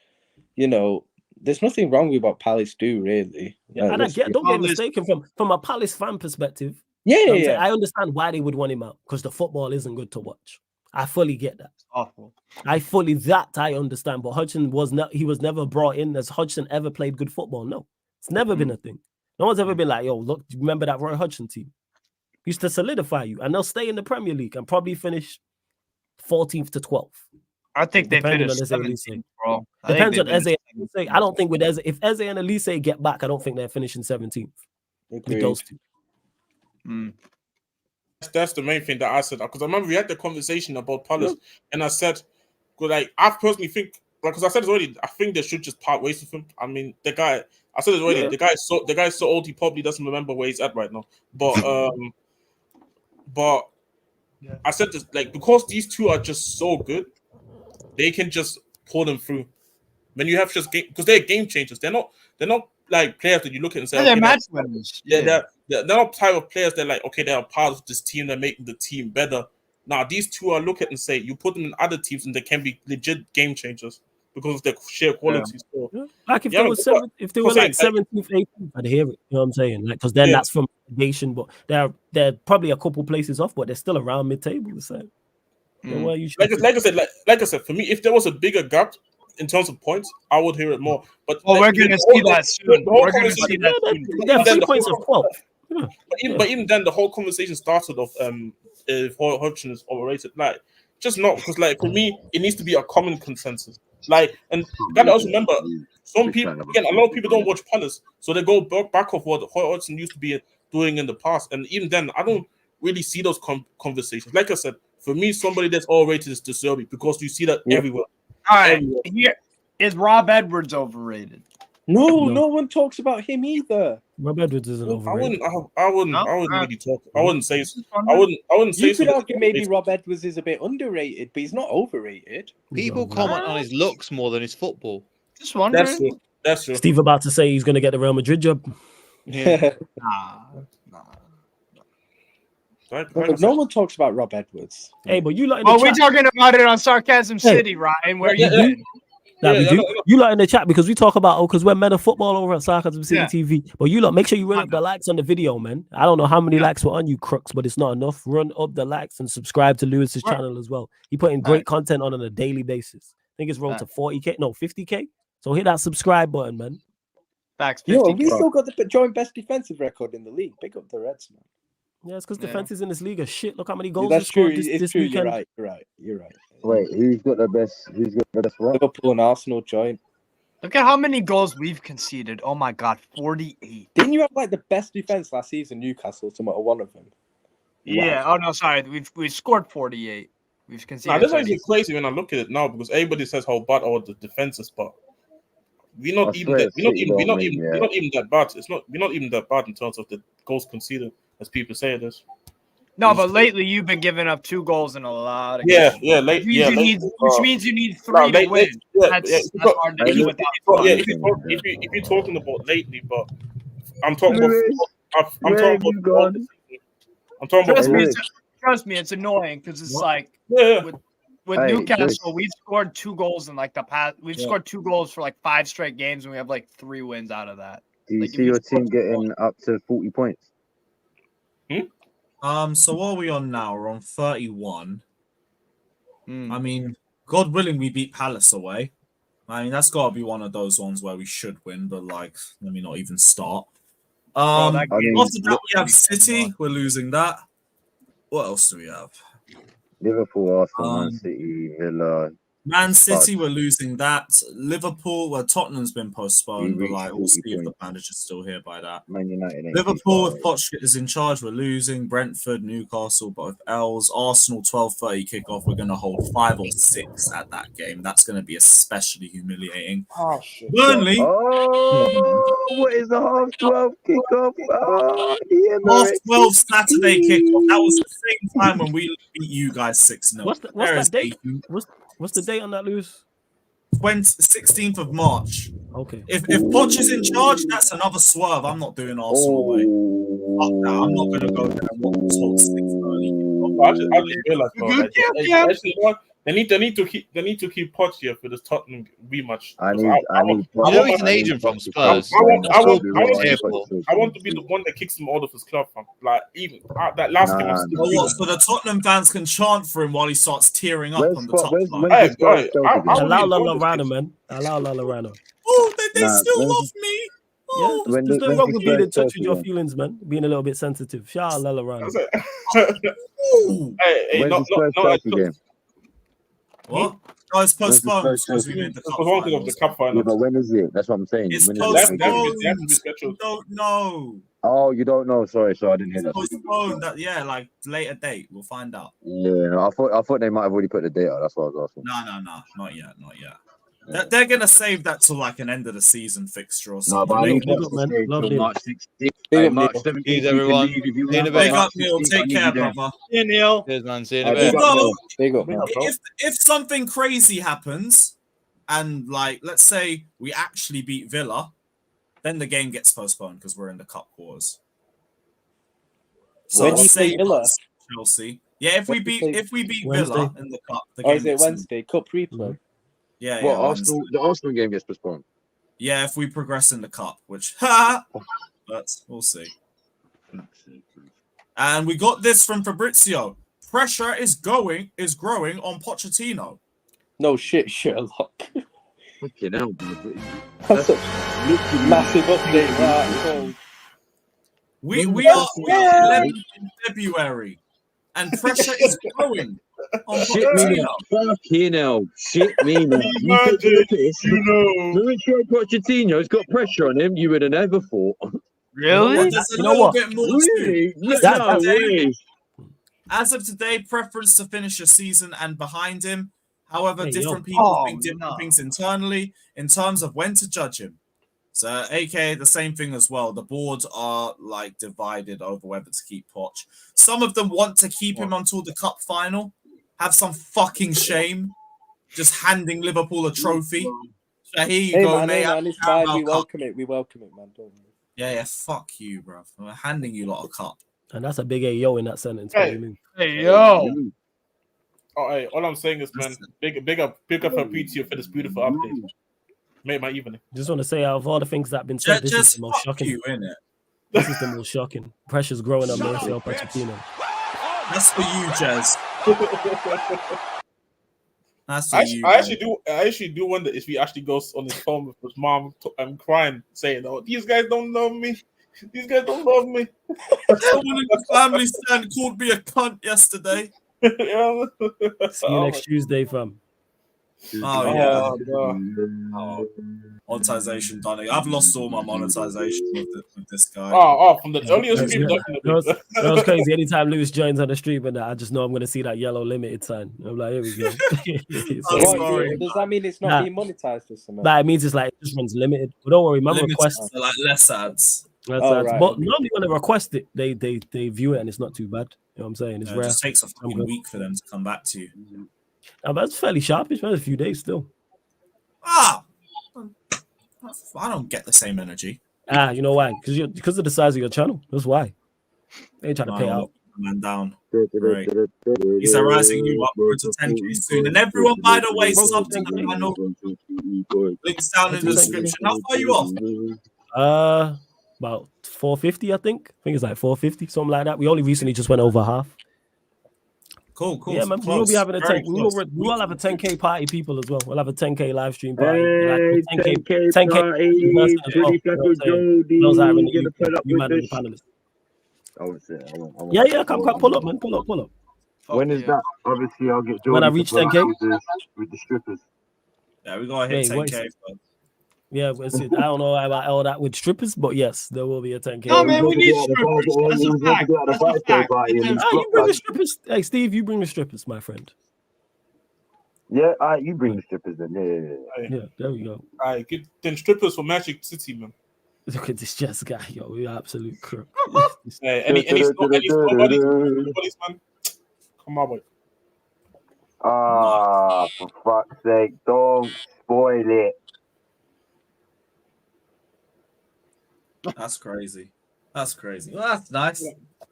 D: there's nothing wrong with what Palace do, really.
C: Yeah, and don't get mistaken, from a Palace fan perspective.
D: Yeah.
C: I understand why they would want him out because the football isn't good to watch. I fully get that.
F: Awful.
C: I understand. But Hodgson was never brought in. Has Hodgson ever played good football? No, it's never been a thing. No one's ever been like, yo, look, remember that Roy Hodgson team? Used to solidify you, and they'll stay in the Premier League and probably finish 14th to 12th.
F: I think they finished 17th, bro.
C: Depends on Eze and Elise. I don't think with Eze, if Eze and Elise get back, I don't think they're finishing 17th. With those two.
H: That's the main thing that I said, because I remember we had the conversation about Palace, and I said, I personally think, because I said it already, I think they should just part ways with him. I mean, the guy, I said it already, the guy is so old he probably doesn't remember where he's at right now. But I said this, because these two are just so good, they can just pull them through. When you have just game, because they're game changers. They're not like players that you look at and say,
F: they're match winners.
H: They're not type of players that like, okay, they're a part of this team, they're making the team better. Now these two are look at and say, you put them in other teams and they can be legit game changers because of their sheer qualities.
C: Yeah. So, like if they were 17th, 18th, I'd hear it. You know what I'm saying? Like, because then that's from nation, but they're probably a couple places off, but they're still around mid-table. The same.
H: Like I said, for me, if there was a bigger gap in terms of points, I would hear it more. But
F: we're going to see that soon. We're going to see that soon.
C: They're 3 points of 12.
H: But even then, the whole conversation started of if Hodgson is overrated. Like, just not because, like, for me, it needs to be a common consensus. Like, and you gotta also remember, some people, again, a lot of people don't watch Palace, so they go back of what Hodgson used to be doing in the past. And even then, I don't really see those conversations. Like I said, for me, somebody that's overrated is De Zerbi because you see that everywhere.
F: All right, here is Rob Edwards overrated.
D: No one talks about him either.
C: Rob Edwards isn't overrated.
H: I wouldn't really talk. I wouldn't say. I wouldn't say.
D: You could argue maybe Rob Edwards is a bit underrated, but he's not overrated.
B: People comment on his looks more than his football.
F: Just wondering.
H: That's true.
C: Steve about to say he's going to get the Real Madrid job.
B: Yeah.
D: No one talks about Rob Edwards.
C: Hey, but you like.
F: We're talking about it on Sarcasm City, Ryan. Where you been?
C: We do. You lot in the chat because we talk about because we're men of football over at Sarcasm City TV. But you lot make sure you run up the likes on the video, man. I don't know how many likes were on you, crooks, but it's not enough. Run up the likes and subscribe to Lewis's channel as well. He putting great content on a daily basis. I think it's rolled to 40K, no 50K. So hit that subscribe button, man.
F: Facts.
D: We still got the joint best defensive record in the league. Big up the Reds, man.
C: Yeah, it's because defenses in this league are shit. Look how many goals
D: that's true.
C: this
D: true.
C: weekend.
D: You're right.
I: Wait, who's got the best? One?
D: Liverpool and Arsenal joint.
F: Look at how many goals we've conceded. Oh my God, 48.
D: Didn't you have like the best defense last season, Newcastle? Some one of them.
F: Yeah. Wow. Oh no, sorry. We've scored 48. We've conceded.
H: This is crazy when I look at it now because everybody says how bad our defense is, but we're not even that bad. We're not even that bad in terms of the goals conceded, as people say it is.
F: No, but lately you've been giving up 2 goals in a lot of games. Which means you need 3 to win. That's hard to do without.
H: If you're talking about lately, but I'm talking about.
F: Trust me, it's annoying because it's like with Newcastle, we've scored 2 goals in like the past. We've scored 2 goals for like 5 straight games, and we have like 3 wins out of that.
I: Do you see your team getting up to 40 points?
A: So what are we on now? We're on 31. I mean, God willing, we beat Palace away. I mean, that's got to be one of those ones where we should win, but like, let me not even start. After that, we have City. We're losing that. What else do we have?
I: Liverpool, Arsenal, Man City, Villa.
A: Man City, we're losing that. Liverpool, Tottenham's been postponed, but like we'll see if the manager's still here by that.
I: Man United.
A: Liverpool, if Pochettino is in charge, we're losing. Brentford, Newcastle, both L's. Arsenal, 12:30 kickoff. We're going to hold 5 or 6 at that game. That's going to be especially humiliating.
D: Oh, shit.
A: Burnley.
I: What is the half 12 kickoff?
A: Half 12 Saturday kickoff. That was the same time when we beat you guys 6-0.
C: What's that date? What's the date on that, Lewis?
A: 16th of March.
C: Okay.
A: If Poch is in charge, that's another swerve. I'm not doing Arsenal away. I'm not going to go there and watch 6:30.
H: I just realized, actually, what? They need to keep Poch here for this Tottenham rematch.
B: I know he's an agent from Spurs.
H: I want to be the one that kicks him out of his club. Like even that last game.
A: So the Tottenham fans can chant for him while he starts tearing up on the top line.
C: Allow Lallana, man. Allow Lallana.
A: Oh, they still love me. Oh,
C: there's no wrong with being in touch with your feelings, man. Being a little bit sensitive. Shout out Lallana.
A: What? No, it's postponed because we made the cup final.
I: Yeah, but when is it? That's what I'm saying.
A: It's postponed. You don't know.
I: Oh, you don't know. Sorry, I didn't hear that.
A: Postponed. Like later date. We'll find out.
I: Yeah, I thought they might have already put the date out. That's what I was asking.
A: No, not yet. They're gonna save that till like an end of the season fixture or something.
I: March 16th. March 17th,
B: everyone.
A: Big up, Neil. Take care, brother.
F: Yeah, Neil.
B: Cheers, man. See you in a bit.
A: If something crazy happens, and like let's say we actually beat Villa, then the game gets postponed because we're in the cup quarters. So
D: When do you play Villa?
A: Chelsea. Yeah, if we beat
C: Wednesday.
A: Villa in the cup, the
D: Or
A: game
D: is it
A: gets
D: Wednesday? Cup replay.
A: Yeah,
G: Well,
A: yeah.
G: Arsenal, the Arsenal game gets postponed.
A: Yeah, if we progress in the cup, which but we'll see. And we got this from Fabrizio. Pressure is growing on Pochettino.
D: No shit, Sherlock.
G: Fucking hell,
D: That's a massive update. Right,
A: we are 11th in February, and pressure is growing on
G: shit me
A: Pochettino.
G: now. Fucking hell. Shit me now. You take the piss. Mauricio Pochettino's got pressure on him. You would have never thought.
F: Really?
A: There's a little bit more
G: Really?
A: to As of today, preference to finish a season and behind him. However, different people think different things internally in terms of when to judge him. So, aka the same thing as well. The board are like divided over whether to keep Poch. Some of them want to keep him until the cup final. Have some fucking shame, just handing Liverpool a trophy. So here you go, mate.
D: It's fine. We welcome it, man. Don't we?
A: Yeah, fuck you, bruv. We're handing you lot a cup.
C: And that's a big yo in that sentence.
F: Hey yo.
H: Oh, hey, all I'm saying is, man, big up Fabrizio for this beautiful update. Made my evening.
C: Just want to say, out of all the things that have been said, this is the most shocking.
A: You, innit?
C: This is the most shocking. Pressure's growing on Mauricio Pochettino.
A: That's for you, Jez. That's for you.
H: I actually do wonder if he actually goes on his phone with his mom crying, saying, "Oh, these guys don't love me. These guys don't love me."
A: Someone in the family stand called me a cunt yesterday.
C: See you next Tuesday, fam.
A: Oh yeah. Monetization done. I've lost all my monetization with this guy.
H: From the earlier stream.
C: That was crazy. Anytime Lewis joins on the stream and I just know I'm going to see that yellow limited sign. I'm like, here we go.
D: Does that mean it's not being monetized or something?
C: Nah, it means it's like it just runs limited. But don't worry, my request
A: like less ads.
C: Right. But normally when they request it, they view it and it's not too bad. You know what I'm saying? It's rare.
A: It just takes a fucking week for them to come back to you.
C: But that's fairly sharp. It's been a few days still.
A: I don't get the same energy.
C: You know why? Because of the size of your channel. That's why. They ain't trying to pay out.
A: Man down. Great. He's rising you up to 10K soon. And everyone, by the way, sub to the channel. Links down in the description. How far are you off?
C: About 450, I think. I think it's like 450, something like that. We only recently just went over half.
A: Cool.
C: Yeah, man. We'll be having a 10. We'll have a 10K party, people as well. We'll have a 10K live stream party.
I: Hey, 10K party.
C: Those are in the panelists. Yeah. Come, pull up, man. Pull up.
I: When is that? Obviously, I'll get Jordy
C: when I reach 10K
I: with the strippers.
A: Yeah, we gotta hit 10K.
C: Yeah, I don't know about all that with strippers, but yes, there will be a 10K.
F: No, man, we need strippers. That's a fact.
C: You bring the strippers. Hey, Steve, you bring the strippers, my friend.
I: Yeah, you bring the strippers then.
C: Yeah, there we go.
H: All right, get them strippers for Magic City, man.
C: Look at this Jess guy, yo. We're absolute crook.
H: Hey, any snowbodies, man? Come on, boy.
I: For fuck's sake, don't spoil it.
A: That's crazy. Well, that's nice.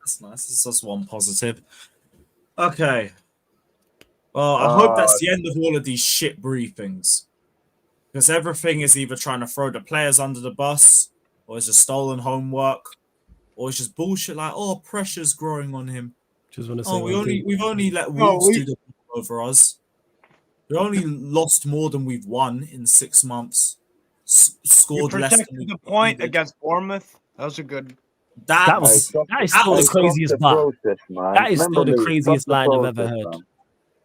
A: It's just one positive. Okay. Well, I hope that's the end of all of these shit briefings. Because everything is either trying to throw the players under the bus, or it's just stolen homework, or it's just bullshit like, pressure's growing on him.
C: Just want to say
A: we've only let Wolves do the over us. We only lost more than we've won in 6 months. Scored less than
F: the point against Bournemouth. That was a good.
C: That is still the craziest bar. That is still the craziest line I've ever heard.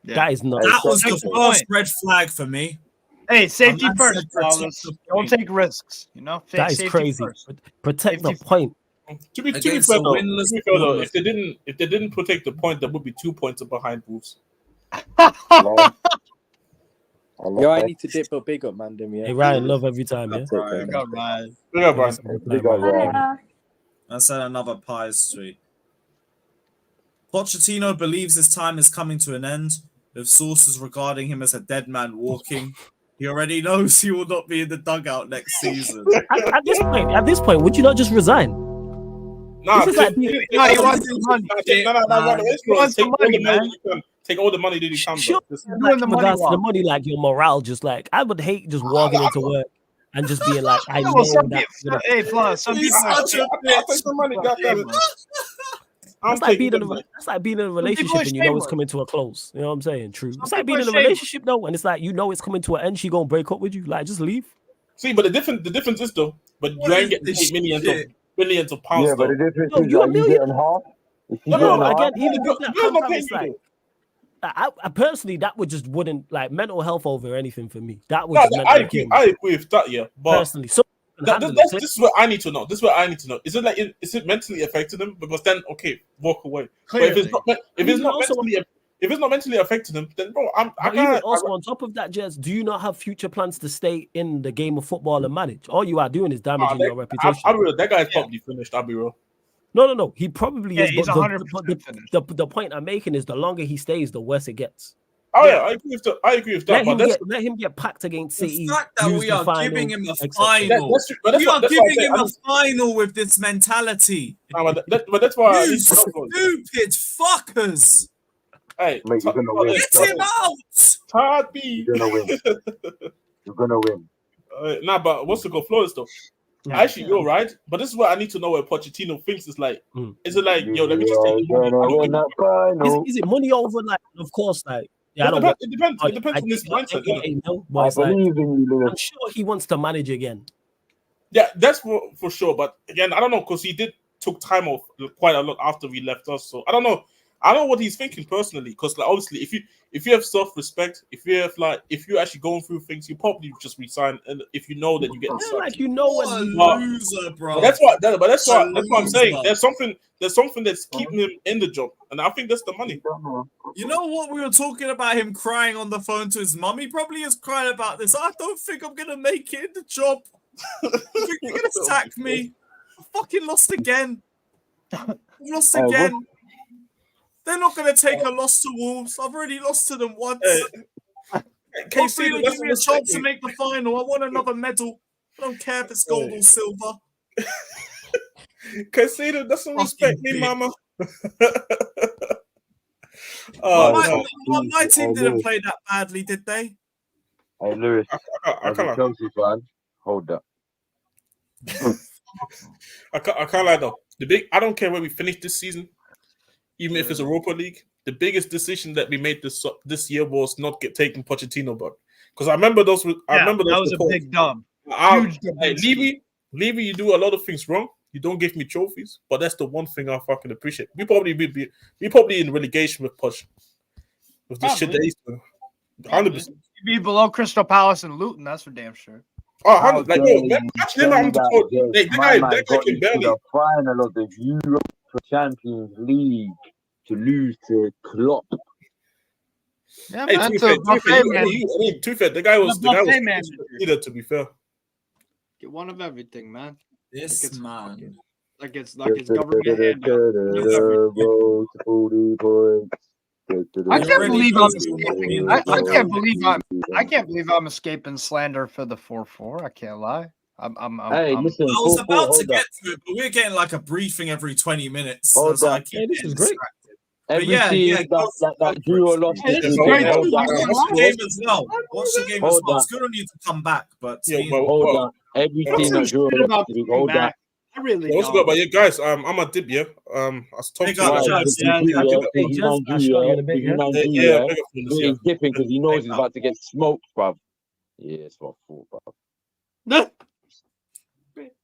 F: Yeah.
C: That is not.
A: That was the first red flag for me.
F: Hey, safety first, don't take risks. You know,
C: that is crazy. Protect the point.
H: To be fair, though, if they didn't protect the point, there would be 2 points behind Wolves.
D: Yo, I need to dip a big up, man.
C: Hey, Ryan, love every time, yeah?
F: Big up, Ryan.
H: Big up, Ryan.
A: I said another Pies tweet. Pochettino believes his time is coming to an end, with sources regarding him as a dead man walking. He already knows he will not be in the dugout next season.
C: At this point, would you not just resign?
H: Nah,
F: he wants some money.
H: Take all the money that you can.
C: Sure,
F: doing the money
C: the money, like your morale, just like I would hate just walking into work and just being like, I know that.
F: Hey, Flaw, some people are
H: such a bitch.
C: That's like being in a relationship and you know it's coming to a close. You know what I'm saying? True. It's like being in a relationship though, and it's like you know it's coming to an end. She gonna break up with you. Like just leave.
H: See, but the difference is though, but you ain't getting millions of pounds.
G: Yeah, but the difference is
C: you're
G: are you getting half?
C: Again, even with that contract, it's like I personally that wouldn't like mental health over anything for me. That would
H: I agree with that, yeah. But
C: personally, so
H: this is what I need to know. Is it like is it mentally affecting him? Because then okay, walk away. But if it's not mentally affecting him, then bro,
C: also on top of that, Jez, do you not have future plans to stay in the game of football and manage? All you are doing is damaging your reputation.
H: That guy's probably finished. I'll be real.
C: No. He probably is.
F: He's
C: 100% the point I'm making is the longer he stays, the worse it gets.
H: Oh yeah, I agree with that.
C: Let him get packed against City.
A: The fact that we are giving him a final.
H: We are
A: giving him a final with this mentality.
H: But that's why
A: you stupid fuckers.
G: Hey, mate, you're gonna win.
A: Get him out.
H: Todd B.
G: You're gonna win. You're gonna win.
H: Nah, but what's the goal? Flawless though. Actually, you're right. But this is what I need to know where Pochettino thinks is like. Is it like, yo, let me just take the money?
C: Is it money over like? Of course, like. Yeah,
H: it depends on his mindset.
C: I'm sure he wants to manage again.
H: Yeah, that's for sure. But again, I don't know because he took time off quite a lot after we left us. So I don't know. I don't know what he's thinking personally. Because like obviously, if you have self-respect, if you're actually going through things, you probably just resign. And if you know that you get
C: like you know what
A: loser, bro.
H: That's what I'm saying. There's something that's keeping him in the job, and I think that's the money.
A: You know what we were talking about him crying on the phone to his mum? He probably is crying about this. I don't think I'm gonna make it in the job. I think you're gonna sack me. I fucking lost again. Lost again. They're not going to take a loss to Wolves. I've already lost to them once. Hopefully they give me a chance to make the final. I want another medal. I don't care if it's gold or silver.
H: Caicedo doesn't respect me, mama.
A: My team didn't play that badly, did they?
G: Hey, Lewis. As a Chelsea fan, hold that.
H: I can't lie though. I don't care where we finish this season. Even if it's Europa League, the biggest decision that we made this year was not taking Pochettino back. Because I remember those. That
F: was a big dub.
H: Huge dub. Levy, you do a lot of things wrong. You don't give me trophies, but that's the one thing I fucking appreciate. We probably in relegation with Poch. With the shit that he's doing. 100%.
F: Be below Crystal Palace and Luton. That's for damn sure.
H: Oh, 100. Like, actually, that guy can barely.
G: The final of the Europa Champions League to lose to Klopp.
F: Yeah,
H: hey,
F: man,
H: to be fair, the guy was leader, to be fair.
F: Get one of everything, man.
A: This man.
F: Like it's government handout. I can't believe I'm escaping slander for the 4-4. I can't lie.
G: Listen,
A: I was about to get to it, but we're getting like a briefing every 20 minutes. So this is great.
G: Every team that drew or lost.
A: Watch the game as well. Watch the game as well. It's good on you to come back, but
G: hold on. Every team that drew or lost. Hold on.
F: I really
H: what's good, but yeah, guys, I'm a dip, yeah. I was talking
G: he's dipping because he knows he's about to get smoked, bruv. Yeah, it's what I thought, bruv.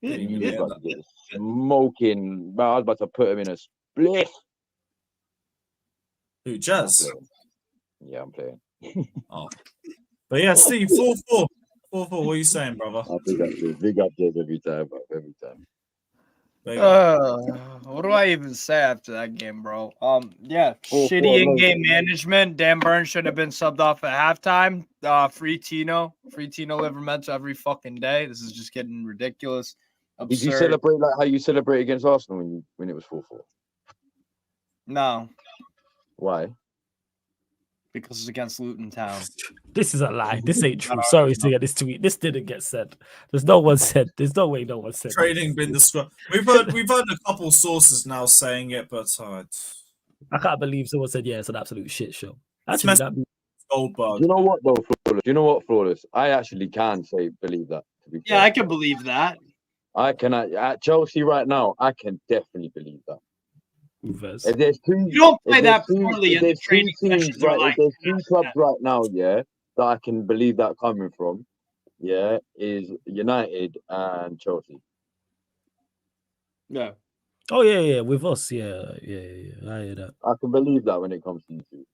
G: He's about to get smoking. But I was about to put him in a split.
A: Who, Jazz?
G: Yeah, I'm playing.
A: Oh. But yeah, Steve, 4-4. 4-4, what are you saying, brother?
G: Big up Jazz every time, bro. Every time.
F: What do I even say after that game, bro? Shitty in-game management. Dan Burns should have been subbed off at halftime. Free Tino Livermento every fucking day. This is just getting ridiculous. Absurd.
G: Did you celebrate like how you celebrate against Arsenal when it was 4-4?
F: No.
G: Why?
F: because it's against Luton Town.
C: This is a lie. This ain't true. Sorry to get this tweet. This didn't get said. There's no one said. There's no way no one said.
A: Trading been described. We've heard a couple sources now saying it, but
C: I can't believe someone said yeah, it's an absolute shit show. Actually,
A: Goldberg.
G: You know what though, Flawless? You know what, Flawless? I actually can believe that. To be fair.
F: I can believe that.
G: I can at Chelsea right now. I can definitely believe that. If there's two,
F: you don't play that poorly in the training sessions.
G: If there's two clubs right now, that I can believe that coming from, is United and Chelsea.
F: Yeah.
C: Oh yeah. With us, yeah. I hear that.
G: I can believe that when it comes to you two.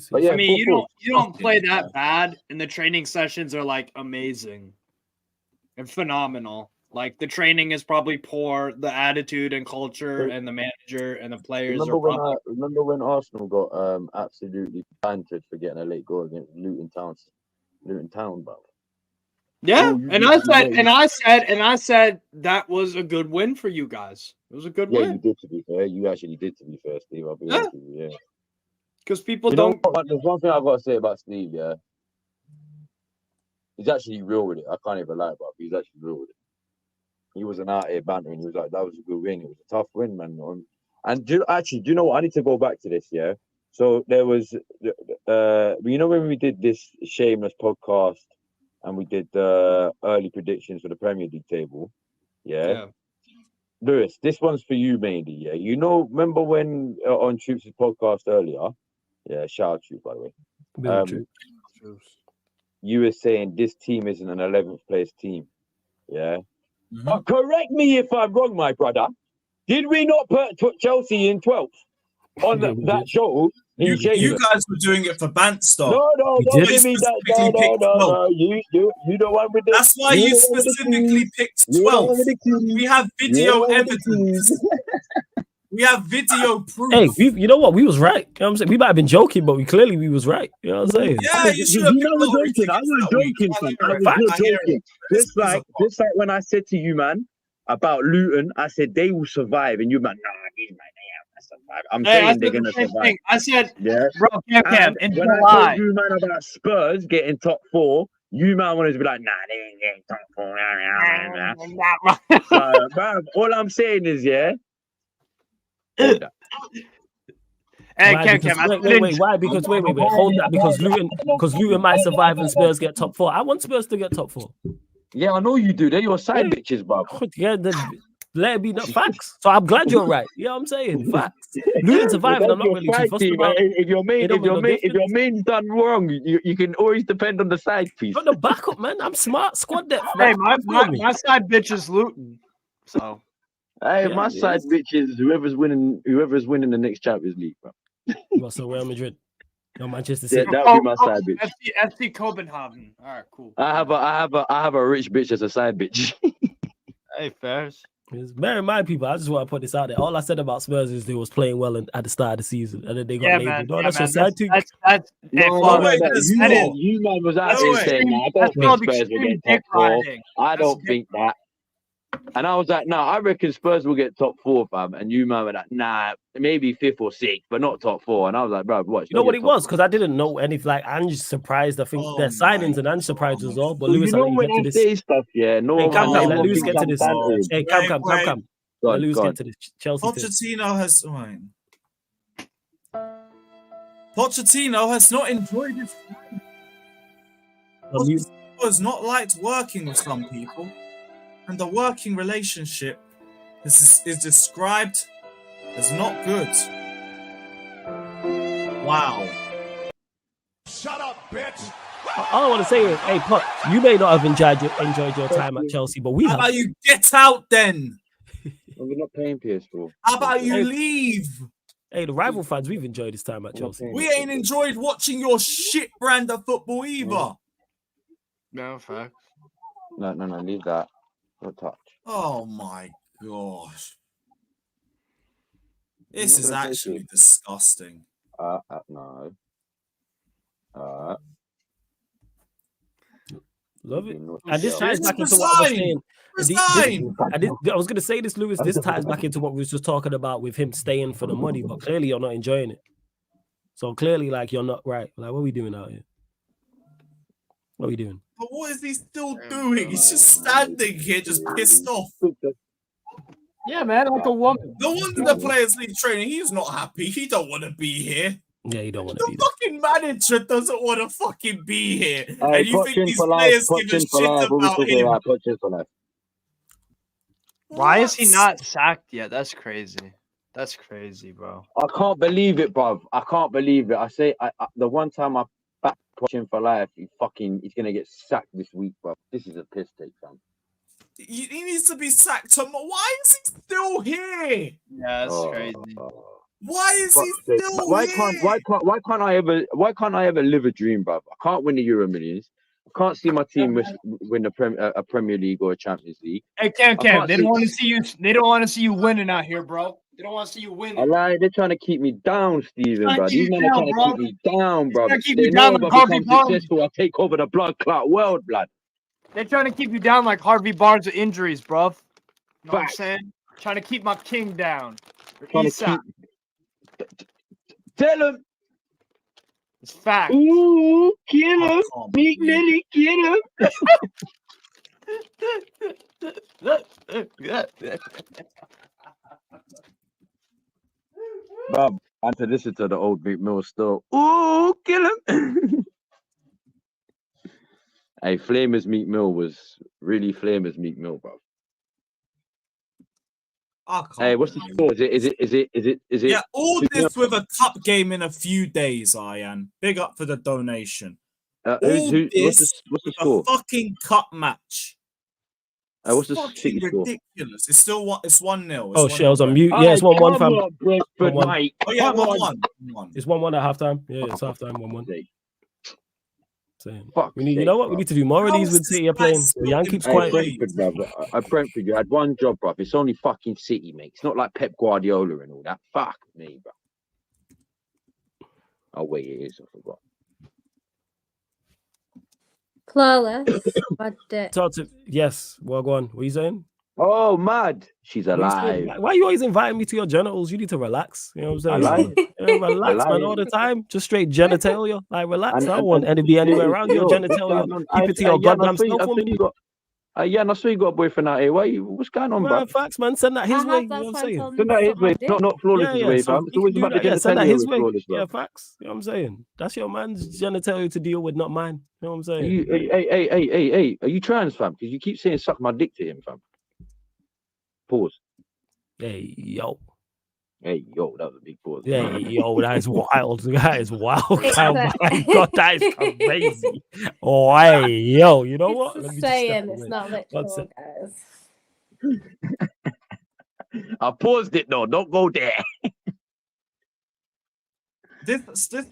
F: But I mean, you don't play that bad, and the training sessions are like amazing and phenomenal. Like the training is probably poor, the attitude and culture, and the manager and the players.
G: Remember when Arsenal got absolutely bantered for getting a late goal against Luton Town, bro.
F: Yeah, I said that was a good win for you guys. It was a good win.
G: Yeah, you did. To be fair, you actually did. To be fair, Steve, I'll be honest with you. Yeah.
F: Because people don't.
G: There's one thing I've got to say about Steve. Yeah, he's actually real with it. I can't even lie about it. He's actually real with it. He wasn't out here bantering. He was like, "That was a good win. It was a tough win, man." And do you know what? I need to go back to this. Yeah. So there was, you know, when we did this Shameless podcast and we did the early predictions for the Premier League table. Yeah. Lewis, this one's for you mainly. Yeah. You know, remember when on Troops' podcast earlier? Yeah, shout out to you, by the way. You were saying this team isn't an 11th place team. Yeah. Mm-hmm. But correct me if I'm wrong, my brother. Did we not put Chelsea in 12th on that show?
A: You guys were doing it for Banster.
G: No. You the one with the.
A: That's why you specifically picked 12. We have video evidence. We have video proof.
C: Hey, you know what? We was right. You know what I'm saying? We might have been joking, but we was right. You know what I'm saying?
A: Yeah, you should have been
I: joking. I was joking. Just like when I said to you, man, about Luton, I said they will survive, and you man, nah, these man, they have to survive. I'm saying they're gonna survive.
F: I said,
I: yeah,
F: bro, Cam, in
I: when
F: July.
I: I told you, man, about Spurs getting top 4, you man wanted to be like, nah, they ain't getting top 4. So, man, all I'm saying is,
F: Hey,
C: why?
F: Cam,
C: wait. Why? Because wait. Hold that. Because Lewin might survive and Spurs get top 4. I want Spurs to get top 4.
G: Yeah, I know you do. They're your side bitches, bro.
C: Yeah, let it be not facts. So I'm glad you're right. You know what I'm saying? Facts. Luton survived. I'm not really too fussed about.
G: If your main's done wrong, you can always depend on the side piece.
C: Got the backup, man. I'm smart. Squad depth.
F: Hey, my side bitch is Luton. So.
G: Hey, my side bitch is whoever's winning the next Champions League, bro.
C: So Real Madrid. No, Manchester City.
G: That would be my side bitch.
F: FC Copenhagen. All right, cool.
G: I have a rich bitch as a side bitch.
F: Hey, fairs.
C: Bear in mind, people, I just want to put this out there. All I said about Spurs is they was playing well at the start of the season, and then they got labeled. No, that's your side too.
G: You man was out there saying, I don't think Spurs will get top 4. I don't think that. And I was like, no, I reckon Spurs will get top 4, fam. And you man were like, nah, maybe 5th or 6th, but not top 4. And I was like, bro, what?
C: You know what it was? Because I didn't know anything. Like, Ange's surprised. I think their signings and Ange surprised us all. But Lewis,
G: you know when I say stuff, yeah. No,
C: hey, calm. Let Lewis get to this. Hey, calm. Let Lewis get to this. Chelsea.
A: Pochettino has not enjoyed his time. Pochettino has not liked working with some people. And the working relationship is described as not good. Wow.
J: Shut up, bitch.
C: All I want to say is, hey, Pot, you may not have enjoyed your time at Chelsea, but we have.
A: How about you get out then?
G: We're not paying PS4.
A: How about you leave?
C: Hey, the rival fans, we've enjoyed this time at Chelsea.
A: We ain't enjoyed watching your shit brand of football either.
F: No, facts.
G: No, leave that. No touch.
A: Oh my gosh. This is actually disgusting.
G: No.
C: Love it. And this ties back into what I was saying. I was going to say this, Lewis. This ties back into what we was just talking about with him staying for the money, but clearly you're not enjoying it. So clearly, like, you're not right. Like, what are we doing out here? What are we doing?
A: But what is he still doing? He's just standing here, just pissed off.
F: Yeah, man, like a woman.
A: No wonder the players leave training. He's not happy. He don't want to be here.
C: Yeah, you don't want to be
A: there. The fucking manager doesn't want to fucking be here. And you think these players give a shit about him?
F: Why is he not sacked yet? That's crazy. That's crazy, bro.
G: I can't believe it, bro. I can't believe it. I say the one time I backed Pochettino for life, he's gonna get sacked this week, bro. This is a piss take, fam.
A: He needs to be sacked tomorrow. Why is he still here?
F: Yeah, that's crazy.
A: Why is he still here?
G: Why can't I ever live a dream, bro? I can't win the Euro Millions. I can't see my team win a Premier League or a Champions League.
F: Hey, Cam, they don't want to see you. They don't want to see you winning out here, bro. They don't want to see you winning.
G: I lie. They're trying to keep me down, Steven, bro. These men are trying to keep me down, bro.
F: They know if I become
G: successful, I take over the blood clot world, blood.
F: They're trying to keep you down like Harvey Barnes with injuries, bro. You know what I'm saying? Trying to keep my king down.
G: Tell him.
F: It's fact.
G: Ooh, kill him. Big Millie, kill him. Bob, I had to listen to the old Meek Mill still. Ooh, kill him. Hey, Flamers Meek Mill was really Flamers Meek Mill, bro. Hey, what's the score? Is it?
A: Yeah, all this with a cup game in a few days, Ian. Big up for the donation.
G: What's the score?
A: A fucking cup match.
G: What's the
A: fucking ridiculous. It's still 1-0.
C: Oh shit, I was on mute. Yeah, it's 1-1, fam.
A: Oh yeah, 1-1.
C: It's 1-1 at halftime. Yeah, it's halftime 1-1.
G: Fuck,
C: you know what? We need to do more of these with City are playing. The Yankees quiet.
G: Brentford, you had one job, bruv. It's only fucking City, mate. It's not like Pep Guardiola and all that. Fuck me, bro. Oh wait, it is. I forgot.
E: Flawless.
C: Yes. Well, go on. What are you saying?
G: Oh, mad. She's alive.
C: Why are you always inviting me to your genitals? You need to relax. You know what I'm saying? Relax, man, all the time. Just straight genitalia. Like, relax. I don't want to be anywhere around your genitalia. Keep it to your goddamn self.
G: Yeah, and I saw you got a boyfriend out here. What's going on, bro?
C: Facts, man. Send that his way. You know what I'm saying?
G: Send that his way. Not Flawless' way, fam. It's always about the genitalia.
C: Send that his way. Yeah, facts. You know what I'm saying? That's your man's genitalia to deal with, not mine. You know what I'm saying?
G: Hey. Are you trans, fam? Because you keep saying suck my dick to him, fam. Pause.
C: Hey, yo.
G: Hey, yo, that was a big pause.
C: Yeah, yo, that is wild. That is wild. Oh my God, that is crazy. Oh, hey, yo, you know what?
E: Let me saying it's not literal, guys.
G: I paused it, though. Don't go there.
A: This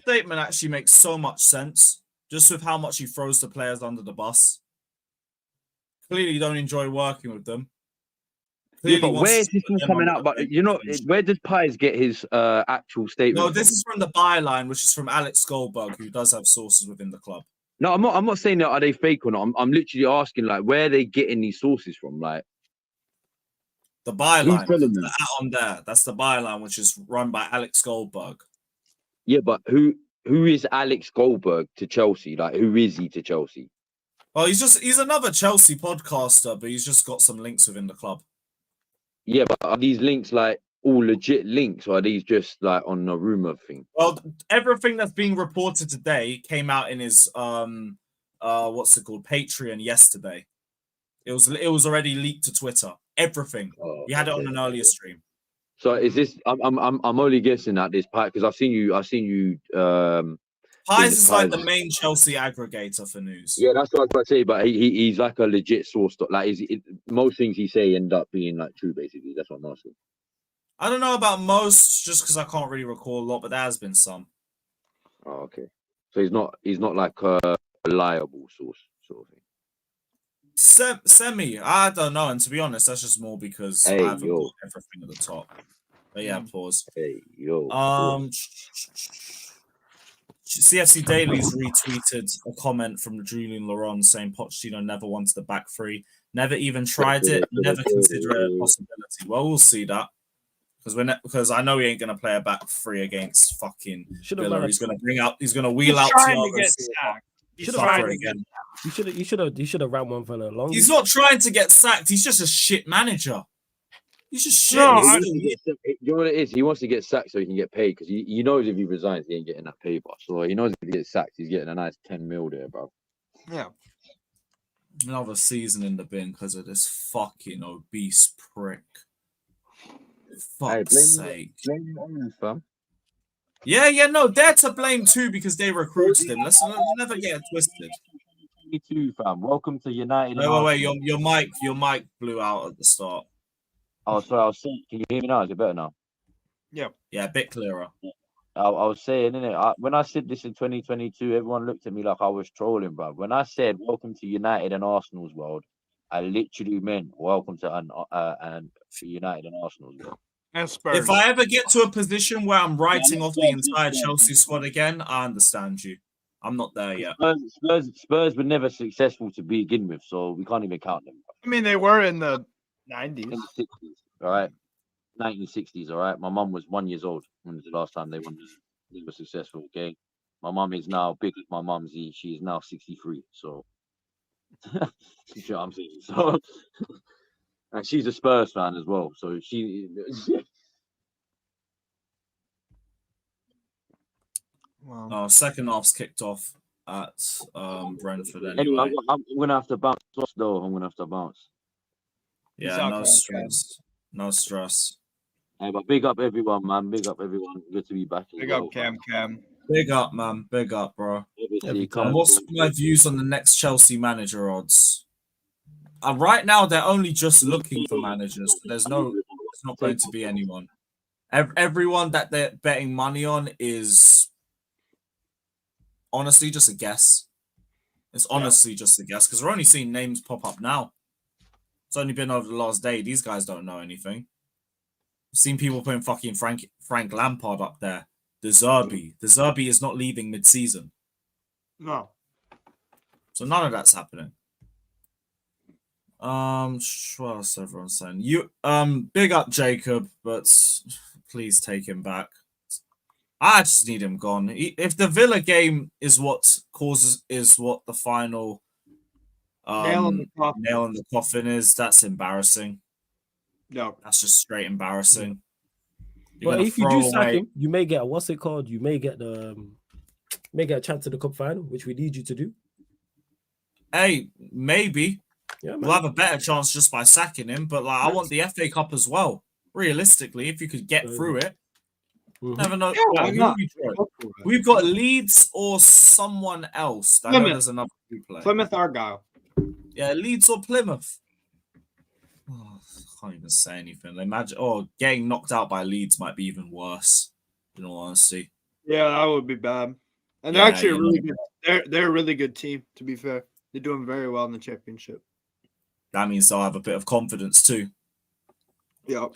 A: statement actually makes so much sense, just with how much he throws the players under the bus. Clearly, you don't enjoy working with them.
G: Yeah, but where is this one coming out? But you know, where does Pies get his actual statement?
A: No, this is from the byline, which is from Alex Goldberg, who does have sources within the club.
G: No, I'm not saying that are they fake or not. I'm literally asking like where are they getting these sources from? Like
A: the byline on there. That's the byline, which is run by Alex Goldberg.
G: Yeah, but who is Alex Goldberg to Chelsea? Like who is he to Chelsea?
A: Oh, he's another Chelsea podcaster, but he's just got some links within the club.
G: Yeah, but are these links like all legit links, or are these just like on a rumor thing?
A: Well, everything that's being reported today came out in his what's it called, Patreon yesterday. It was already leaked to Twitter. Everything. We had it on an earlier stream.
G: So is this? I'm only guessing at this part because I've seen you.
A: Pies is like the main Chelsea aggregator for news.
G: Yeah, that's what I was about to say. But he's like a legit source. Like, most things he say end up being like true. Basically, that's what I'm asking.
A: I don't know about most, just because I can't really recall a lot, but there has been some.
G: Oh, okay. So he's not like a reliable source sort of thing.
A: Semi, I don't know. And to be honest, that's just more because I haven't got everything at the top. But yeah, pause.
G: Hey yo.
A: CFC Daily's retweeted a comment from Julian Laurent saying Pochettino never wanted the back three, never even tried it, never considered it a possibility. Well, we'll see that because I know he ain't gonna play a back three against fucking Villa. He's gonna wheel out Thiago Silva.
C: You should have ran one for the long.
A: He's not trying to get sacked. He's just a shit manager. He's just shit.
G: You know what it is? He wants to get sacked so he can get paid because he knows if he resigns, he ain't getting that pay bar. So he knows if he gets sacked, he's getting a nice 10 mil there, bro.
F: Yeah.
A: Another season in the bin because of this fucking obese prick. Fuck's sake.
G: Blame him, fam.
A: Yeah, no, they're to blame too because they recruited him. Let's never get it twisted.
G: Me too, fam. Welcome to United.
A: Wait. Your mic blew out at the start.
G: Oh, sorry. I was saying, can you hear me now? Is it better now?
F: Yeah,
A: a bit clearer.
G: I was saying, innit? When I said this in 2022, everyone looked at me like I was trolling, bro. When I said welcome to United and Arsenal's world, I literally meant welcome to United and Arsenal's world.
A: If I ever get to a position where I'm writing off the entire Chelsea squad again, I understand you. I'm not there yet.
G: Spurs were never successful to begin with, so we can't even count them.
F: I mean, they were in the 90s.
G: In the 60s, all right? 1960s, all right? My mum was 1 year old when was the last time they were successful, okay? My mum is now big as my mumsy. She is now 63, so... you know what I'm saying? So... And she's a Spurs fan as well, so she...
A: Wow. Second half's kicked off at Brentford anyway.
G: I'm going to have to bounce, though. I'm going to have to bounce.
A: Yeah, no stress. No stress.
G: Hey, but big up everyone, man. Big up everyone. Good to be back.
F: Big up, Cam.
A: Big up, man. Big up, bro. And what's my views on the next Chelsea manager odds? Right now, they're only just looking for managers. There's not going to be anyone. Everyone that they're betting money on is honestly just a guess. It's honestly just a guess because we're only seeing names pop up now. It's only been over the last day. These guys don't know anything. I've seen people putting fucking Frank Lampard up there. De Zerbi. De Zerbi is not leaving mid-season.
F: No.
A: So none of that's happening. What else everyone's saying? Big up Jacob, but please take him back. I just need him gone. If the Villa game is what the final nail in the coffin is, that's embarrassing.
F: No,
A: that's just straight embarrassing.
C: But if you do sack him, you may get what's it called? You may get a chance to the cup final, which we need you to do.
A: Hey, maybe.
C: Yeah,
A: we'll have a better chance just by sacking him, but I want the FA Cup as well. Realistically, if you could get through it, never know. We've got Leeds or someone else. I know there's another player.
F: Plymouth Argyle.
A: Yeah, Leeds or Plymouth. Oh, I can't even say anything. Imagine, getting knocked out by Leeds might be even worse. In all honesty.
F: Yeah, that would be bad. And they're actually a really good. They're a really good team. To be fair, they're doing very well in the championship.
A: That means they'll have a bit of confidence too.
F: Yeah.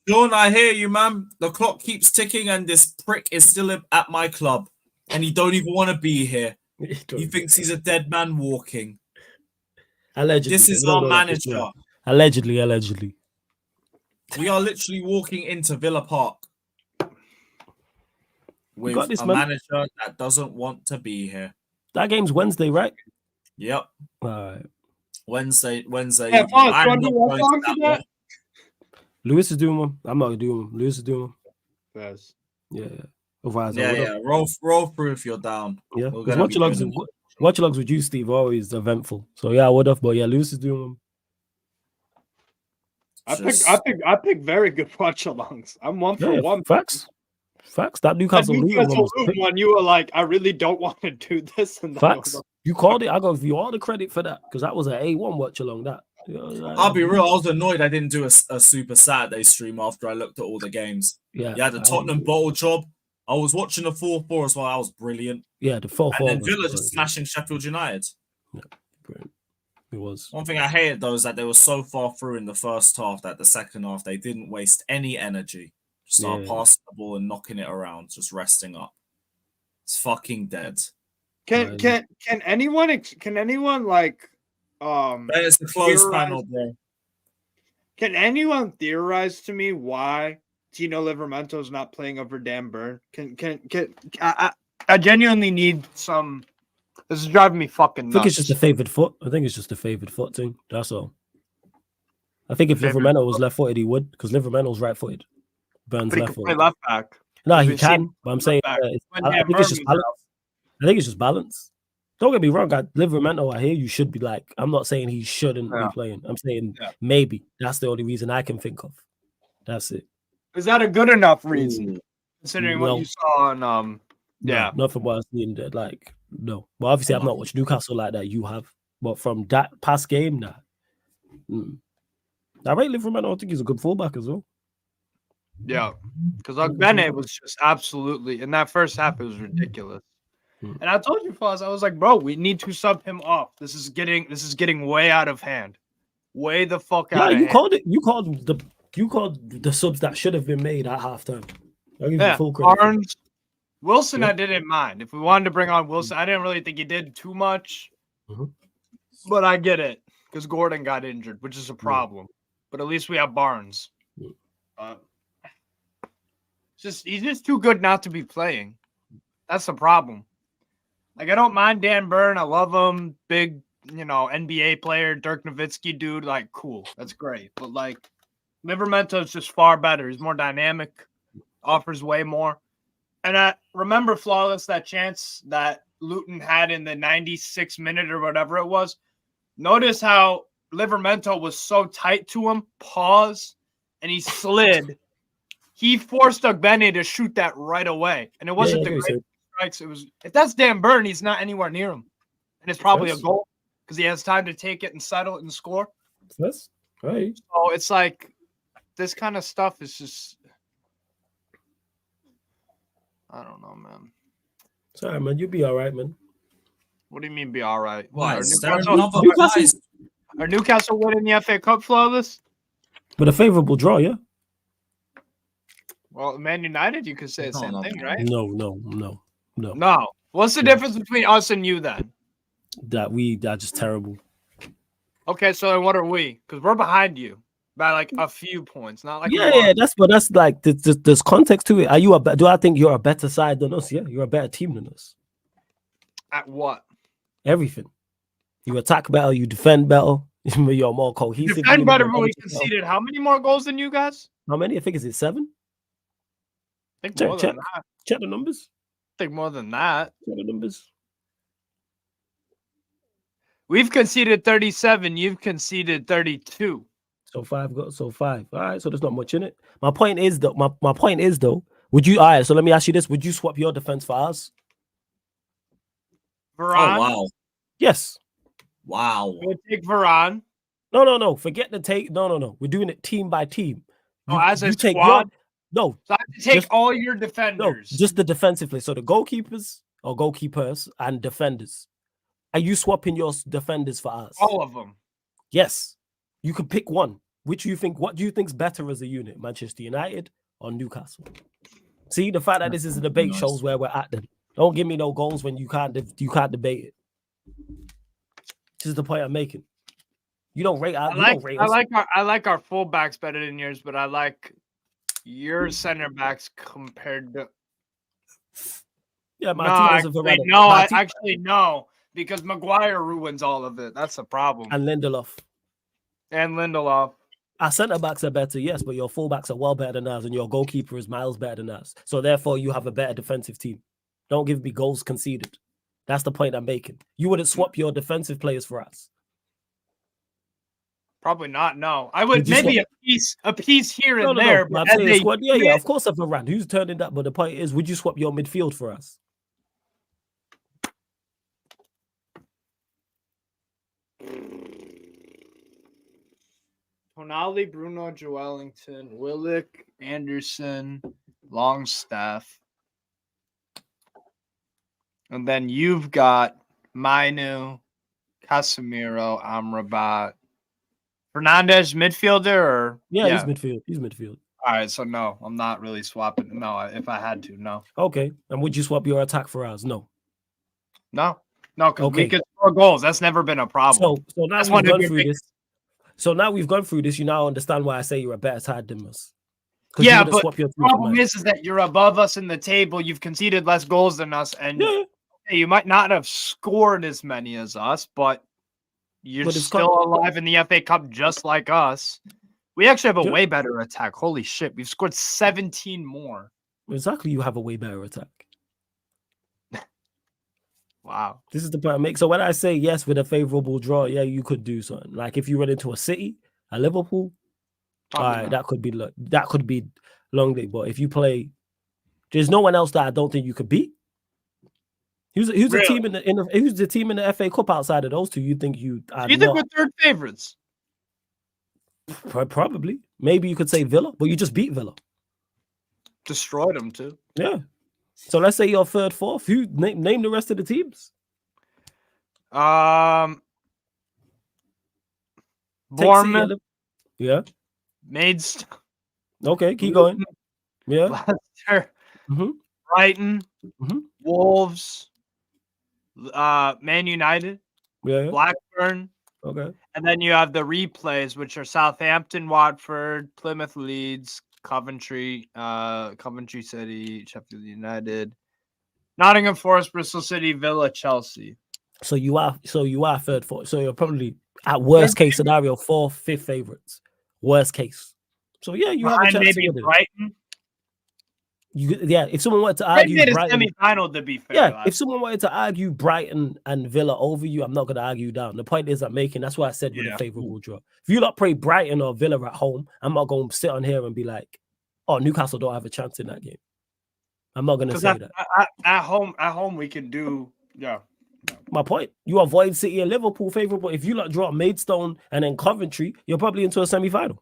A: Sean, I hear you, man. The clock keeps ticking and this prick is still at my club. And he don't even want to be here. He thinks he's a dead man walking.
C: Allegedly.
A: This is our manager.
C: Allegedly.
A: We are literally walking into Villa Park with a manager that doesn't want to be here.
C: That game's Wednesday, right?
A: Yep.
C: All right.
A: Wednesday.
C: Yeah, Lewis is doing one. I'm not doing one. Lewis is doing one.
F: Yes.
C: Yeah.
A: Roll through if you're down.
C: Yeah. Watchalogs with you, Steve, always eventful. So yeah, I would have, but yeah, Lewis is doing one.
F: I pick very good watchalongs. I'm one for one.
C: Facts. That Newcastle
F: one, you were like, I really don't want to do this. And
C: facts. You called it. I got you all the credit for that because that was an A1 watch along that.
A: I'll be real. I was annoyed I didn't do a Super Saturday stream after I looked at all the games.
C: Yeah.
A: You had the Tottenham bottle job. I was watching the 4-4 as well. That was brilliant.
C: Yeah, the 4-4.
A: And then Villa just smashing Sheffield United.
C: Yeah, brilliant. It was.
A: One thing I hated though is that they were so far through in the first half that the second half they didn't waste any energy. Just start passing the ball and knocking it around, just resting up. It's fucking dead.
F: Can anyone like
A: it's the closed panel, bro.
F: Can anyone theorize to me why Tino Livramento is not playing over Dan Burn? I genuinely need some. This is driving me fucking nuts.
C: I think it's just a favored foot. I think it's just a favored foot thing. That's all. I think if Livramento was left-footed, he would, because Livramento's right-footed. Burns left-footed.
F: Play left back.
C: No, he can. But I'm saying, I think it's just balance. I think it's just balance. Don't get me wrong, Livermento, I hear you should be like. I'm not saying he shouldn't be playing. I'm saying maybe that's the only reason I can think of. That's it.
F: Is that a good enough reason, considering what you saw on?
C: No, not from what I've seen. Like, no. But obviously, I've not watched Newcastle like that. You have, but from that past game, nah. I rate Livermento. I think he's a good fullback as well.
F: Yeah, because Bennett was just absolutely in that first half. It was ridiculous. And I told you, Foz, I was like, bro, we need to sub him off. This is getting way out of hand. Way the fuck out of hand.
C: You called the subs that should have been made at halftime. I'll give you full
F: credit. Barnes, Wilson, I didn't mind. If we wanted to bring on Wilson, I didn't really think he did too much. But I get it. Because Gordon got injured, which is a problem. But at least we have Barnes. He's just too good not to be playing. That's the problem. Like, I don't mind Dan Burn. I love him. Big, NBA player, Dirk Nowitzki dude. Like, cool. That's great. But, like, Livramento is just far better. He's more dynamic, offers way more. And I remember, Flawless, that chance that Luton had in the 96th minute or whatever it was. Notice how Livramento was so tight to him. Pause. And he slid. He forced Ogbene to shoot that right away. And it wasn't the great strikes. It was, if that's Dan Burn, he's not anywhere near him. And it's probably a goal because he has time to take it and settle it and score.
C: That's right.
F: So it's like this kind of stuff is just, I don't know, man.
C: Sorry, man. You'll be all right, man.
F: What do you mean be all right?
A: Why?
F: Are Newcastle winning the FA Cup, Flawless?
C: With a favorable draw, yeah.
F: Well, Man United, you could say the same thing, right?
C: No.
F: What's the difference between us and you then?
C: That we are just terrible.
F: Okay, so then what are we? Because we're behind you by like a few points, not like
C: that's like there's context to it. Do I think you're a better side than us? Yeah, you're a better team than us.
F: At what?
C: Everything. You attack better, you defend better, you're more cohesive.
F: Defend better, but we conceded how many more goals than you guys?
C: How many? I think is it 7?
F: Check
C: the numbers.
F: I think more than that.
C: Check the numbers.
F: We've conceded 37. You've conceded 32.
C: So 5. All right. So there's not much in it. My point is though. Would you? All right. So let me ask you this: would you swap your defense for ours?
F: Varane?
A: Oh wow.
C: Yes.
A: Wow.
F: We'll take Varane.
C: No. Forget the take. No. We're doing it team by team.
F: As a squad.
C: No.
F: So I have to take all your defenders.
C: No, just the defensive play. So the goalkeepers and defenders. Are you swapping your defenders for us?
F: All of them.
C: Yes. You could pick one. What do you think's better as a unit? Manchester United or Newcastle? See, the fact that this is a debate shows where we're at then. Don't give me no goals when you can't debate it. This is the point I'm making. You don't rate us.
F: I like our fullbacks better than yours, but I like your center backs compared to.
C: Yeah,
F: no, because Maguire ruins all of it. That's the problem.
C: And Lindelof. Our center backs are better, yes, but your fullbacks are well better than us, and your goalkeeper is miles better than us. So therefore, you have a better defensive team. Don't give me goals conceded. That's the point I'm making. You wouldn't swap your defensive players for us.
F: Probably not. No, I would maybe a piece here and there.
C: But yeah, of course, of Varane. Who's turning that? But the point is, would you swap your midfield for us?
F: Tonali, Bruno, Joelinton, Willock, Anderson, Longstaff. And then you've got Mainu, Casemiro, Amrabat. Fernandez midfielder or
C: he's midfield. He's midfield.
F: All right, so no, I'm not really swapping. No, if I had to, no.
C: Okay, and would you swap your attack for ours? No,
F: because we could score goals. That's never been a problem.
C: So now we've gone through this. So now we've gone through this. You now understand why I say you're a better side than us.
F: Yeah, but the problem is that you're above us in the table. You've conceded less goals than us, and you might not have scored as many as us, but you're still alive in the FA Cup just like us. We actually have a way better attack. Holy shit, we've scored 17 more.
C: Exactly, you have a way better attack.
F: Wow.
C: This is the point I make. So when I say yes with a favorable draw, yeah, you could do something. Like if you run into a City, a Liverpool, all right, that could be long day. But if you play, there's no one else that I don't think you could beat. Who's the team who's the team in the FA Cup outside of those two? You think you
F: think we're third favorites?
C: Probably. Maybe you could say Villa, but you just beat Villa.
F: Destroyed them too.
C: Yeah. So let's say you're third, fourth. You name the rest of the teams.
F: Bournemouth.
C: Yeah.
F: Maidstone.
C: Okay, keep going. Yeah.
F: Leicester. Brighton. Wolves. Man United.
C: Yeah.
F: Blackburn.
C: Okay.
F: And then you have the replays, which are Southampton, Watford, Plymouth, Leeds, Coventry City, Sheffield United, Nottingham Forest, Bristol City, Villa, Chelsea.
C: So you are third, fourth. So you're probably at worst case scenario 4th, 5th favorites. Worst case. So yeah, you have a chance
F: maybe
C: to
F: Brighton.
C: If someone wanted to argue
F: Brighton, semi-final, to be fair.
C: Yeah, if someone wanted to argue Brighton and Villa over you, I'm not going to argue you down. The point is I'm making. That's why I said with a favorable draw. If you not play Brighton or Villa at home, I'm not going to sit on here and be like, "Oh, Newcastle don't have a chance in that game." I'm not going to say that.
F: At home we can do. Yeah.
C: My point. You avoid City and Liverpool favorable. If you not draw Maidstone and then Coventry, you're probably into a semi-final.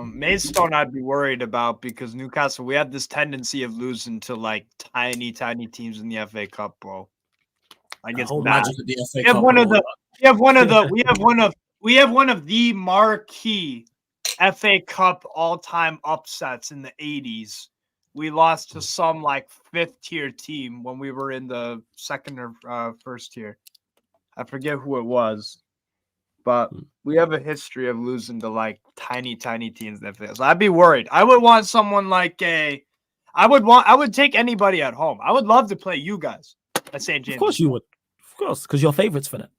F: Maidstone I'd be worried about because Newcastle, we have this tendency of losing to like tiny teams in the FA Cup, bro. Like it's bad. We have one of the marquee FA Cup all-time upsets in the 80s. We lost to some like 5th tier team when we were in the 2nd or 1st tier. I forget who it was. But we have a history of losing to like tiny teams that fail. So I'd be worried. I would want someone like I would take anybody at home. I would love to play you guys at St. James.
C: Of course you would. Of course, because you're favorites for that.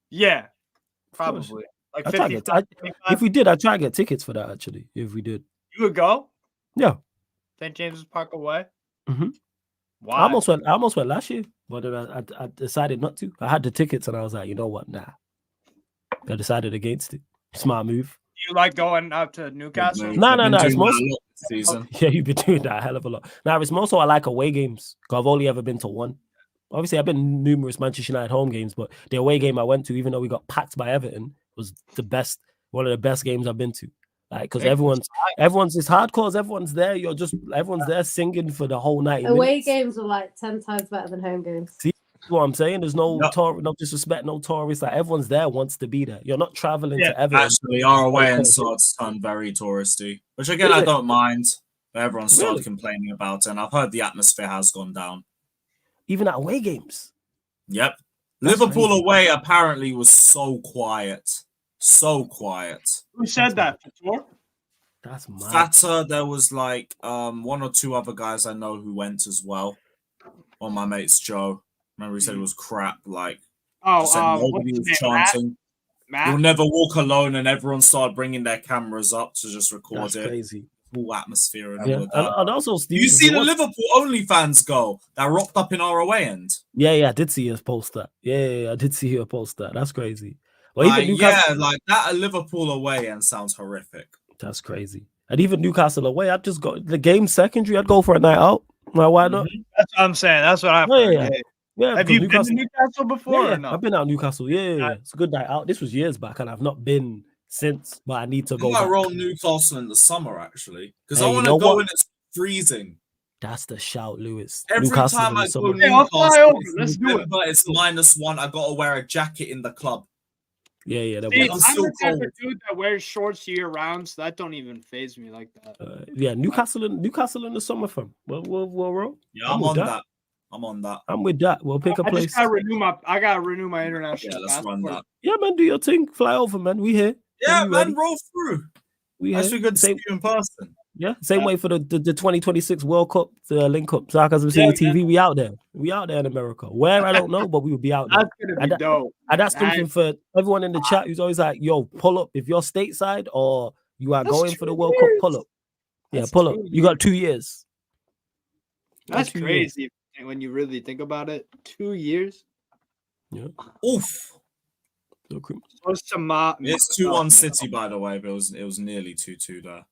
F: Yeah, probably. Like 50,
C: if we did, I'd try to get tickets for that actually. If we did.
F: You would go?
C: Yeah.
F: St. James's Park away?
C: Why? I almost went last year, but I decided not to. I had the tickets and I was like, you know what? Nah. I decided against it. Smart move.
F: You like going out to Newcastle?
C: No. It's more season. Yeah, you've been doing that a hell of a lot. Now it's more so I like away games. I've only ever been to one. Obviously, I've been numerous Manchester United home games, but the away game I went to, even though we got packed by Everton, was one of the best games I've been to. Like, because everyone's it's hardcore. Everyone's there singing for the whole night.
E: Away games are like 10 times better than home games.
C: See what I'm saying? There's no disrespect, no tourists. Like everyone's there wants to be there. You're not traveling to Everton.
A: Actually, our away and starts turned very touristy, which again I don't mind. But everyone started complaining about it, and I've heard the atmosphere has gone down.
C: Even at away games.
A: Yep. That's Liverpool crazy. Away apparently was so quiet. So quiet.
F: Who said that?
C: That's mad.
A: Fatter, there was like 1 or 2 other guys I know who went as well. One of my mates, Joe. Remember he said it was crap. Like, nobody was chanting. Matt? You'll never walk alone, and everyone started bringing their cameras up to just record
C: That's crazy.
A: Full atmosphere and all of that.
C: And also, Steve,
A: you see the Liverpool OnlyFans go that rocked up in our away end.
C: Yeah, I did see you post that. Yeah, I did see you post that. That's crazy.
A: Well, like that at Liverpool away end sounds horrific.
C: That's crazy. And even Newcastle away, I'd just go the game secondary. I'd go for a night out. Why not?
F: That's what I'm saying. That's what I've heard. Yeah. Have you been to Newcastle before?
C: Yeah,
F: or no?
C: I've been out Newcastle. Yeah. It's a good night out. This was years back, and I've not been since. But I need to go.
A: I might roll Newcastle in the summer actually, because I want to go when it's freezing.
C: That's the shout, Lewis.
A: Every
C: Newcastle
A: time I go
F: Newcastle,
A: it's -1. I gotta wear a jacket in the club.
C: Yeah.
F: See, I'm the type of dude that wears shorts year round, so that don't even faze me like that.
C: Yeah, Newcastle in the summer from. Well, roll.
A: Yeah, I'm on that.
C: I'm with that. We'll pick a place.
F: I gotta renew my international.
A: Yeah, let's run that.
C: Yeah, man, do your thing. Fly over, man. We here.
A: Yeah, man, roll through.
C: We
A: actually good to see you in person.
C: Yeah, same way for the 2026 World Cup link up. Sarcasm City TV. We out there. We out there in America. Where I don't know, but we will be out there.
F: That's gonna be dope.
C: And that's something for everyone in the chat who's always like, "Yo, pull up if you're stateside or you are going for the World Cup. Pull up. Yeah, pull up. You got 2 years.
F: That's crazy when you really think about it. 2 years.
C: Yeah.
A: Oof. It's 2-1 City, by the way, but it was nearly 2-2 there.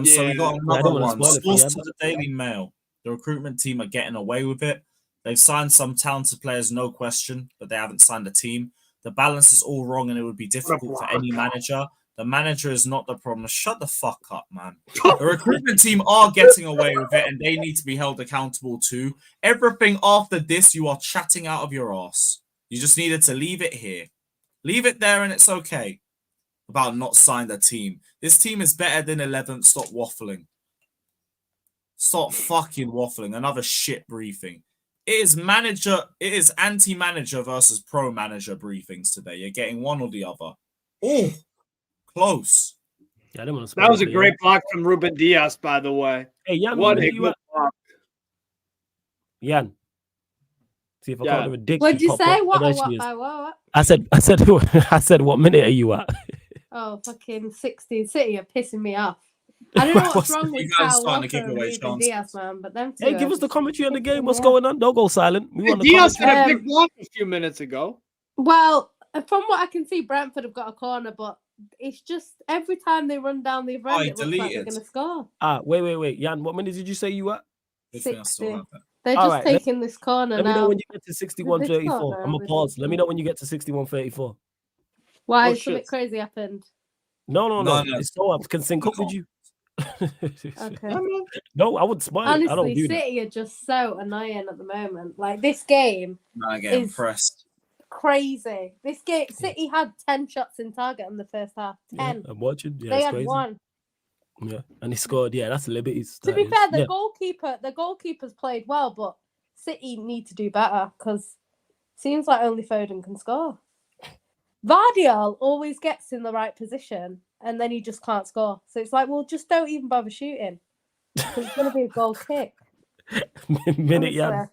A: So we got another one. Source to the Daily Mail. The recruitment team are getting away with it. They've signed some talented players, no question, but they haven't signed a team. The balance is all wrong, and it would be difficult for any manager. The manager is not the problem. Shut the fuck up, man. The recruitment team are getting away with it, and they need to be held accountable too. Everything after this, you are chatting out of your ass. You just needed to leave it here. Leave it there, and it's okay. About not signed a team. This team is better than 11th. Stop waffling. Stop fucking waffling. Another shit briefing. It is anti-manager versus pro-manager briefings today. You're getting one or the other. Oh, close.
C: Yeah, that
F: was a great block from Ruben Diaz, by the way.
C: Hey, Jan,
F: what a good block.
C: Jan. See if I can't do a dick.
E: What did you say? What?
C: I said, what minute are you at?
E: Oh, fucking 60. City are pissing me off. I don't know what's wrong with Kyle Walker and Ruben Diaz, man, but them two.
C: Hey, give us the commentary on the game. What's going on? Don't go silent. We want
F: Diaz had a big block a few minutes ago.
E: Well, from what I can see, Brentford have got a corner, but it's just every time they run down the end, it looks like they're going to score.
C: Wait. Jan, what minute did you say you were at?
E: 60. They're just taking this corner now.
C: Let me know when you get to 61:34. I'm going to pause. Let me know when you get to 61:34.
E: Why? Something crazy happened?
C: No. It's so I can sync up with you.
E: Okay.
C: No, I wouldn't spoil
E: Honestly,
C: it. I don't do
E: City are just so annoying at the moment. Like this game
A: I get impressed.
E: Crazy. This game, City had 10 shots in target in the first half. 10.
C: Yeah, I'm watching. Yeah,
E: they had
C: crazy.
E: 1.
C: Yeah, and he scored. Yeah, that's liberties.
E: To be fair, the goalkeeper's played well, but City need to do better because it seems like only Foden can score. Vardiol always gets in the right position and then he just can't score. So it's like, well, just don't even bother shooting because it's going to be a goal kick.
C: Minute,
E: yeah.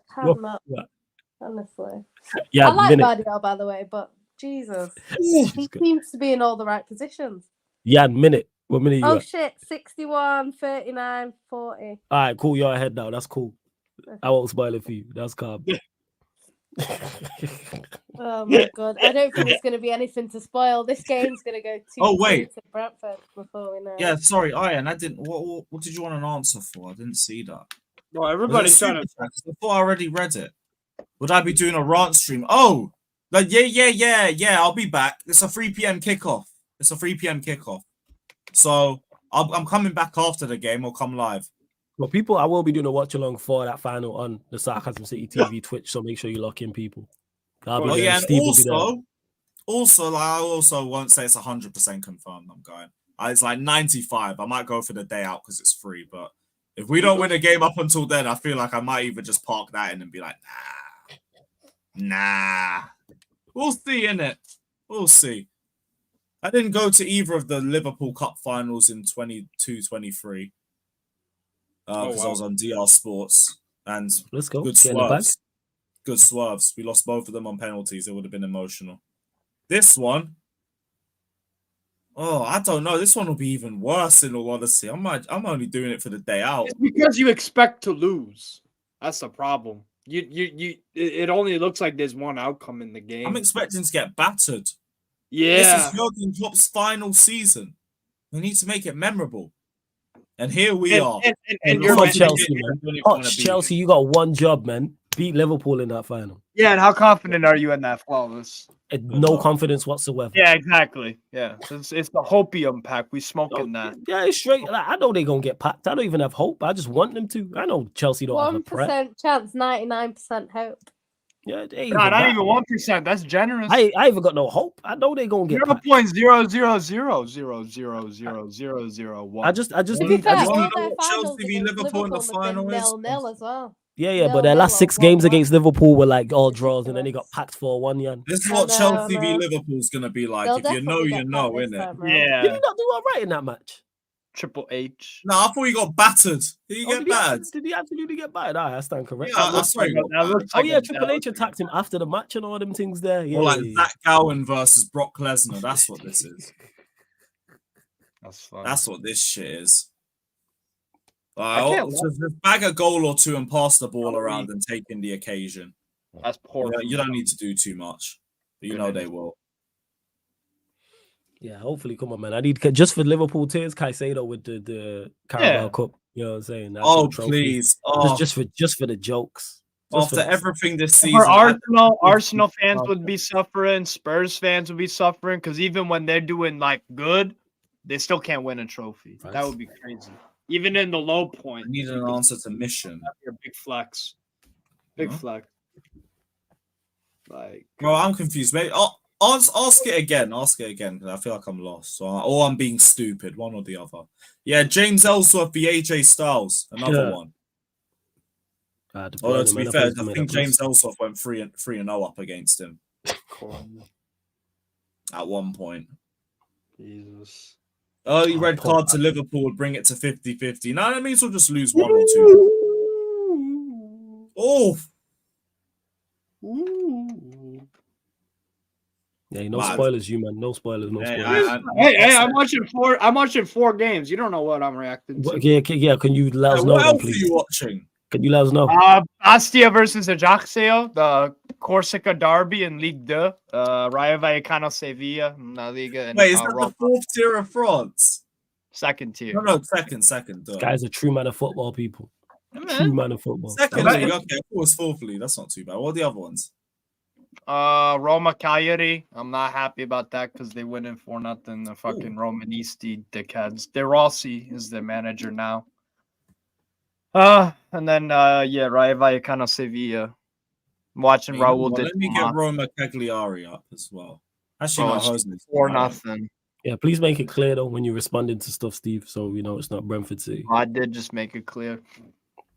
E: Honestly.
C: Yeah,
E: I like Vardiol, by the way, but Jesus. He seems to be in all the right positions.
C: Yeah, minute. What minute you at?
E: Shit. 61, 39, 40.
C: All right, cool. You're ahead now. That's cool. I won't spoil it for you. That's calm.
E: Oh my god! I don't think there's going to be anything to spoil. This game's going to go to Brentford before we know.
A: Yeah, sorry, Ian. I didn't. What did you want an answer for? I didn't see that.
F: Well, everybody's trying to.
A: I thought I already read it. Would I be doing a rant stream? Oh, yeah. I'll be back. It's a 3 p.m. kickoff. So I'm coming back after the game. I'll come live.
C: Well, people, I will be doing a watch along for that final on the Sarcasm City TV Twitch. So make sure you lock in, people.
A: And I also won't say it's 100% confirmed. I'm going. It's like 95. I might go for the day out because it's free. But if we don't win a game up until then, I feel like I might even just park that in and be like, nah. We'll see, innit? We'll see. I didn't go to either of the Liverpool Cup finals in 22-23. Because I was on DR Sports and
C: let's go.
A: Good swerves. We lost both of them on penalties. It would have been emotional. This one, I don't know. This one will be even worse. In all honesty, I'm only doing it for the day out.
F: It's because you expect to lose. That's the problem. It only looks like there's one outcome in the game.
A: I'm expecting to get battered.
F: Yeah,
A: this is Jurgen Klopp's final season. We need to make it memorable. And here we are.
C: And you're Chelsea, man. Chelsea, you got one job, man. Beat Liverpool in that final.
F: Yeah, and how confident are you in that, Flawless?
C: No confidence whatsoever.
F: Yeah, exactly. Yeah, it's the hopium pack. We smoking that.
C: Yeah, it's straight. Like, I know they're going to get packed. I don't even have hope. I just want them to. I know Chelsea don't have a prep.
E: 1% chance, 99% hope.
C: Yeah, they
F: Nah, not
C: that.
F: even 1%. That's generous.
C: I even got no hope. I know they're gonna get
F: 0.000000001.
C: I just
E: To be
C: need
E: fair,
C: I just
E: all
C: need
E: their finals
A: Chelsea v
E: against
A: Liverpool in the
E: Liverpool have been
A: final is.
E: 0-0 as well.
C: yeah, but their
E: 0-0
C: last 6
E: or
C: games
E: 1-1.
C: against Liverpool were like all draws, and then they got packed for 1-1.
A: This is
E: I
A: what
E: know,
A: Chelsea
E: I
A: v
E: know.
A: Liverpool's gonna be like.
E: They'll
A: If you know,
E: definitely
A: you
E: get
A: know,
E: packed this
A: innit?
E: time round.
C: Did
F: Yeah.
C: he not do all right in that match?
F: Triple H.
A: No, I thought you got battered. Did you get battered?
C: Did he absolutely get battered? I stand correct.
A: Yeah, I swear he got battered.
C: Oh yeah, Triple H attacked him after the match and all them things there. Yeah,
A: Or like
C: yeah.
A: Zach Gowen versus Brock Lesnar. That's what this is.
F: That's funny.
A: That's what this shit is.
F: I can't
A: Just bag a goal or two and pass the ball around and take in the occasion.
F: That's poor.
A: You don't need to do too much. But you know they will.
C: Yeah, hopefully, come on, man. I need just for Liverpool tears, Caicedo with the Carabao Cup. You know what I'm saying? That's
A: Oh
C: a trophy.
A: please! Oh,
C: Just for the jokes.
A: after everything this season,
F: For Arsenal fans would be suffering. Spurs fans would be suffering because even when they're doing like good, they still can't win a trophy.
C: Right.
F: That would be crazy. Even in the low point,
A: I need an answer to mission.
F: that'd be a big flex. Big flex. Like,
A: Bro, I'm confused. Mate, ask it again. Ask it again because I feel like I'm lost. Or I'm being stupid. One or the other. Yeah, James Ellsworth v AJ Styles. Another one. Although to be fair, I think James Ellsworth went 3-0 up against him at one point.
F: Jesus.
A: Early red card to Liverpool would bring it to 50-50. No, that means we'll just lose 1 or 2. Oh.
C: Yeah, no spoilers, you man. No spoilers, no spoilers.
F: Hey, I'm watching 4 games. You don't know what I'm reacting to.
C: Yeah. Can you let us know?
A: What else
C: please?
A: are you watching?
C: Can you let us know?
F: Bastia versus Ajaccio, the Corsica derby in Ligue 2. Rayo Vallecano Sevilla, La Liga.
A: Wait, is that the 4th tier of France?
F: 2nd tier.
A: No, second.
C: This guy's a true man of football, people. True man of football.
A: Second league, okay. Of course, 4th league. That's not too bad. What are the other ones?
F: Roma Cagliari. I'm not happy about that because they win in 4-0. The fucking Romanisti dickheads. De Rossi is the manager now. And then Rayo Vallecano Sevilla. I'm watching Raul.
A: Let me get Roma Cagliari up as well. Actually, no,
F: 4-0.
C: Yeah, please make it clear though when you're responding to stuff, Steve, so we know it's not Brentford City.
F: I did just make it clear.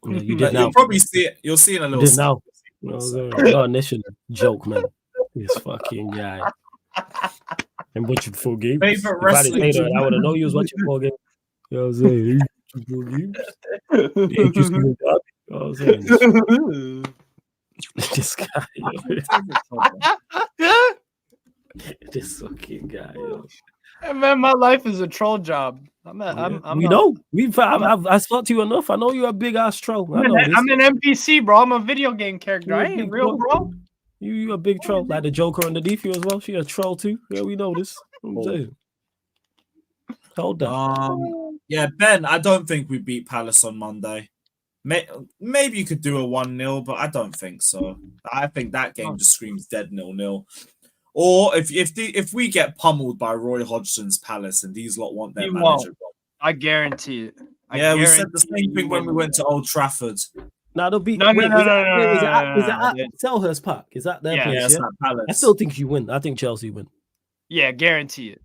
C: Yeah, you did now.
A: You'll probably see it. You'll see it in a little.
C: You did now. No, initial joke, man. This fucking guy. And watching 4 games.
A: Favorite wrestling.
C: I would have known you was watching 4 games. You know what I'm saying? 4 games. Yeah, just you know what I'm saying? This guy. This fucking guy.
F: Hey, man, my life is a troll job.
C: We know. I've talked to you enough. I know you're a big ass troll.
F: I'm an NPC, bro. I'm a video game character. I ain't real, bro.
C: You a big troll, like the Joker underneath you as well. She a troll too. Yeah, we know this. I'm saying. Hold on.
A: Yeah, Ben. I don't think we beat Palace on Monday. Maybe you could do a 1-0, but I don't think so. I think that game just screams dead 0-0. Or if we get pummeled by Roy Hodgson's Palace and these lot want their manager,
F: I guarantee it.
A: We said the same thing when we went to Old Trafford.
C: No, they'll be.
F: No.
C: Is it at Selhurst Park? Is that their place?
A: Yeah, Palace.
C: I still think you win. I think Chelsea win.
F: Yeah, guarantee it.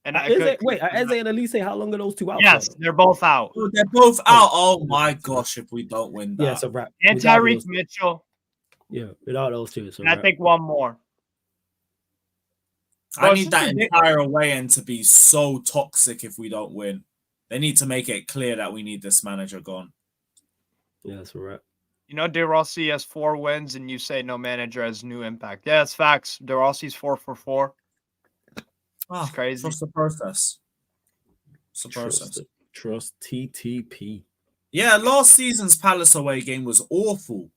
F: And
C: Eze and Elise, how long are those two out?
F: Yes, they're both out.
A: Oh, they're both out. Oh my gosh, if we don't win that.
C: Yeah, it's a wrap.
F: And Tyreek Mitchell.
C: Yeah, without those two, it's a
F: wrap. I think one more.
A: I need that entire away end to be so toxic if we don't win. They need to make it clear that we need this manager gone.
C: Yeah, that's a wrap.
F: You know, De Rossi has 4 wins, and you say no manager has new impact. Yeah, it's facts. De Rossi's 4 for 4. It's crazy.
A: Trust the process.
C: Trust TTP.
A: Yeah, last season's Palace away game was awful.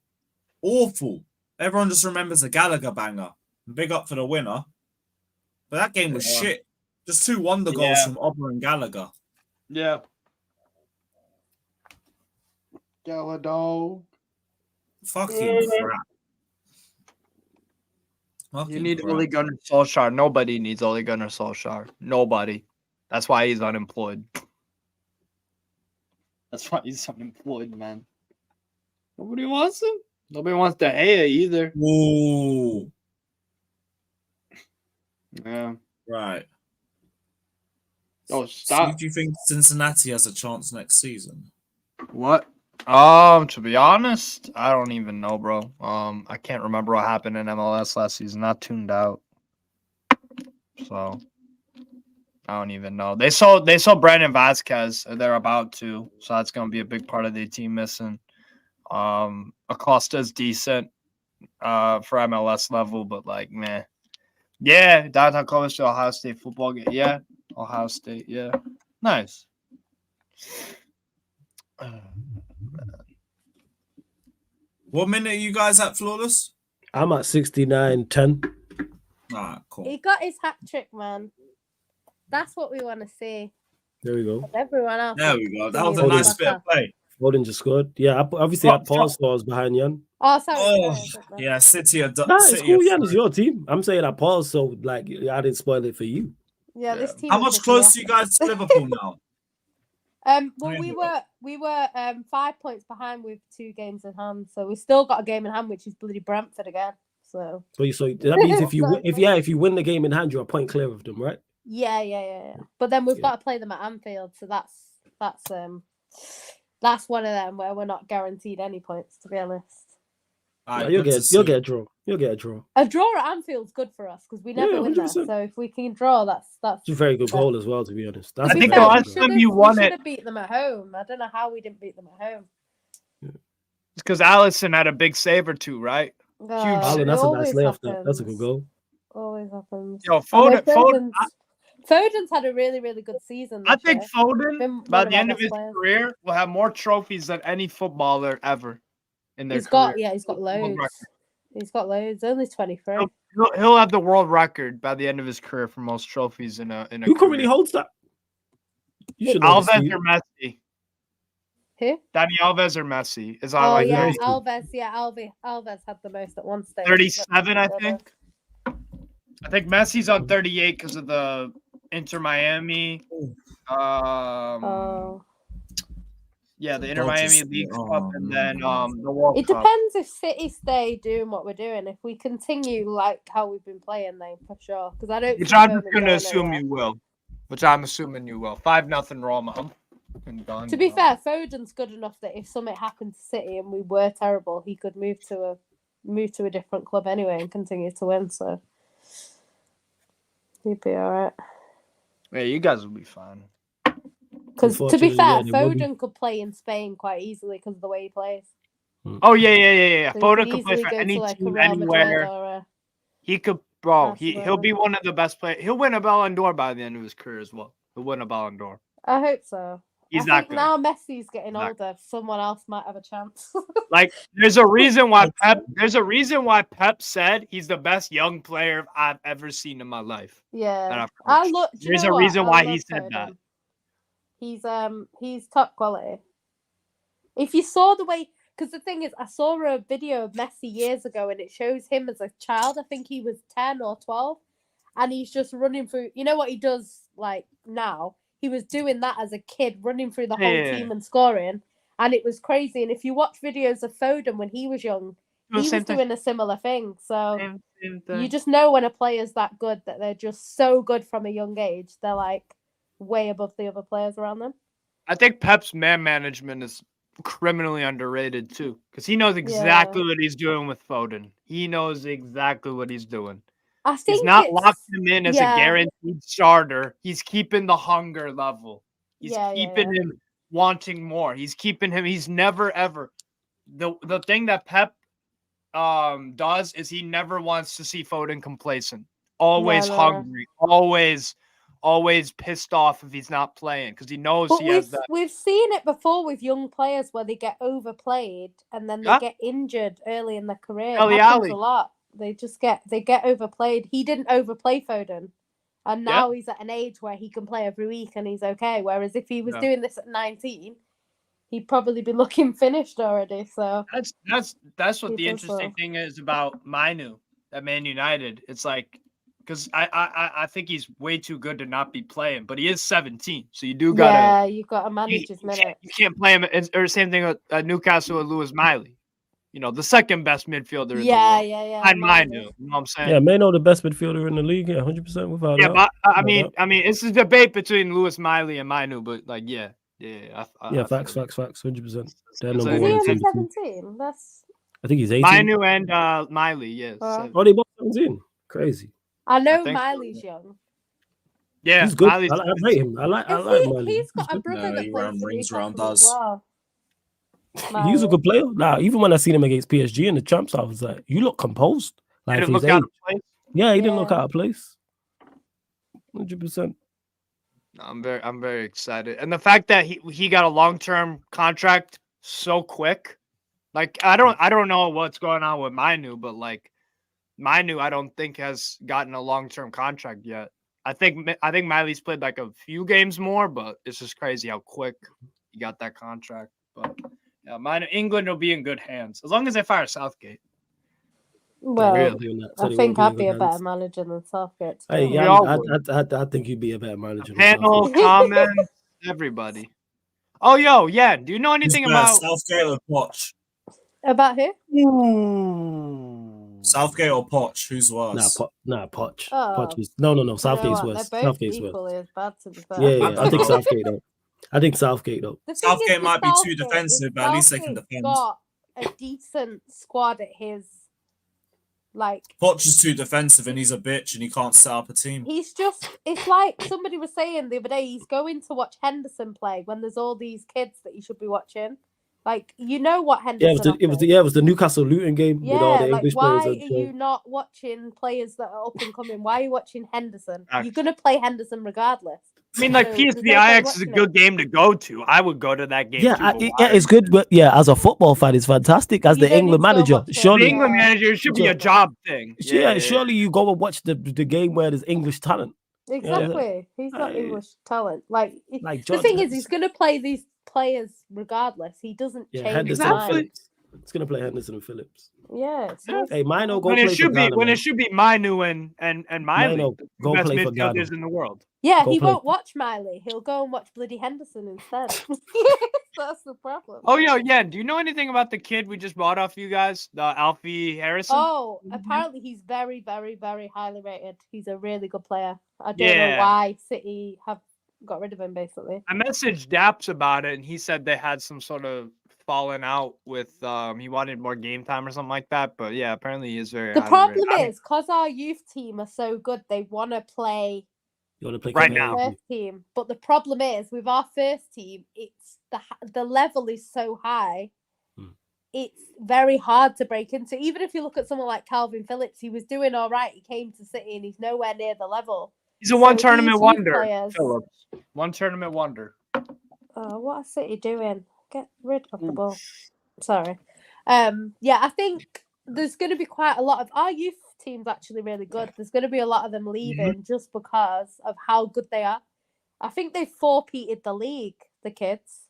A: Awful. Everyone just remembers the Gallagher banger. Big up for the winner. But that game was shit. Just 2 wonder goals from Ober and Gallagher.
F: Yeah. Gallagher.
A: Fucking crap.
F: You need Ole Gunnar Solskjaer. Nobody needs Ole Gunnar Solskjaer. Nobody. That's why he's unemployed. That's why he's unemployed, man. Nobody wants him. Nobody wants De Gea either.
A: Ooh.
F: Yeah.
A: Right.
F: Oh,
A: So
F: stop.
A: do you think Cincinnati has a chance next season?
F: What? To be honest, I don't even know, bro. I can't remember what happened in MLS last season. I tuned out. So I don't even know. They sold Brandon Vasquez. They're about to. So that's gonna be a big part of the team missing. Acosta's decent for MLS level, but like, man. Yeah, downtown Columbus to Ohio State football game. Yeah, Ohio State. Yeah, nice.
A: What minute are you guys at, Flawless?
C: I'm at 69-10.
A: Cool.
E: He got his hat trick, man. That's what we want to see.
C: There we go.
E: Everyone else.
A: There we go. That was a nice bit of play.
C: Foden just scored. Yeah, obviously I paused scores behind Jan.
E: Oh, sorry.
A: Yeah, City are done.
C: Nah, it's cool, Jan. It's your team. I'm saying I paused, so like I didn't spoil it for you.
E: Yeah, this team.
A: How much closer you guys to Liverpool now?
E: Well, we were 5 points behind with 2 games in hand, so we still got a game in hand, which is bloody Brentford again. So that means if you win the game in hand, you're a point clear of them, right? Yeah. But then we've got to play them at Anfield, so that's one of them where we're not guaranteed any points, to be honest.
C: You'll get a draw. You'll get a draw.
E: A draw at Anfield's good for us because we never win there. So if we can draw, that's
C: it's a very good goal as well, to be honest.
F: I think the last time you won it,
E: we should have beat them at home. I don't know how we didn't beat them at home.
F: It's because Allison had a big save or two, right?
E: Huge.
C: That's a nice layoff. That's a good goal.
E: Always happens.
F: Yo,
E: Foden's had a really, really good season.
F: I think Foden, by the end of his career, will have more trophies than any footballer ever in their career.
E: He's got loads. He's got loads. Only 23.
F: He'll have the world record by the end of his career for most trophies in a
C: Who currently holds that?
F: Alves or Messi?
E: Who?
F: Dani Alves or Messi?
E: Alves. Yeah, Alves had the most at one stage.
F: 37, I think. I think Messi's on 38 because of the Inter Miami. Yeah, the Inter Miami League Cup, and then the World Cup.
E: It depends if City stay doing what we're doing. If we continue like how we've been playing, then for sure. Because I don't.
F: Which I'm going to assume you will. 5-0 Roma.
E: To be fair, Foden's good enough that if something happened to City and we were terrible, he could move to a different club anyway and continue to win. So he'd be all right.
F: Yeah, you guys will be fine.
E: Because to be fair, Foden could play in Spain quite easily because of the way he plays.
F: Oh yeah. So Foden could play for any team anywhere. He could, bro. He'll be one of the best players. He'll win a Ballon d'Or by the end of his career as well. He'll win a Ballon d'Or.
E: I hope so.
F: He's not good.
E: Now Messi's getting older. Someone else might have a chance.
F: Like, there's a reason why Pep said he's the best young player I've ever seen in my life.
E: Yeah,
F: there's a reason why he said that.
E: He's top quality. If you saw the way, because the thing is, I saw a video of Messi years ago, and it shows him as a child. I think he was 10 or 12, and he's just running through. You know what he does like now? He was doing that as a kid, running through the whole team and scoring, and it was crazy. And if you watch videos of Foden when he was young, he was doing a similar thing. So you just know when a player's that good that they're just so good from a young age. They're like way above the other players around them.
F: I think Pep's man management is criminally underrated too, because he knows exactly what he's doing with Foden. He knows exactly what he's doing.
E: I think
F: he's not locking him in as a guaranteed starter. He's keeping the hunger level. He's keeping him wanting more. He's keeping him. He's never ever. The thing that Pep does is he never wants to see Foden complacent. Always hungry. Always pissed off if he's not playing because he knows he has that.
E: We've seen it before with young players where they get overplayed and then they get injured early in their career. It happens a lot. They get overplayed. He didn't overplay Foden, and now he's at an age where he can play every week and he's okay. Whereas if he was doing this at 19, he'd probably be looking finished already. So
F: that's what the interesting thing is about Mainu at Man United. It's like because I think he's way too good to not be playing, but he is 17, so you do gotta
E: you got to manage his minutes.
F: You can't play him. Or same thing with Newcastle with Lewis Miley. the second best midfielder in the
E: Yeah,
F: world.
E: yeah.
F: And Manu, you know what I'm saying?
C: Yeah, Mano the best midfielder in the league. Yeah, 100% without
F: Yeah,
C: that.
F: but I mean, it's a debate between Lewis Miley and Manu, but like, yeah.
C: Facts, 100%. They're
E: Is
C: number
E: he
C: one.
E: only
C: And
E: 17? That's.
C: I think he's 18.
F: Manu and Miley, yes.
C: Oh, they both 17. Crazy.
E: I know
F: think so,
E: Miley's young.
F: Yeah,
C: He's good.
F: Miley's
C: I rate him. I like Miley.
E: He's got a brother that plays for
A: rings around
E: Newcastle as
A: us.
E: well.
C: He's a good player. Nah, even when I seen him against PSG in the champs, I was like, you look composed. Like,
F: didn't
C: his
F: look out
C: age.
F: of place.
C: Yeah, he didn't look out of place. 100%.
F: I'm very excited, and the fact that he got a long-term contract so quick, like I don't know what's going on with Manu, but like Manu, I don't think has gotten a long-term contract yet. I think Miley's played like a few games more, but it's just crazy how quick he got that contract. But yeah, England will be in good hands as long as they fire Southgate.
E: Well, I think I'd be a better
C: hands.
E: manager than Southgate.
C: Hey,
F: We
C: yeah,
F: all
C: I think you'd be a better manager.
F: Panel, comments, everybody. Oh, yo, yeah. Do you know anything about
A: Southgate or Poch?
E: About who?
A: Southgate or Poch? Who's worse?
C: Poch.
E: Oh.
C: Poch is no. Southgate's worse.
E: They're both
C: Southgate's
E: equally
C: worse.
E: as bad, to be fair.
C: Yeah. I think Southgate though.
E: The thing
A: Southgate
E: is
A: might be too
E: Southgate
A: defensive, but at least they can
E: Southgate's
A: defend.
E: got a decent squad at his, like.
A: Poch is too defensive and he's a bitch and he can't set up a team.
E: It's like somebody was saying the other day, he's going to watch Henderson play when there's all these kids that you should be watching. Like, you know what Henderson
C: it was the Newcastle Luton game with all the English
E: why
C: players.
E: are you not watching players that are up and coming? Why are you watching Henderson? You're going to play Henderson regardless.
F: I mean, like, PSV Ajax is a good game to go to. I would go to that game too.
C: It's good. But yeah, as a football fan, it's fantastic. As the England manager, surely
F: the England manager should be a job thing.
C: Yeah, surely you go and watch the game where there's English talent.
E: Exactly. He's not English talent. Like the thing is, he's going to play these players regardless. He doesn't change his mind.
C: It's going to play Henderson and Phillips.
E: Yeah.
C: Hey, Mino, go
F: when
C: play
F: it should
C: for Ghana,
F: be when it should be Minu and Miley,
C: Mino, go
F: best
C: play for Ghana.
F: midfielders in the world.
E: Yeah, he won't watch Miley. He'll go and watch bloody Henderson instead. That's the problem.
F: Oh, yeah. Do you know anything about the kid we just bought off you guys, the Alfie Harrison?
E: Oh, apparently he's very, very, very highly rated. He's a really good player. I don't know why City have got rid of him, basically.
F: I messaged Daps about it, and he said they had some sort of falling out with he wanted more game time or something like that. But yeah, apparently he is very.
E: The problem is because our youth team are so good, they want to play.
C: You want to play
F: right now.
E: First team, but the problem is with our first team, it's the level is so high. It's very hard to break into. Even if you look at someone like Calvin Phillips, he was doing all right. He came to City and he's nowhere near the level.
F: He's a one tournament wonder. Phillips. One tournament wonder.
E: Oh, what is City doing? Get rid of the ball. Sorry. Yeah, I think there's going to be quite a lot of our youth team's actually really good. There's going to be a lot of them leaving just because of how good they are. I think they've four-peated the league, the kids.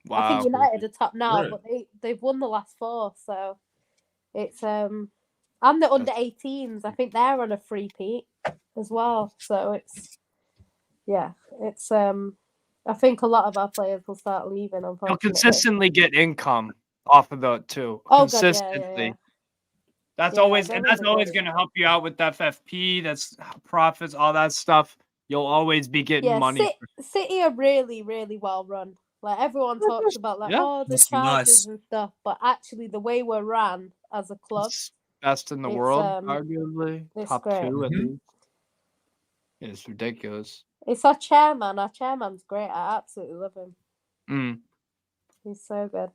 F: Wow.
E: I think United are top now,
A: Really?
E: but they've won the last four, so it's and the under 18s. I think they're on a free-peat as well. So it's I think a lot of our players will start leaving. Unfortunately,
F: They'll consistently get income off of the two.
E: Oh,
F: consistently.
E: God, yeah.
F: That's
E: Yeah,
F: always
E: they're
F: that's
E: really
F: always
E: good.
F: going to help you out with FFP. That's profits, all that stuff. You'll always be getting money.
E: City are really, really well run. Like everyone talks about, like, the
A: Must be
E: charges
A: nice.
E: and stuff, but actually, the way we're ran as a club,
F: It's best in the
E: It's,
F: world, arguably
E: it's
F: top
E: great.
F: 2 at least. It's ridiculous.
E: it's our chairman. Our chairman's great. I absolutely love him.
F: Mm.
E: He's so good.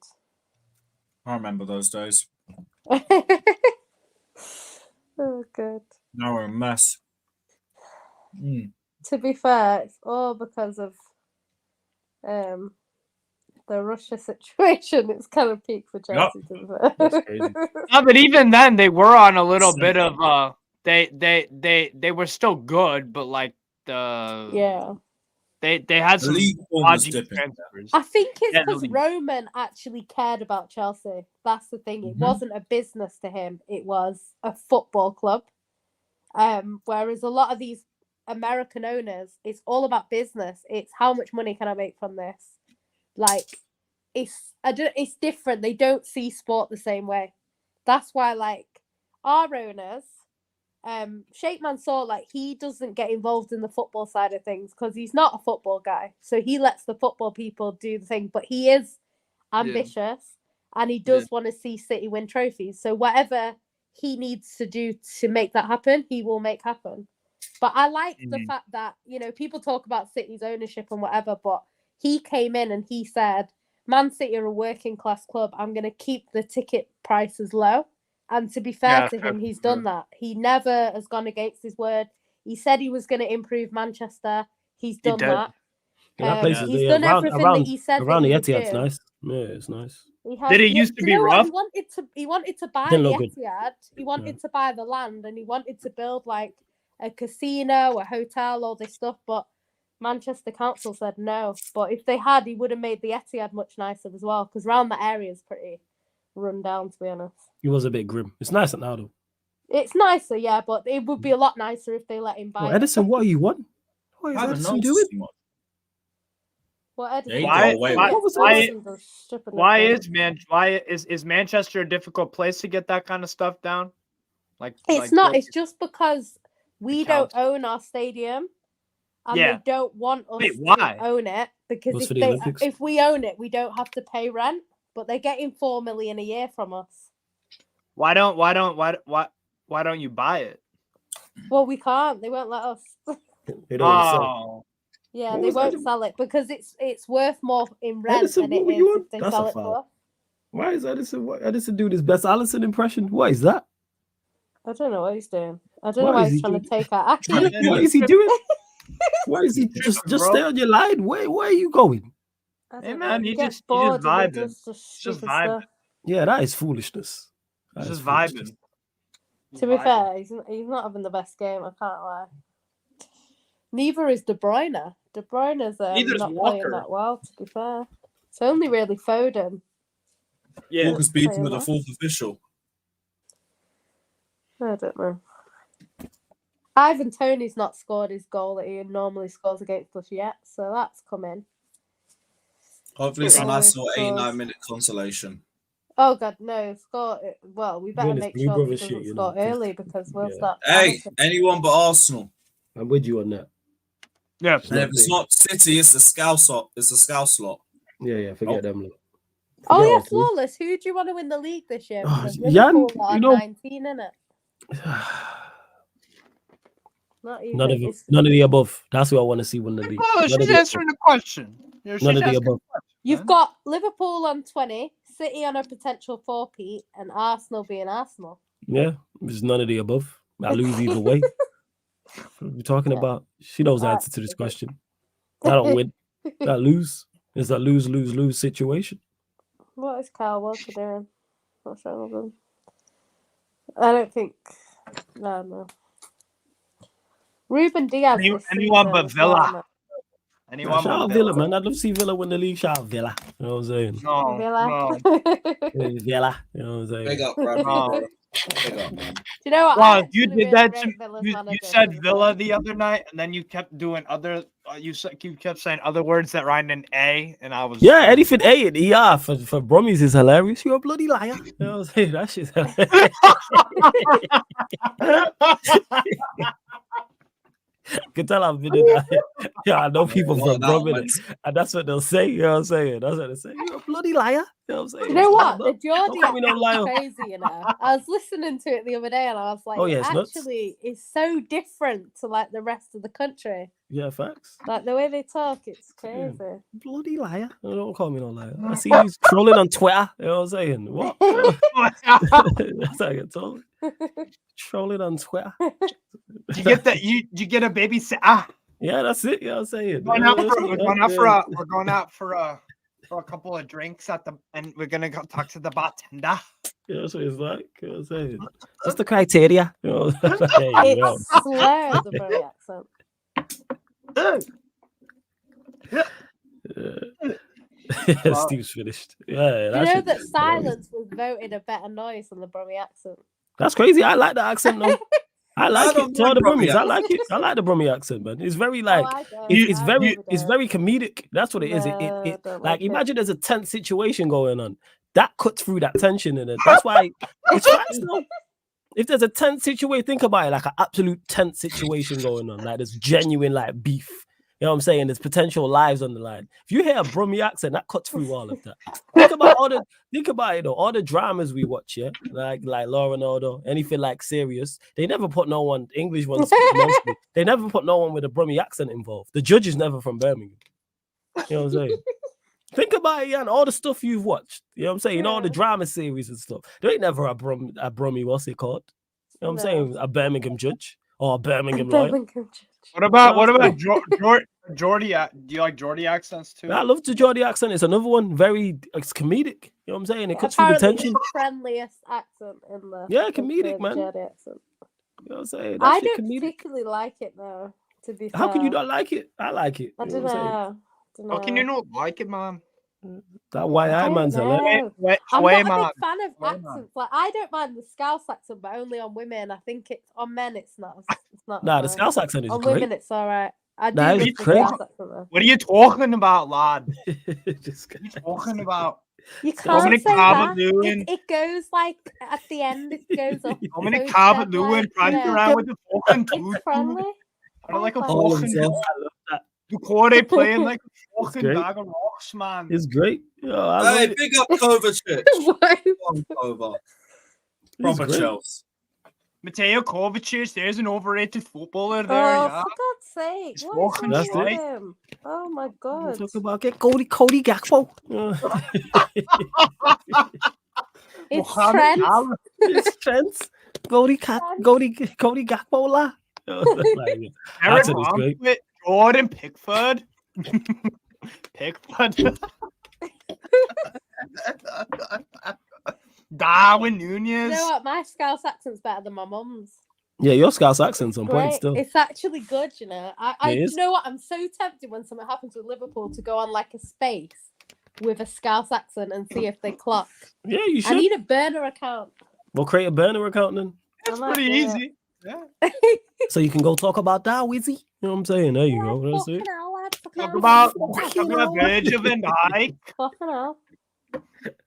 A: I remember those days.
E: Oh, good.
A: Now we're a mess.
E: To be fair, it's all because of the Russia situation. It's kind of peaked for Chelsea. To be fair.
C: That's crazy.
F: No, but even then, they were on a little bit of they were still good, but like
E: Yeah.
F: they had
A: The
F: some
A: league form was
F: dodgy
A: dipping.
F: transfers.
E: I think it's
F: Yeah, the
E: because
F: league.
E: Roman actually cared about Chelsea. That's the thing. It wasn't a business to him. It was a football club. Whereas a lot of these American owners, it's all about business. It's how much money can I make from this? Like, it's different. They don't see sport the same way. That's why, like, our owners, Sheikh Mansour, like, he doesn't get involved in the football side of things because he's not a football guy. So he lets the football people do the thing. But he is ambitious and he does want to see City win trophies. So whatever he needs to do to make that happen, he will make happen. But I like the fact that, you know, people talk about City's ownership and whatever, but he came in and he said, Man City are a working class club. I'm going to keep the ticket prices low. And to be fair to him, he's done that. He never has gone against his word. He said he was going to improve Manchester. He's done that. He's done everything that he said
C: around
E: that
C: the
E: he would
C: Etihad's
E: do.
C: nice. Yeah, it's nice.
F: Did it used to be rough?
E: He wanted to buy
C: Didn't
E: the
C: look good.
E: Etihad. He wanted to buy the land, and he wanted to build like a casino, a hotel, all this stuff. But Manchester Council said no. But if they had, he would have made the Etihad much nicer as well, because around the area is pretty run down, to be honest.
C: He was a bit grim. It's nicer now, though.
E: It's nicer, yeah, but it would be a lot nicer if they let him buy it.
C: Edison, what are you want? What is Edison doing?
E: What Edison?
F: Why is Manchester a difficult place to get that kind of stuff down? Like
E: it's not. It's just because we don't own our stadium, and they don't want us to own it because if we own it, we don't have to pay rent. But they're getting $4 million a year from us.
F: Why don't you buy it?
E: Well, we can't. They won't let us.
C: They don't sell.
E: Yeah, they won't sell it because it's worth more in rent Edison, than it is if they sell it for.
C: Why is Edison? What Edison doing his best Allison impression? What is that?
E: I don't know what he's doing. I don't know why he's trying to take our action.
C: What is he doing? Why is he just stay on your line? Where are you going?
F: Hey man, he just vibing. Just vibing.
C: Yeah, that is foolishness.
F: Just vibing.
E: To be fair, he's not having the best game. I can't lie. Neither is De Bruyne. De Bruyne's not playing that well. To be fair, it's only really Foden.
A: Yeah, Walker's beaten with a fourth official.
E: I don't know. Ivan Toney's not scored his goal that he normally scores against us yet, so that's coming.
A: Hopefully it's a nice little 89-minute consolation.
E: Oh God, no! Score. Well, we better make sure he doesn't score early because we'll start.
A: Hey, anyone but Arsenal.
C: I'm with you on that.
F: Yeah,
A: and if it's not City, it's the Scouse lot. It's the Scouse lot.
C: Yeah, forget them. Look.
E: Oh yeah, flawless. Who do you want to win the league this year?
C: Jan, you know,
E: 19, innit?
C: None of the above. That's who I want to see win the league.
F: Oh, she's answering the question.
C: None of the above.
E: You've got Liverpool on 20, City on a potential 4-peat, and Arsenal being Arsenal.
C: Yeah, it's none of the above. I lose either way. What are we talking about? She knows the answer to this question. I don't win. I lose. It's a lose situation.
E: What is Kyle Walker doing? What's wrong with him? I don't think. No. Ruben Diaz.
F: Anyone but Villa.
C: Shout out Villa, man. I'd love to see Villa win the league. Shout out Villa. You know what I'm saying?
F: No.
C: Villa. You know what I'm saying?
A: Big up, bro.
E: Do you know what?
F: Wow, you did that. You said Villa the other night, and then you kept doing other. You kept saying other words that rhymed in A, and I was
C: anything A and ER for Brummies is hilarious. You're a bloody liar. You know what I'm saying? That shit's hilarious. You can tell I've been in that. Yeah, I know people from Brummie, and that's what they'll say. You know what I'm saying? That's what they say. You're a bloody liar. You know what I'm saying?
E: You know what? The Geordie is crazy, you know. I was listening to it the other day, and I was like, it's so different to like the rest of the country.
C: Yeah, facts.
E: Like the way they talk, it's crazy.
C: Yeah. Bloody liar. Don't call me no liar. I see you trolling on Twitter. You know what I'm saying? What? That's how I get told. Trolling on Twitter.
F: You get that? You get a babysitter?
C: Yeah, that's it. You know what I'm saying?
F: We're going out for a couple of drinks and we're gonna go talk to the bartender.
C: Yeah, that's what it's like. You know what I'm saying? That's the criteria. You know?
E: It's slur the Bury accent.
C: Steve's finished. Yeah,
E: you know that silence was voted a better noise than the Brummie accent.
C: That's crazy. I like that accent though. I like it. To all the Brummies, I like it. I like the Brummie accent, man. It's very like it's very comedic. That's what it is. It like imagine there's a tense situation going on. that cuts through that tension in it. That's why it's facts, though. If there's a tense situation, think about it like an absolute tense situation going on. Like there's genuine like beef. You know what I'm saying? There's potential lives on the line. If you hear a Brummie accent, that cuts through all of that. Think about it though. All the dramas we watch, yeah, like Law and Order, anything like serious. They never put no one English ones mostly. They never put no one with a Brummie accent involved. The judge is never from Birmingham. You know what I'm saying? Think about it, Jan. All the stuff you've watched. You know what I'm saying? You know all the drama series and stuff. There ain't never a Brummie. What's it called? You know what I'm saying? A Birmingham judge or a Birmingham lawyer.
F: What about Geordie? Do you like Geordie accents too?
C: I love the Geordie accent. It's another one. It's comedic. You know what I'm saying? It cuts through the tension.
E: The friendliest accent in the
C: comedic, man.
E: Geordie accent.
C: You know what I'm saying?
E: I don't particularly like it though. To be fair.
C: How can you not like it? I like it.
E: I don't know.
F: How can you not like it, man?
C: That white man's hilarious.
E: I'm not a big fan of accents. Like I don't mind the Scouse accent, but only on women. I think it's on men. It's not.
C: Nah, the Scouse accent is
E: on
C: great.
E: women. It's all right.
F: What are you talking about, lad?
C: What
F: are you talking about?
E: You can't say that. It goes like at the end. It goes up.
F: Dominic Calvert-Lewin prancing around with the fucking tooth. I don't like a fucking. I love that. Ducote playing like a fucking bag of rocks, man.
C: It's great.
A: Hey, big up Kovacic. Proper Chelsea.
F: Mateo Kovacic, there's an overrated footballer there.
E: Oh, for God's sake. What is wrong with him? Oh, my God.
C: Talk about Cody Gakpo.
E: It's Trent.
C: It's Trent. Cody Gakpo, la.
F: Eric Ramsey, Jordan Pickford. Darwin Nunez.
E: You know what? My Scouse accent's better than my mum's.
C: Yeah, your Scouse accent's on point still.
E: It's actually good, you know. You know what? I'm so tempted when something happens with Liverpool to go on like a space with a Scouse accent and see if they clock.
C: Yeah, you should.
E: I need a burner account.
C: We'll create a burner account then.
F: That's pretty easy. Yeah.
C: So you can go talk about that, Wizzy. You know what I'm saying? There you go. That's it.
F: Talk about Virgil van Dijk.
E: Fucking hell.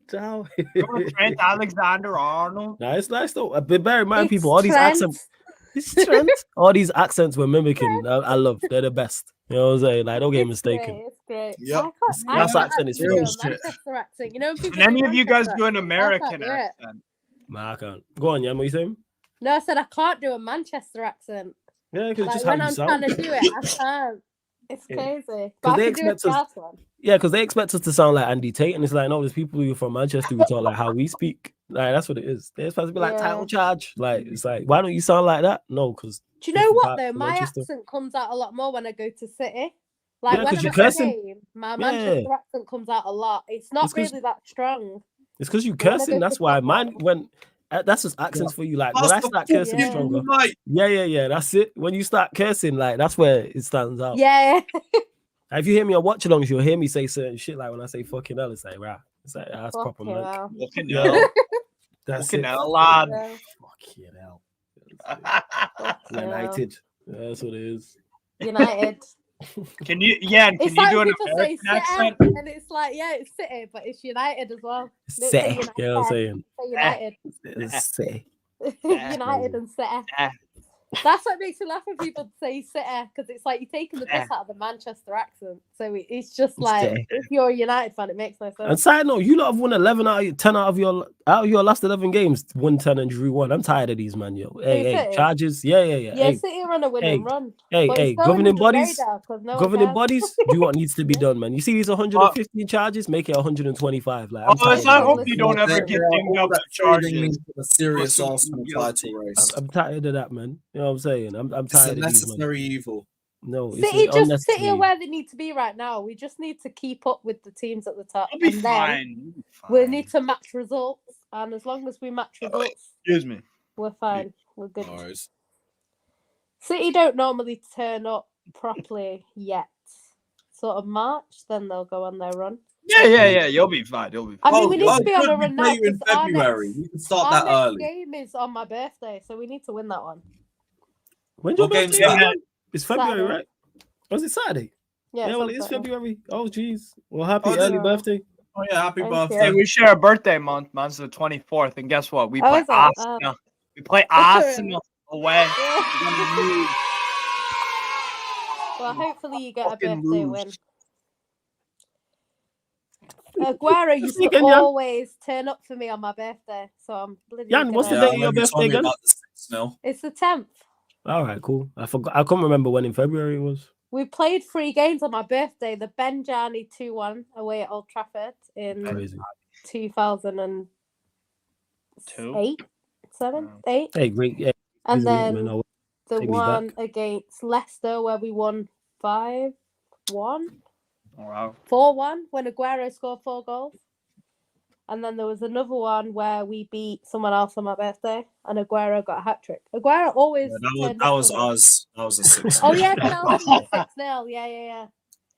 F: Trent Alexander-Arnold.
C: Nah, it's nice though. Bear in mind, people, all these accents. It's Trent. All these accents we're mimicking. I love. They're the best. You know what I'm saying? Like, don't get mistaken.
E: It's great.
A: Yep.
C: That accent is
E: Manchester accent. You know,
F: can any of you guys do an American accent?
C: Nah, I can't. Go on, Jan. What are you saying?
E: No, I said I can't do a Manchester accent.
C: Yeah, because just
E: when
C: how you
E: I'm
C: sound.
E: trying to do it, I can't. It's crazy. But
C: they
E: I can do a
C: expect us.
E: Scouse one.
C: Yeah, because they expect us to sound like Andy Tate, and it's like, no, there's people who are from Manchester who talk like how we speak. Like that's what it is. They're supposed to be like title charge. Like it's like, why don't you sound like that? No, because
E: do you know what though? My accent comes out a lot more when I go to City. Like when I'm at the game, my Manchester accent comes out a lot. It's not really that strong.
C: It's because you cursing. That's why mine that's just accents for you. Like when I start cursing stronger. Yeah. That's it. When you start cursing, like that's where it stands out.
E: Yeah.
C: If you hear me on Watchalongs, you'll hear me say certain shit. Like when I say fucking hell, it's like right. It's like that's proper man.
F: Fucking hell.
C: That's
F: fucking
C: it.
F: hell, lad.
C: Fucking hell. United. That's what it is.
E: United.
F: Can you do an American accent?
E: And it's like, yeah, it's City, but it's United as well.
C: City. You know what I'm saying?
E: United.
C: City.
E: United and City. That's what makes me laugh when people say City, because it's like you're taking the piss out of the Manchester accent. So it's just like, if you're a United fan, it makes no sense.
C: And side note, you lot have won 10 out of your last 11 games, won 10 and drew 1. I'm tired of these, man, yo. Hey, charges. Yeah.
E: Yeah, City are on a winning run.
C: Hey, governing bodies. Do what needs to be done, man. You see these 115 charges, make it 125. Like,
F: I hope you don't ever get dinged up for charges.
A: A serious Arsenal title race.
C: I'm tired of that, man. You know what I'm saying? I'm tired of these, man.
A: Necessary evil.
C: No,
E: City are where they need to be right now. We just need to keep up with the teams at the top.
F: I'll be fine.
E: We need to match results, and as long as we match results, we're fine. We're good.
A: Nice.
E: City don't normally turn up properly yet. Sort of March, then they'll go on their run.
F: Yeah. You'll be fine.
E: I mean, we need to be on a run now.
A: In February, we can start that early.
E: Our game is on my birthday, so we need to win that one.
C: When's your birthday? It's February,
E: Saturday.
C: right? Was it Saturday?
E: Yeah,
C: well, it is February. Oh, jeez. Well, happy early birthday.
A: Oh yeah, happy birthday.
F: Hey, we share a birthday month. Mine's the 24th, and guess what? We play Arsenal. We play Arsenal away.
E: Well, hopefully you get a birthday win. Aguero used to always turn up for me on my birthday, so I'm bloody.
C: Jan, what's the date of your birthday again?
E: It's the 10th.
C: All right, cool. I forgot. I couldn't remember when in February it was.
E: We played 3 games on my birthday. The Benjani 2-1 away at Old Trafford in 2008, 8.
C: Hey, great. Yeah.
E: And then the one against Leicester where we won 5-1.
F: Wow.
E: 4-1 when Aguero scored 4 goals. And then there was another one where we beat someone else on my birthday and Aguero got a hat-trick. Aguero always...
A: that was us. That was a 6-0.
E: Oh, yeah, Chelsea, 6-0. Yeah.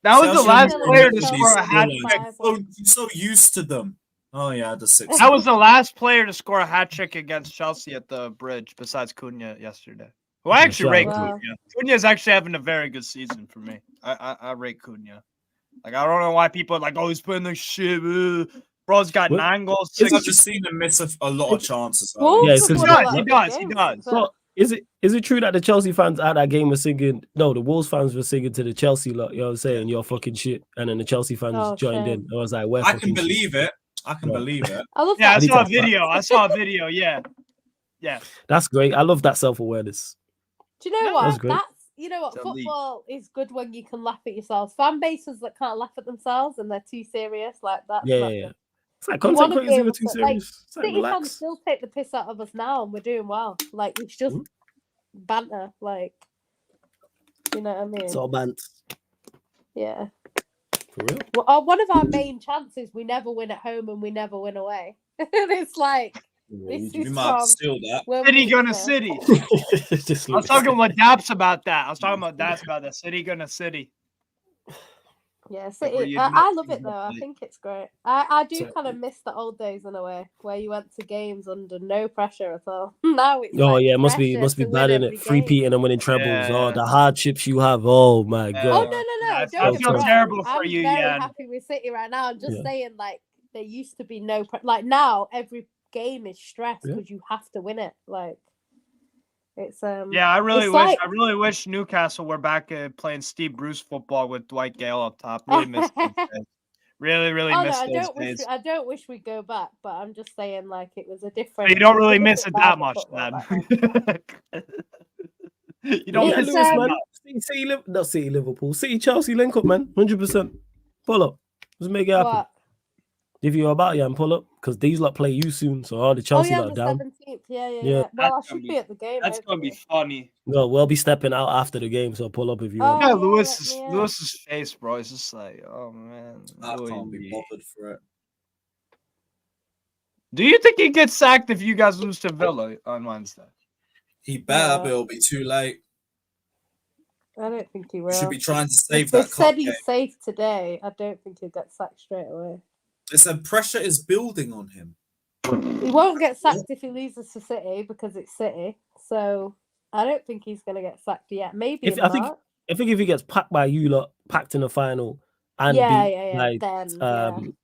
F: That was the last player to score a hat-trick.
A: You're so used to them. Oh, yeah, the 6-0.
F: That was the last player to score a hat-trick against Chelsea at the Bridge besides Cunha yesterday. Who I actually rate Cunha. Cunha is actually having a very good season for me. I rate Cunha. Like, I don't know why people are like, oh, he's playing like shit. Bro's got 9 goals.
A: I've just seen him miss a lot of chances.
C: Yeah,
F: he does.
C: So, is it true that the Chelsea fans at that game were singing? No, the Wolves fans were singing to the Chelsea lot. You know what I'm saying? You're fucking shit. And then the Chelsea fans joined in. I was like,
A: I can believe it. I can believe it.
F: I saw a video. I saw a video. Yeah.
C: That's great. I love that self-awareness.
E: Do you know what?
C: That's great.
E: You know what? Football is good when you can laugh at yourselves. Fan bases that can't laugh at themselves and they're too serious, like that.
C: Yeah. It's like content creators are too serious.
E: City fans still take the piss out of us now, and we're doing well. Like it's just banter, like you know what I mean.
C: It's all banter.
E: Yeah.
C: For real.
E: Well, one of our main chances, we never win at home and we never win away. It's like.
A: You might have to steal that.
F: City gonna City. I was talking with Daps about that. City gonna City.
E: Yeah, City. I love it though. I think it's great. I do kind of miss the old days in a way where you went to games under no pressure at all. Now it's
C: it must be bad in it. 3-peating and winning trebles. Yeah. Oh, the hardships you have. Oh my god.
E: Oh no.
F: I feel terrible for you.
E: I'm very happy with City right now. I'm just saying, like there used to be no like now every game is stress because you have to win it. Like it's
F: I really wish Newcastle were back playing Steve Bruce football with Dwight Gale up top. Really miss those days. Really miss those days.
E: I don't wish we'd go back, but I'm just saying like it was a different.
F: But you don't really miss it that much, then. You don't miss it,
C: man. City Liverpool, City Chelsea link up, man. 100%. Pull up. Let's make it happen.
E: What?
C: Give you about and pull up because these lot play you soon. So all the Chelsea lot down.
E: 17th. Yeah. Well, I should be at the game.
F: That's gonna be funny.
C: No, we'll be stepping out after the game, so pull up if you want.
F: Yeah, Lewis's face, bro. It's just like, oh man,
A: I can't be bothered for it.
F: Do you think he gets sacked if you guys lose to Villa on Wednesday?
A: He better, but it'll be too late.
E: I don't think he will.
A: Should be trying to save
E: if
A: that.
E: They said he's safe today. I don't think he'll get sacked straight away.
A: They said pressure is building on him.
E: He won't get sacked if he loses to City because it's City. So I don't think he's going to get sacked yet. Maybe
C: I think if he gets packed by you lot, packed in the final, and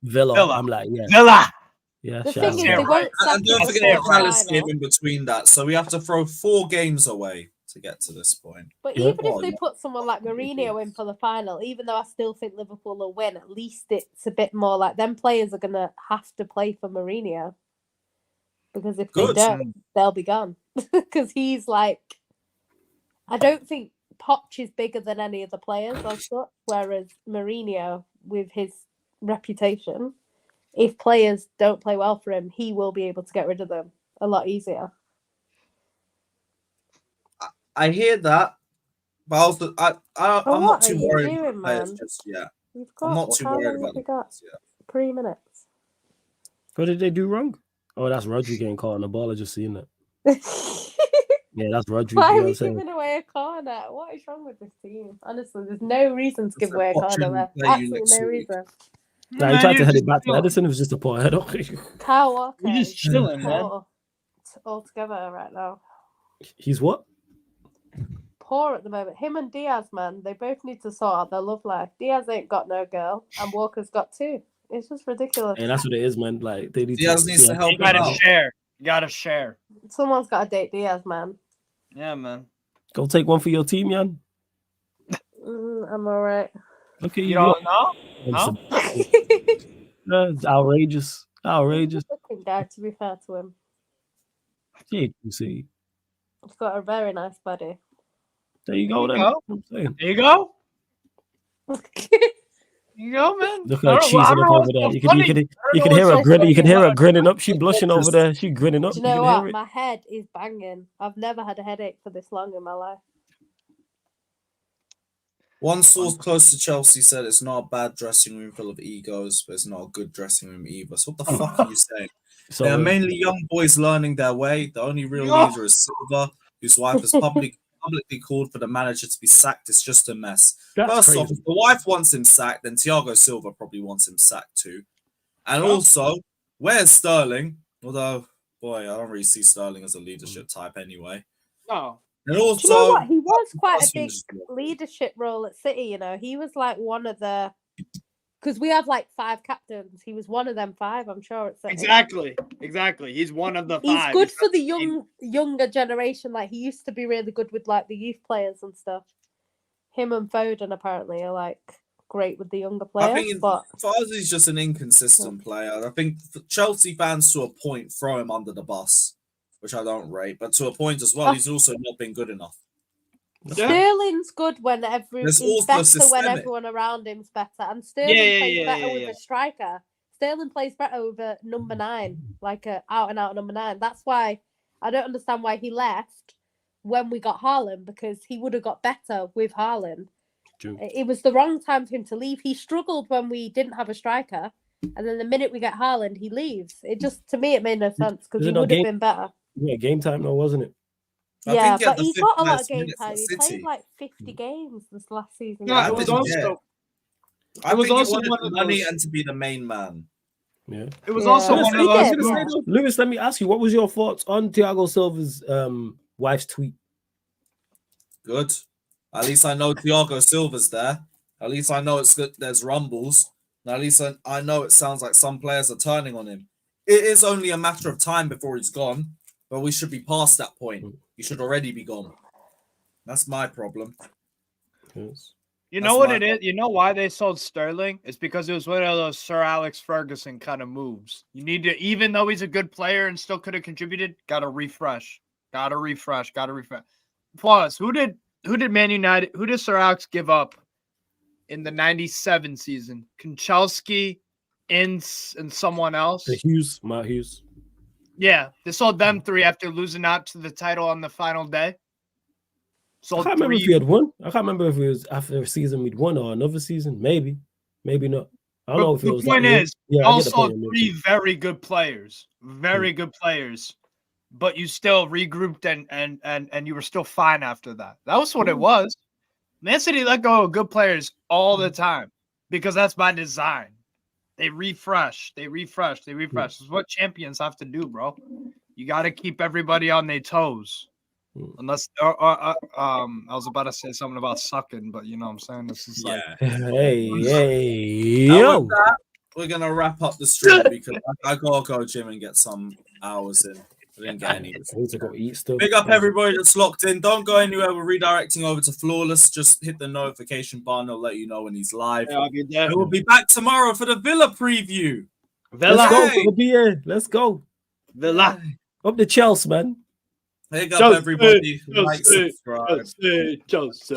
C: Villa, I'm like,
F: Villa.
C: Yeah,
E: the thing is, they won't sack
A: and don't forget the Palace game in between that. So we have to throw 4 games away to get to this point.
E: But even if they put someone like Mourinho in for the final, even though I still think Liverpool will win, at least it's a bit more like them players are going to have to play for Mourinho. Because if they don't, they'll be gone. Because he's like, I don't think Poch is bigger than any of the players I've got, whereas Mourinho, with his reputation, if players don't play well for him, he will be able to get rid of them a lot easier.
A: I hear that, but also I'm not too worried about players just yet. I'm not too worried about
E: that. 3 minutes.
C: What did they do wrong? Oh, that's Rodri getting caught on the ball. I just seen that. Yeah, that's Rodri.
E: Why are you giving away a corner? What is wrong with this team? Honestly, there's no reason to give away a corner there. Absolutely no reason.
C: Nah, he tried to head it back to Edison. It was just a poor head off.
E: Kyle Walker.
F: He's just chilling, man.
E: All together right now.
C: He's what?
E: Poor at the moment. Him and Diaz, man, they both need to sort out their love life. Diaz ain't got no girl, and Walker's got 2. It's just ridiculous.
C: And that's what it is, man. Like they need
A: Diaz needs to help
F: You gotta share. You gotta share.
E: Someone's got to date Diaz, man.
F: Yeah, man.
C: Go take one for your team, Jan.
E: I'm all right.
C: Look at you.
F: You don't know? No?
C: It's outrageous. Outrageous.
E: He's a looking guy, to be fair to him.
C: Yeah, you see.
E: He's got a very nice body.
C: There you go.
F: There
C: Then.
F: you
C: There
F: you go. You go, man.
C: Look at her cheesing up over there. You can hear her grinning. You can hear her grinning up. She blushing over there. She grinning up.
E: Do you know what? My head is banging. I've never had a headache for this long in my life.
A: One source close to Chelsea said it's not a bad dressing room full of egos, but it's not a good dressing room either. So what the fuck are you saying? They're mainly young boys learning their way. The only real leader is Silva, whose wife has publicly called for the manager to be sacked. It's just a mess. First off, if the wife wants him sacked, then Thiago Silva probably wants him sacked too. And also, where's Sterling? Although, boy, I don't really see Sterling as a leadership type anyway.
F: No.
A: And also,
E: do you know what? He was quite a big leadership role at City, you know. He was like one of the... Because we have like 5 captains. He was one of them 5, I'm sure. At City.
F: Exactly. He's one of the 5.
E: He's good for the younger generation. Like, he used to be really good with like the youth players and stuff. Him and Foden apparently are like great with the younger players.
A: I think for us, he's just an inconsistent player. I think Chelsea fans to a point throw him under the bus, which I don't rate, but to a point as well, he's also not been good enough.
E: Sterling's good when he's better when everyone around him's better, and Sterling plays better with a striker. Sterling plays better with a number 9, like a out and out number 9. That's why I don't understand why he left when we got Haaland, because he would have got better with Haaland. True. It was the wrong time for him to leave. He struggled when we didn't have a striker, and then the minute we get Haaland, he leaves. It just, to me, it made no sense because he would have been better.
C: Yeah, game time though, wasn't it?
E: Yeah, but he got a lot of game time. He played like 50 games this last season.
A: Yeah, I think it wanted money and to be the main man.
C: Yeah,
F: it was also one of those.
C: Lewis, let me ask you, what was your thoughts on Thiago Silva's wife's tweet?
A: Good. At least I know Thiago Silva's there. At least I know it's good. There's rumbles. And at least I know it sounds like some players are turning on him. It is only a matter of time before he's gone, but we should be past that point. He should already be gone. That's my problem.
C: Yes.
F: You know what it is? You know why they sold Sterling? It's because it was one of those Sir Alex Ferguson kind of moves. You need to, even though he's a good player and still could have contributed, gotta refresh. Plus, who did Man United, who did Sir Alex give up in the 97 season? Kunchelski, Ince, and someone else?
C: Matt Hughes.
F: Yeah, they sold them 3 after losing out to the title on the final day.
C: I can't remember if we had won. I can't remember if it was after a season we'd won or another season. Maybe not. I don't know if it was.
F: The point is, also 3 very good players, good players, but you still regrouped and you were still fine after that. That was what it was. Man City let go of good players all the time because that's by design. They refresh. This is what champions have to do, bro. You got to keep everybody on their toes. Unless I was about to say something about sucking, but you know what I'm saying? This is like
C: yo.
A: We're gonna wrap up the stream because I gotta go gym and get some hours in. I didn't get any.
C: I need to go eat still.
A: Big up everybody that's locked in. Don't go anywhere. We're redirecting over to Flawless. Just hit the notification button. It'll let you know when he's live.
F: Yeah, I'll be there.
A: We'll be back tomorrow for the Villa preview.
C: Let's go. We'll be here. Let's go.
F: Villa.
C: Up the Chelsea, man.
A: Big up everybody. Like, subscribe.
F: Chelsea.